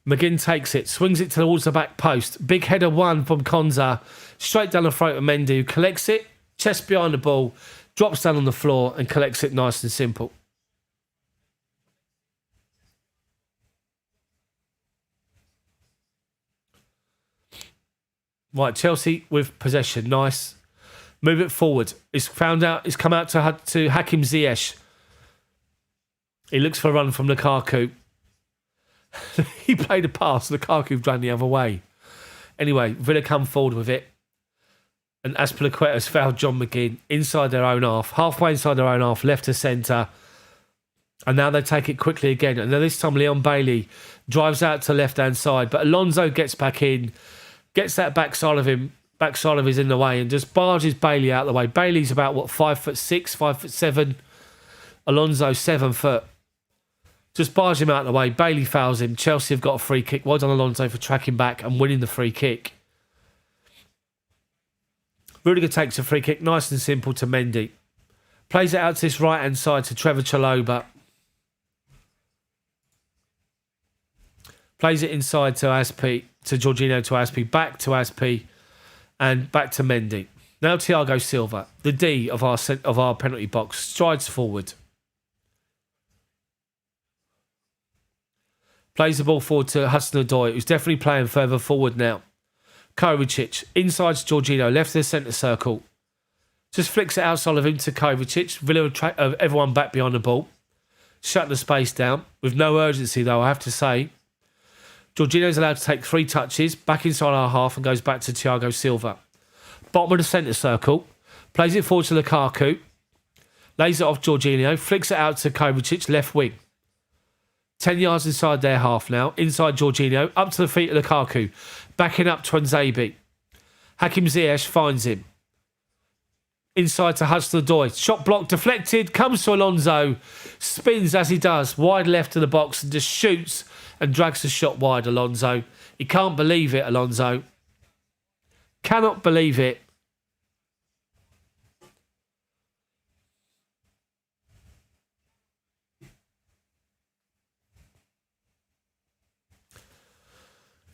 McGinn takes it, swings it towards the back post. Big header one from Konza. Straight down the throat of Mendy, who collects it, chest behind the ball, drops down on the floor and collects it nice and simple. Right, Chelsea with possession. Nice. Move it forward. It's come out to Hakim Ziyech. He looks for a run from Lukaku. He played a pass. Lukaku ran the other way. Anyway, Villa come forward with it. And Azpilicueta's fouled John McGinn inside their own half. Halfway inside their own half, left to centre. And now they take it quickly again. And now this time Leon Bailey drives out to left-hand side. But Alonso gets back in. Gets that backside of his in the way and just barges Bailey out of the way. Bailey's about, 5'6", 5'7". Alonso 7 foot. Just barge him out of the way. Bailey fouls him. Chelsea have got a free kick. Well done, Alonso, for tracking back and winning the free kick. Rudiger takes a free kick, nice and simple, to Mendy. Plays it out to this right-hand side to Trevor Chalobah. Plays it inside to Aspi, to Jorginho to Aspi, back to Aspi, and back to Mendy. Now Thiago Silva, the D of our penalty box, strides forward. Plays the ball forward to Hudson-Odoi, who's definitely playing further forward now. Kovacic, inside to Jorginho, left of the centre circle. Just flicks it outside of him to Kovacic. Villa everyone back behind the ball. Shut the space down. With no urgency, though, I have to say. Jorginho's allowed to take 3 touches, back inside our half, and goes back to Thiago Silva. Bottom of the centre circle. Plays it forward to Lukaku. Lays it off Jorginho. Flicks it out to Kovacic, left wing. 10 yards inside their half now. Inside Jorginho. Up to the feet of Lukaku. Backing up to Nzabi. Hakim Ziyech finds him. Inside to Hudson-Odoi. Shot blocked, deflected. Comes to Alonso. Spins as he does. Wide left of the box and just shoots and drags the shot wide, Alonso. He can't believe it, Alonso. Cannot believe it.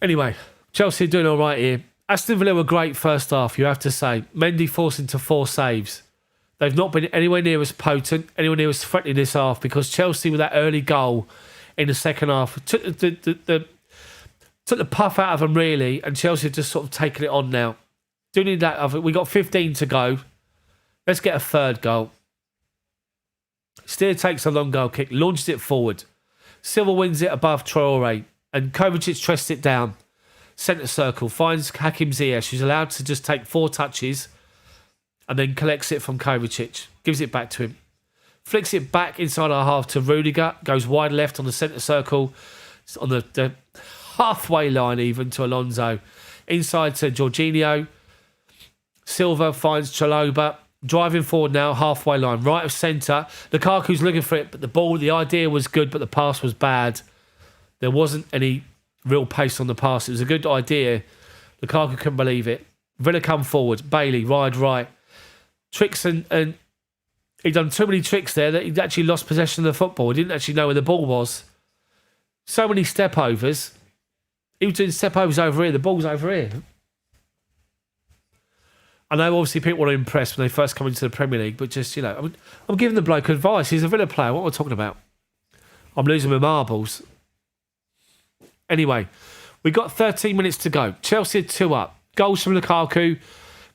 Anyway, Chelsea are doing all right here. Aston Villa were great first half, you have to say. Mendy forcing to 4 saves. They've not been anywhere near as potent, anywhere near as threatening this half, because Chelsea, with that early goal in the second half, took the puff out of them, really, and Chelsea have just sort of taken it on now. Do need that of it. We got 15 to go. Let's get a third goal. Steer takes a long goal kick, launches it forward. Silva wins it above Traore. And Kovacic trusts it down. Centre circle. Finds Hakim Ziyech, who's allowed to just take 4 touches. And then collects it from Kovacic. Gives it back to him. Flicks it back inside our half to Rudiger. Goes wide left on the centre circle. It's on the halfway line even to Alonso. Inside to Jorginho. Silva finds Chalobah. Driving forward now, halfway line. Right of centre. Lukaku's looking for it. But the idea was good, but the pass was bad. There wasn't any real pace on the pass. It was a good idea. Lukaku couldn't believe it. Villa come forward. Bailey, wide right. Tricks and he'd done too many tricks there that he'd actually lost possession of the football. He didn't actually know where the ball was. So many step overs. He was doing step overs over here. The ball's over here. I know obviously people are impressed when they first come into the Premier League, but just, I'm giving the bloke advice. He's a Villa player. What am I talking about? I'm losing my marbles. Anyway, we got 13 minutes to go. Chelsea 2 up. Goals from Lukaku.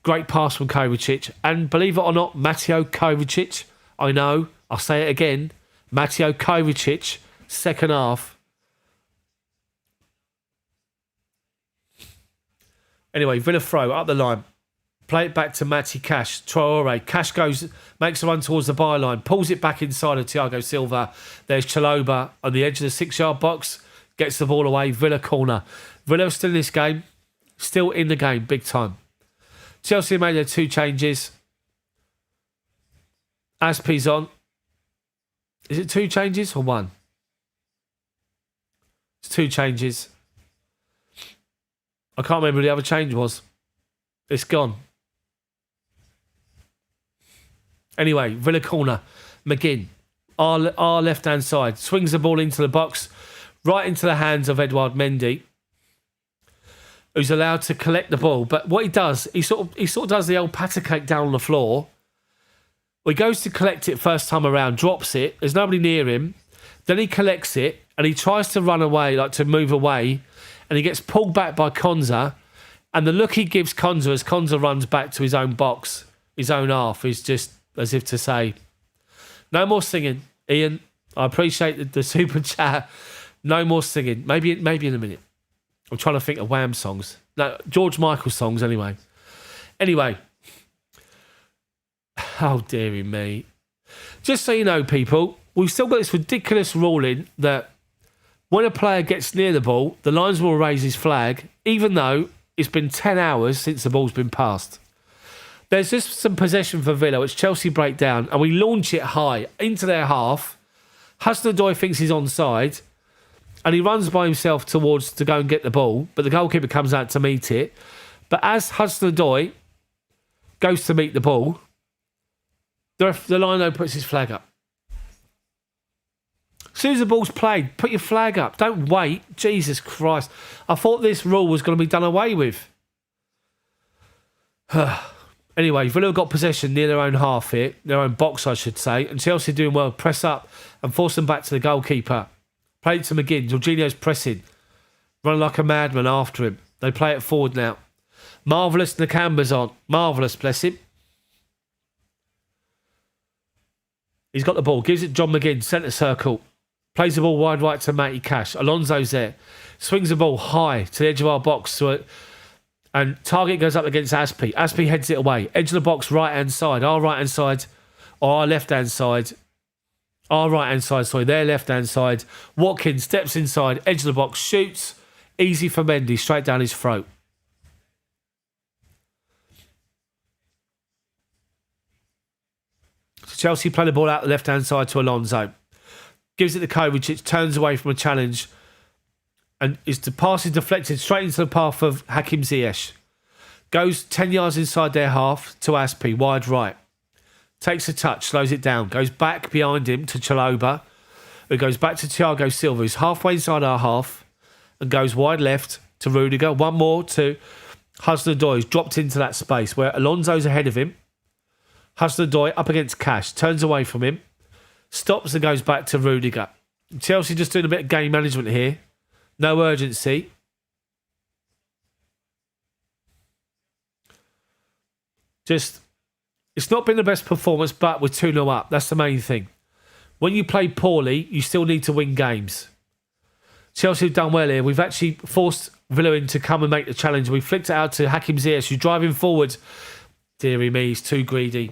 Great pass from Kovacic. And believe it or not, Mateo Kovacic. I know. I'll say it again. Mateo Kovacic. Second half. Anyway, Villa throw up the line. Play it back to Matty Cash. Traore. Cash makes a run towards the byline. Pulls it back inside of Thiago Silva. There's Chalobah on the edge of the 6-yard box. Gets the ball away. Villa corner. Villa still in this game. Still in the game. Big time. Chelsea made their 2 changes. Aspie's on. Is it 2 changes or 1? It's 2 changes. I can't remember who the other change was. It's gone. Anyway, Villa corner. McGinn. Our left-hand side. Swings the ball into the box. Right into the hands of Edouard Mendy, who's allowed to collect the ball. But what he does, he sort of does the old patter cake down on the floor. Well, he goes to collect it first time around, drops it. There's nobody near him. Then he collects it and he tries to run away, like to move away. And he gets pulled back by Konza. And the look he gives Konza as Konza runs back to his own box, his own half, is just as if to say, no more singing, Ian. I appreciate the super chat. No more singing. Maybe in a minute. I'm trying to think of Wham songs. No, George Michael songs anyway. Anyway. Oh, dearie me. Just so you know, people, we've still got this ridiculous ruling that when a player gets near the ball, the linesman will raise his flag, even though it's been 10 hours since the ball's been passed. There's just some possession for Villa, which Chelsea break down, and we launch it high into their half. Hudson-Odoi thinks he's onside, and he runs by himself towards to go and get the ball, but the goalkeeper comes out to meet it. But as Hudson-Odoi goes to meet the ball, the lino puts his flag up. As soon as the ball's played, put your flag up. Don't wait. Jesus Christ. I thought this rule was going to be done away with. Anyway, Villa got possession near their own half here, their own box, I should say, and Chelsea doing well. Press up and force them back to the goalkeeper. Play it to McGinn. Jorginho's pressing. Running like a madman after him. They play it forward now. Marvellous Nakamba's on. Marvellous, bless him. He's got the ball. Gives it John McGinn, centre circle. Plays the ball wide right to Matty Cash. Alonso's there. Swings the ball high to the edge of our box. And target goes up against Aspie. Aspie heads it away. Edge of the box, right-hand side. Our right-hand side or our left-hand side. Our right-hand side, sorry, their left-hand side. Watkins steps inside, edge of the box, shoots. Easy for Mendy, straight down his throat. So Chelsea play the ball out the left-hand side to Alonso. Gives it to Kovacic, turns away from a challenge. And the pass is deflected straight into the path of Hakim Ziyech. Goes 10 yards inside their half to Aspie, wide right. Takes a touch, slows it down. Goes back behind him to Chalobah. Who goes back to Thiago Silva, who's halfway inside our half. And goes wide left to Rudiger. One more to Hudson-Odoi, who's dropped into that space where Alonso's ahead of him. Hudson-Odoi up against Cash. Turns away from him. Stops and goes back to Rudiger. Chelsea just doing a bit of game management here. No urgency. It's not been the best performance, but we're 2-0 up. That's the main thing. When you play poorly, you still need to win games. Chelsea have done well here. We've actually forced Villa in to come and make the challenge. We flicked it out to Hakim Ziyech, who's driving forward. Deary me, he's too greedy.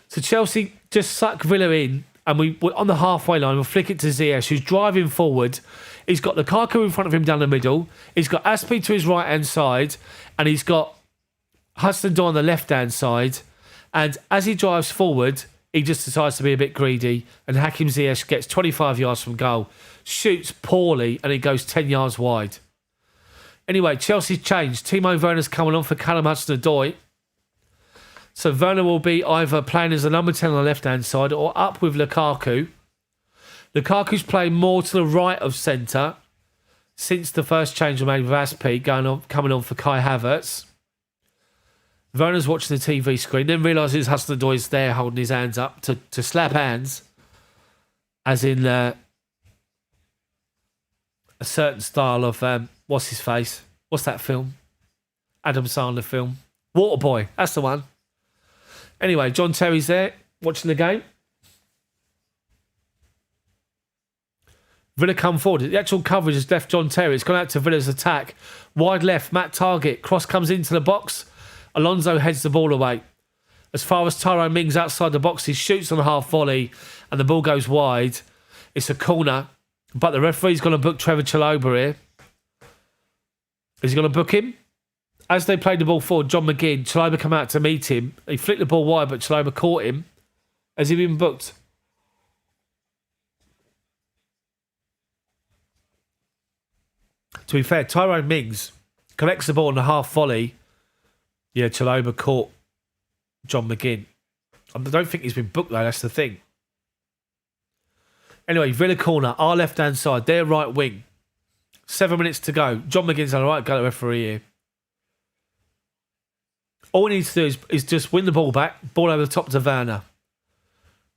So Chelsea just suck Villa in, and we're on the halfway line. We'll flick it to Ziyech, who's driving forward. He's got Lukaku in front of him down the middle. He's got Aspie to his right-hand side, and he's got Hudson-Odoi on the left-hand side. And as he drives forward, he just decides to be a bit greedy, and Hakim Ziyech gets 25 yards from goal, shoots poorly, and he goes 10 yards wide. Anyway, Chelsea's changed. Timo Werner's coming on for Callum Hudson-Odoi. So Werner will be either playing as a number 10 on the left-hand side or up with Lukaku. Lukaku's playing more to the right of centre, since the first change was made with Aspi coming on for Kai Havertz. Werner's watching the TV screen, then realises Hudson-Odoi's there holding his hands up to slap hands, as in a certain style of, what's his face? What's that film? Adam Sandler film. Waterboy, that's the one. Anyway, John Terry's there watching the game. Villa come forward. The actual coverage has left John Terry. It's gone out to Villa's attack. Wide left, Matt Target. Cross comes into the box. Alonso heads the ball away. As far as Tyrone Mings outside the box, he shoots on a half volley and the ball goes wide. It's a corner, but the referee's going to book Trevor Chalobah here. Is he going to book him? As they played the ball forward, John McGinn, Chalobah come out to meet him. He flicked the ball wide, but Chalobah caught him. Has he been booked? To be fair, Tyrone Mings collects the ball on a half volley. Yeah, Chalobah caught John McGinn. I don't think he's been booked though, that's the thing. Anyway, Villa corner, our left-hand side, their right wing. 7 minutes to go. John McGinn's on the right, go to referee here. All we need to do is just win the ball back, ball over the top to Werner.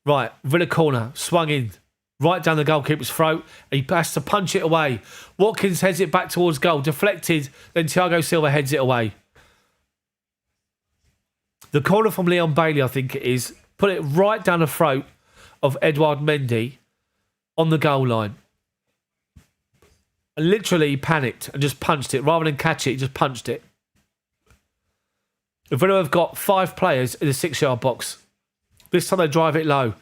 Right, Villa corner, swung in, right down the goalkeeper's throat. He has to punch it away. Watkins heads it back towards goal, deflected, then Thiago Silva heads it away. The corner from Leon Bailey, I think it is, put it right down the throat of Edouard Mendy on the goal line. And literally he panicked and just punched it. Rather than catch it, he just punched it. Villa have got 5 players in the 6-yard box. This time they drive it low.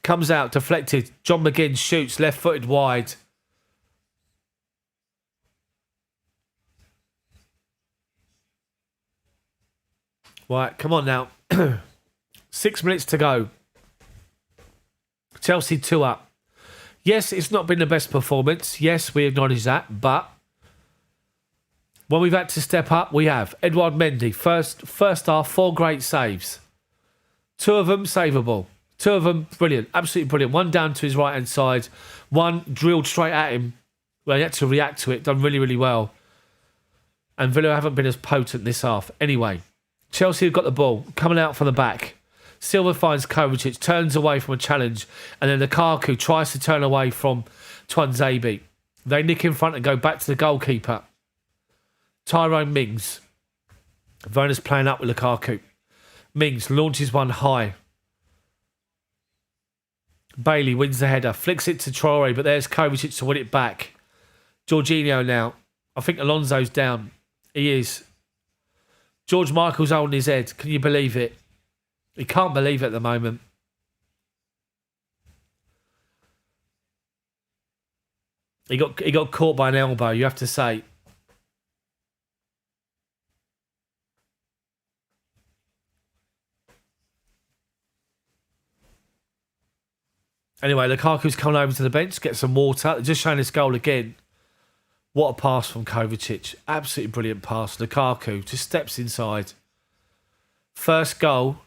Comes out, deflected. John McGinn shoots, left-footed wide. Right, come on now. 6 minutes to go. Chelsea 2 up. Yes, it's not been the best performance. Yes, we acknowledge that. But when we've had to step up, we have. Edouard Mendy, first half, 4 great saves. 2 of them savable. 2 of them brilliant, absolutely brilliant. One down to his right-hand side. One drilled straight at him. Well, he had to react to it. Done really, really well. And Villa haven't been as potent this half. Anyway, Chelsea have got the ball. Coming out from the back. Silva finds Kovacic, turns away from a challenge. And then Lukaku tries to turn away from Tuanzebe. They nick in front and go back to the goalkeeper. Tyrone Mings. Werner's playing up with Lukaku. Mings launches one high. Bailey wins the header, flicks it to Traore, but there's Kovacic to win it back. Jorginho now. I think Alonso's down. He is. George Michael's holding his head. Can you believe it? He can't believe it at the moment. He got caught by an elbow, you have to say. Anyway, Lukaku's coming over to the bench, get some water. Just showing this goal again. What a pass from Kovacic. Absolutely brilliant pass. Lukaku just steps inside. First goal.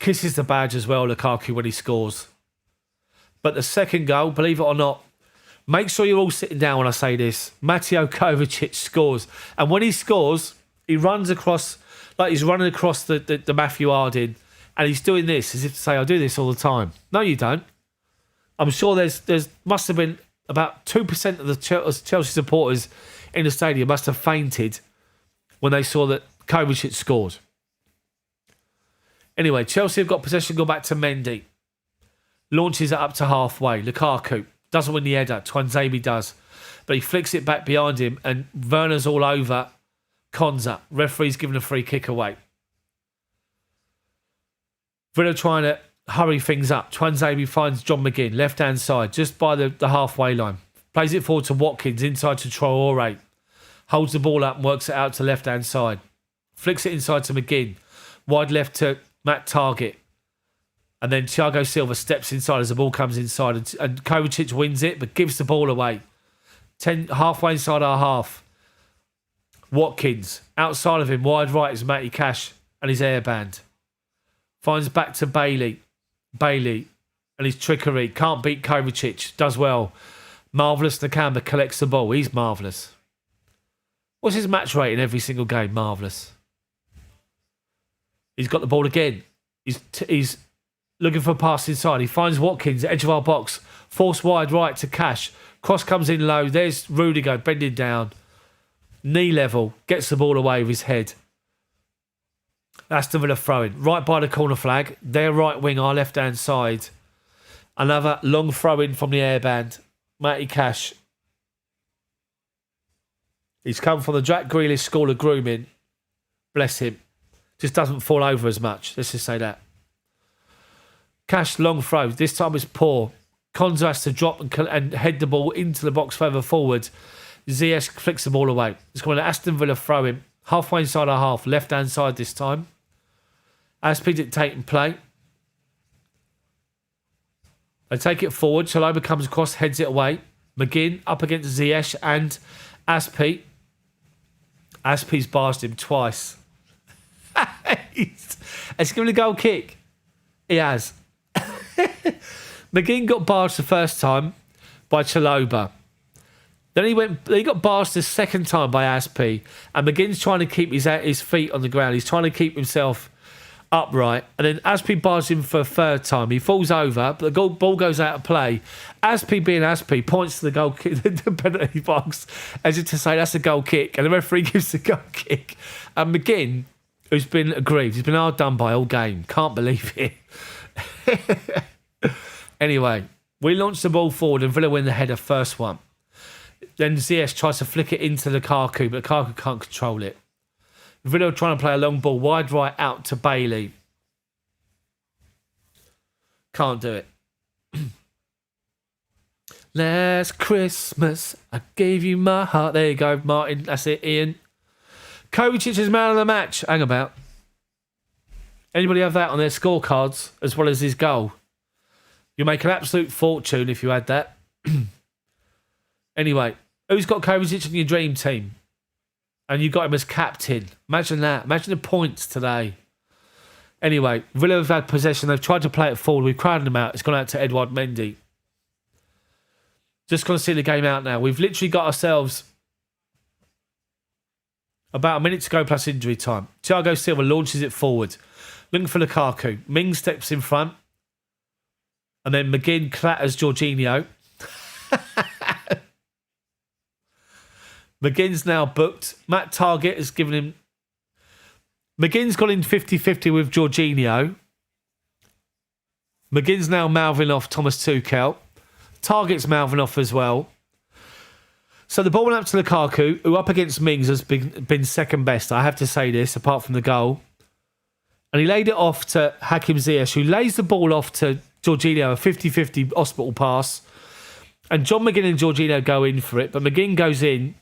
Kisses the badge as well, Lukaku, when he scores. But the second goal, believe it or not, make sure you're all sitting down when I say this. Mateo Kovacic scores. And when he scores, he runs across, like he's running across the Matthew Harding. And he's doing this as if to say, I do this all the time. No, you don't. I'm sure there's must have been about 2% of the Chelsea supporters in the stadium must have fainted when they saw that Kovacic scored. Anyway, Chelsea have got possession, go back to Mendy. Launches it up to halfway. Lukaku doesn't win the header. Tuanzebe does. But he flicks it back behind him and Werner's all over Konza. Referee's giving a free kick away. Villa trying to hurry things up. Tuanzebe finds John McGinn, left-hand side, just by the halfway line. Plays it forward to Watkins, inside to Traore. Holds the ball up and works it out to left-hand side. Flicks it inside to McGinn. Wide left to Matt Target. And then Thiago Silva steps inside as the ball comes inside. And Kovacic wins it, but gives the ball away. Halfway inside our half. Watkins. Outside of him, wide right is Matty Cash and his airband. Finds back to Bailey. Bailey and his trickery. Can't beat Kovacic. Does well. Marvellous Nakamba collects the ball. He's marvellous. What's his match rate in every single game? Marvellous. He's got the ball again. He's looking for a pass inside. He finds Watkins, edge of our box. Force wide right to Cash. Cross comes in low. There's Rudiger bending down. Knee level. Gets the ball away with his head. Aston Villa throwing. Right by the corner flag. Their right wing, our left-hand side. Another long throw-in from the airband. Matty Cash. He's come from the Jack Grealish school of grooming. Bless him. Just doesn't fall over as much. Let's just say that. Cash long throw. This time it's poor. Konza has to drop and head the ball into the box further forward. Ziyech flicks the ball away. It's going to Aston Villa throw him. Halfway inside our half. Left-hand side this time. Aspie dictating play. They take it forward. Chalobah comes across, heads it away. McGinn up against Ziyech and Aspie. Aspie's barged him twice. He's given a goal kick. He has. McGinn got barged the first time by Chalobah. Then he got barged the second time by Aspie. And McGinn's trying to keep his feet on the ground. He's trying to keep himself upright. And then Aspie barged him for a third time. He falls over, but the ball goes out of play. Aspie being Aspie points to the goal kick, the penalty box, as if to say that's a goal kick. And the referee gives the goal kick. And McGinn, who's been aggrieved, he's been hard done by all game. Can't believe it. Anyway, we launch the ball forward and Villa win the header first one. Then Ziyech tries to flick it into Lukaku, but Lukaku can't control it. Villa are trying to play a long ball wide right out to Bailey. Can't do it. Last Christmas, I gave you my heart. There you go, Martin. That's it, Ian. Kovacic is man of the match. Hang about. Anybody have that on their scorecards as well as his goal? You make an absolute fortune if you had that. Anyway, who's got Kovacic in your dream team? And you got him as captain. Imagine that. Imagine the points today. Anyway, Villa have had possession. They've tried to play it forward. We've crowded them out. It's gone out to Edouard Mendy. Just going to see the game out now. We've literally got ourselves about a minute to go plus injury time. Thiago Silva launches it forward. Looking for Lukaku. Ming steps in front. And then McGinn clatters Jorginho. McGinn's now booked. Matt Targett has given him... McGinn's gone in 50-50 with Jorginho. McGinn's now mouthing off Thomas Tuchel. Targett's mouthing off as well. So the ball went up to Lukaku, who up against Mings has been second best. I have to say this, apart from the goal. And he laid it off to Hakim Ziyech, who lays the ball off to Jorginho, a 50-50 hospital pass. And John McGinn and Jorginho go in for it, but McGinn goes in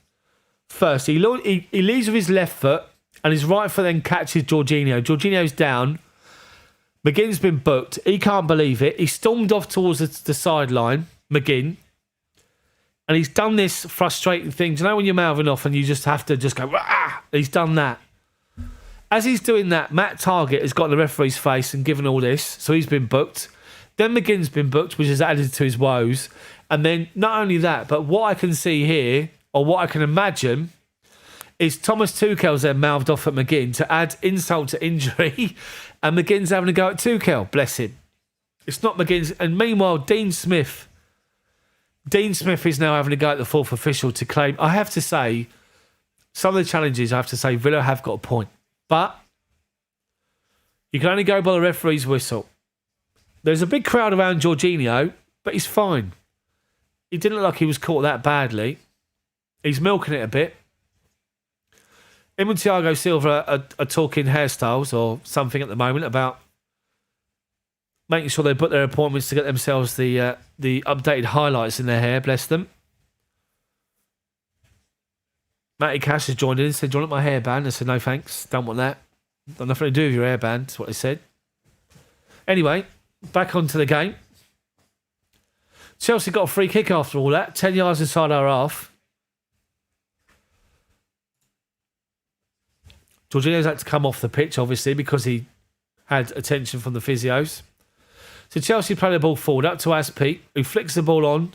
first. He leads with his left foot, and his right foot then catches Jorginho. Jorginho's down. McGinn's been booked. He can't believe it. He stormed off towards the sideline, McGinn. And he's done this frustrating thing. Do you know when you're mouthing off and you just have to just go, Rah! He's done that. As he's doing that, Matt Targett has got in the referee's face and given all this. So he's been booked. Then McGinn's been booked, which has added to his woes. And then not only that, but what I can see here, or what I can imagine, is Thomas Tuchel's then mouthed off at McGinn to add insult to injury. And McGinn's having a go at Tuchel. Bless him. It's not McGinn's. And meanwhile, Dean Smith is now having a go at the fourth official to claim. I have to say, some of the challenges, I have to say, Villa have got a point. But you can only go by the referee's whistle. There's a big crowd around Jorginho, but he's fine. He didn't look like he was caught that badly. He's milking it a bit. Him and Thiago Silva are talking hairstyles or something at the moment about making sure they book their appointments to get themselves the updated highlights in their hair, bless them. Matty Cash has joined in and said, do you want my hairband? I said, no thanks, don't want that. Got nothing to do with your hairband, that's what they said. Anyway, back onto the game. Chelsea got a free kick after all that, 10 yards inside our half. Jorginho's had to come off the pitch, obviously, because he had attention from the physios. So Chelsea play the ball forward up to Aspie, who flicks the ball on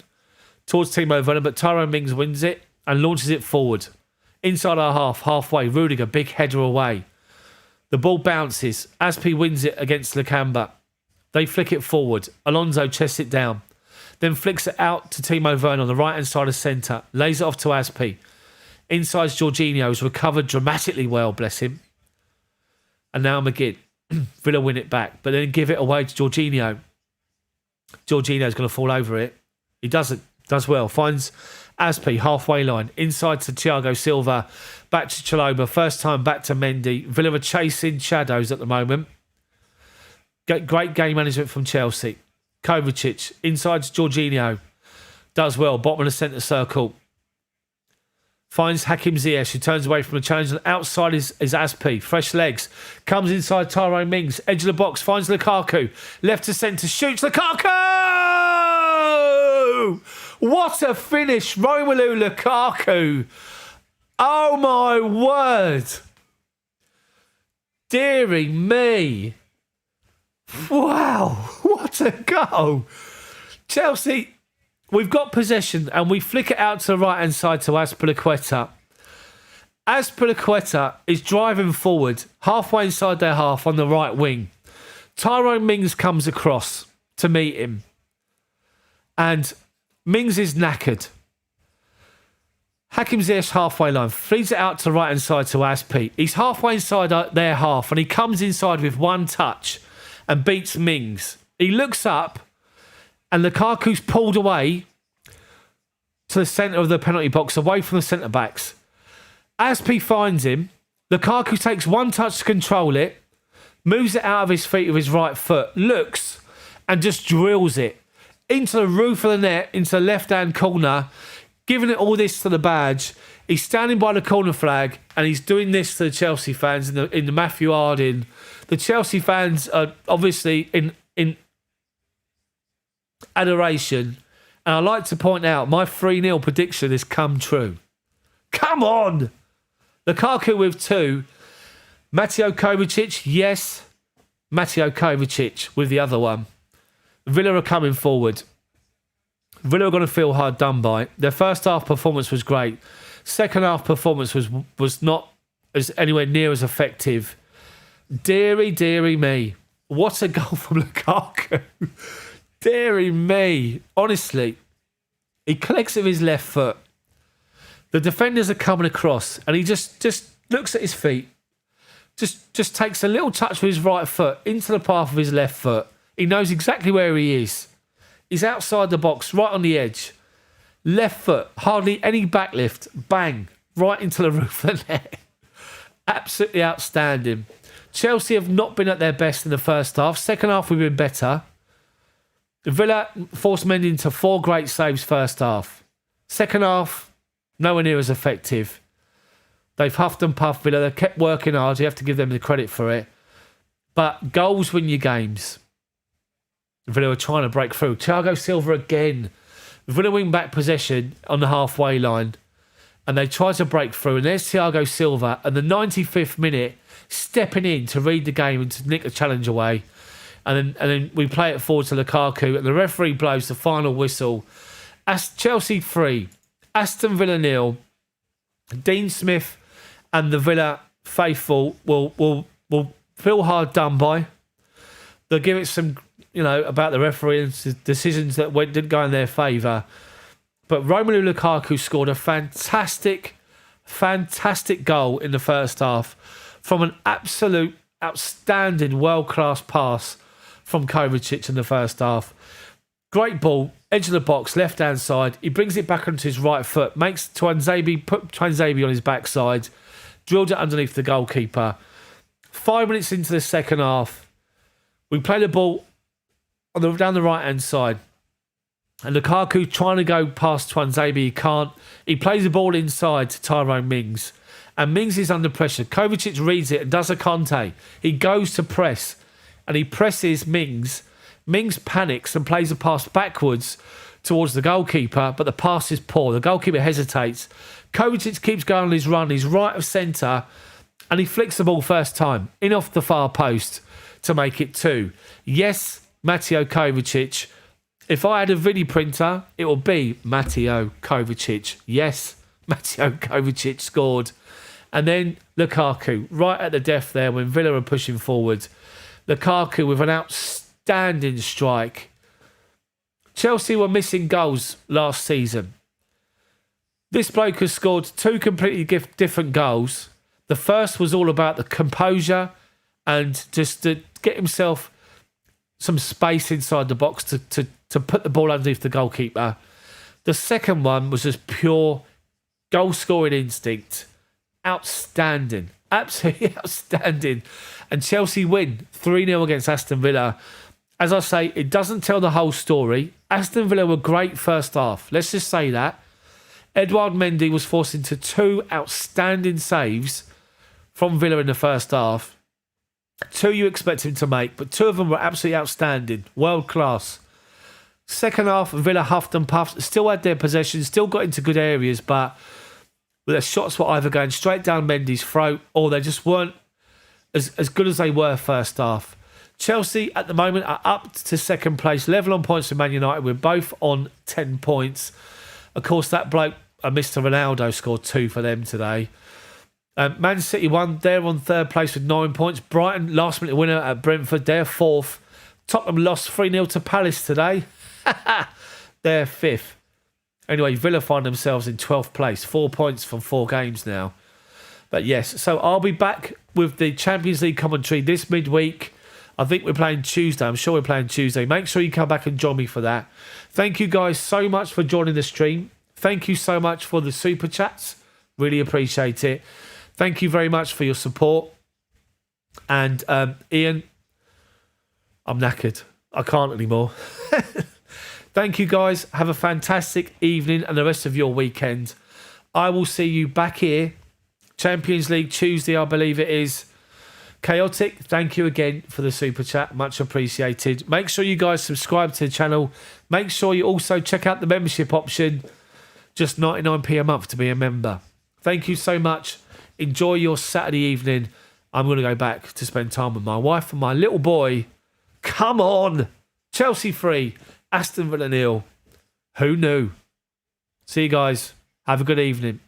towards Timo Werner, but Tyrone Mings wins it and launches it forward. Inside our half, halfway, Rudiger, big header away. The ball bounces. Aspi wins it against Lacamba. They flick it forward. Alonso chests it down. Then flicks it out to Timo Werner on the right-hand side of centre. Lays it off to Aspi. Inside Jorginho's recovered dramatically well, bless him. And now McGinn. Villa win it back, but then give it away to Jorginho. Jorginho's going to fall over it. He doesn't. Does well. Finds Aspi, halfway line. Inside to Thiago Silva. Back to Chalobah. First time back to Mendy. Villa are chasing shadows at the moment. Great game management from Chelsea. Kovacic. Inside to Jorginho. Does well. Bottom of the centre circle. Finds Hakim Ziyech, who turns away from the challenge. And outside is Aspi. Fresh legs. Comes inside Tyrone Mings. Edge of the box. Finds Lukaku. Left to centre. Shoots Lukaku! What a finish. Romelu Lukaku. Oh my word. Deary me. Wow. What a goal. Chelsea, we've got possession and we flick it out to the right-hand side to Azpilicueta. Azpilicueta is driving forward, halfway inside their half on the right wing. Tyrone Mings comes across to meet him. And Mings is knackered. Hakim Ziyech halfway line, feeds it out to the right-hand side to Aspi. He's halfway inside their half and he comes inside with one touch and beats Mings. He looks up and Lukaku's pulled away to the centre of the penalty box, away from the centre-backs. Aspi finds him. Lukaku takes one touch to control it, moves it out of his feet with his right foot, looks and just drills it into the roof of the net, into the left-hand corner, giving it all this to the badge. He's standing by the corner flag and he's doing this to the Chelsea fans in the Matthew Harding. The Chelsea fans are obviously in adoration. And I like to point out, my 3-0 prediction has come true. Come on! Lukaku with 2. Mateo Kovacic, yes. Mateo Kovacic with the other one. Villa are coming forward. Villa are going to feel hard done by. Their first half performance was great. Second half performance was not as anywhere near as effective. Deary me. What a goal from Lukaku. Deary me. Honestly, he collects it with his left foot. The defenders are coming across and he just looks at his feet. Just takes a little touch with his right foot into the path of his left foot. He knows exactly where he is. He's outside the box, right on the edge. Left foot, hardly any backlift. Bang, right into the roof of the net. Absolutely outstanding. Chelsea have not been at their best in the first half. Second half, we've been better. Villa forced Mendy into 4 great saves first half. Second half, nowhere near as effective. They've huffed and puffed Villa. They've kept working hard. You have to give them the credit for it. But goals win your games. Villa are trying to break through. Thiago Silva again. Villa win back possession on the halfway line. And they try to break through. And there's Thiago Silva at the 95th minute stepping in to read the game and to nick the challenge away. And then we play it forward to Lukaku. And the referee blows the final whistle. Chelsea 3. Aston Villa 0. Dean Smith and the Villa faithful will feel hard done by. They'll give it some, about the referee and decisions that didn't go in their favour. But Romelu Lukaku scored a fantastic goal in the first half from an absolute outstanding world-class pass from Kovacic in the first half. Great ball, edge of the box, left-hand side. He brings it back onto his right foot, makes put Tuanzebe on his backside, drilled it underneath the goalkeeper. 5 minutes into the second half, we play the ball down the right-hand side. And Lukaku trying to go past Tuanzebe, he can't. He plays the ball inside to Tyrone Mings. And Mings is under pressure. Kovacic reads it and does a Conte. He goes to press and he presses Mings. Mings panics and plays a pass backwards towards the goalkeeper, but the pass is poor. The goalkeeper hesitates. Kovacic keeps going on his run. He's right of centre and he flicks the ball first time in off the far post to make it 2. Yes, Mateo Kovacic If I had a video printer, it would be Mateo Kovacic. Yes, Mateo Kovacic scored. And then Lukaku, right at the death there when Villa are pushing forward. Lukaku with an outstanding strike. Chelsea were missing goals last season. This bloke has scored 2 completely different goals. The first was all about the composure and just to get himself some space inside the box to put the ball underneath the goalkeeper. The second one was just pure goal-scoring instinct. Outstanding. Absolutely outstanding. And Chelsea win 3-0 against Aston Villa. As I say, it doesn't tell the whole story. Aston Villa were great first half. Let's just say that. Edouard Mendy was forced into 2 outstanding saves from Villa in the first half. 2 you expect him to make, but 2 of them were absolutely outstanding. World class. Second half, Villa huffed and puffed. Still had their possession, still got into good areas, but their shots were either going straight down Mendy's throat or they just weren't as good as they were first half. Chelsea at the moment are up to second place, level on points with Man United. We're both on 10 points. Of course, that bloke, Mr. Ronaldo, scored 2 for them today. Man City won. They're on third place with 9 points. Brighton, last minute winner at Brentford. They're fourth. Tottenham lost 3-0 to Palace today. They're fifth. Anyway, Villa find themselves in 12th place. 4 points from 4 games now. But yes, so I'll be back with the Champions League commentary this midweek. I think we're playing Tuesday. I'm sure we're playing Tuesday. Make sure you come back and join me for that. Thank you guys so much for joining the stream. Thank you so much for the super chats. Really appreciate it. Thank you very much for your support. And Ian, I'm knackered. I can't anymore. Thank you guys. Have a fantastic evening and the rest of your weekend. I will see you back here. Champions League Tuesday, I believe it is. Chaotic, thank you again for the super chat. Much appreciated. Make sure you guys subscribe to the channel. Make sure you also check out the membership option. Just 99p a month to be a member. Thank you so much. Enjoy your Saturday evening. I'm going to go back to spend time with my wife and my little boy. Come on. Chelsea 3, Aston Villa 0. Who knew? See you guys. Have a good evening.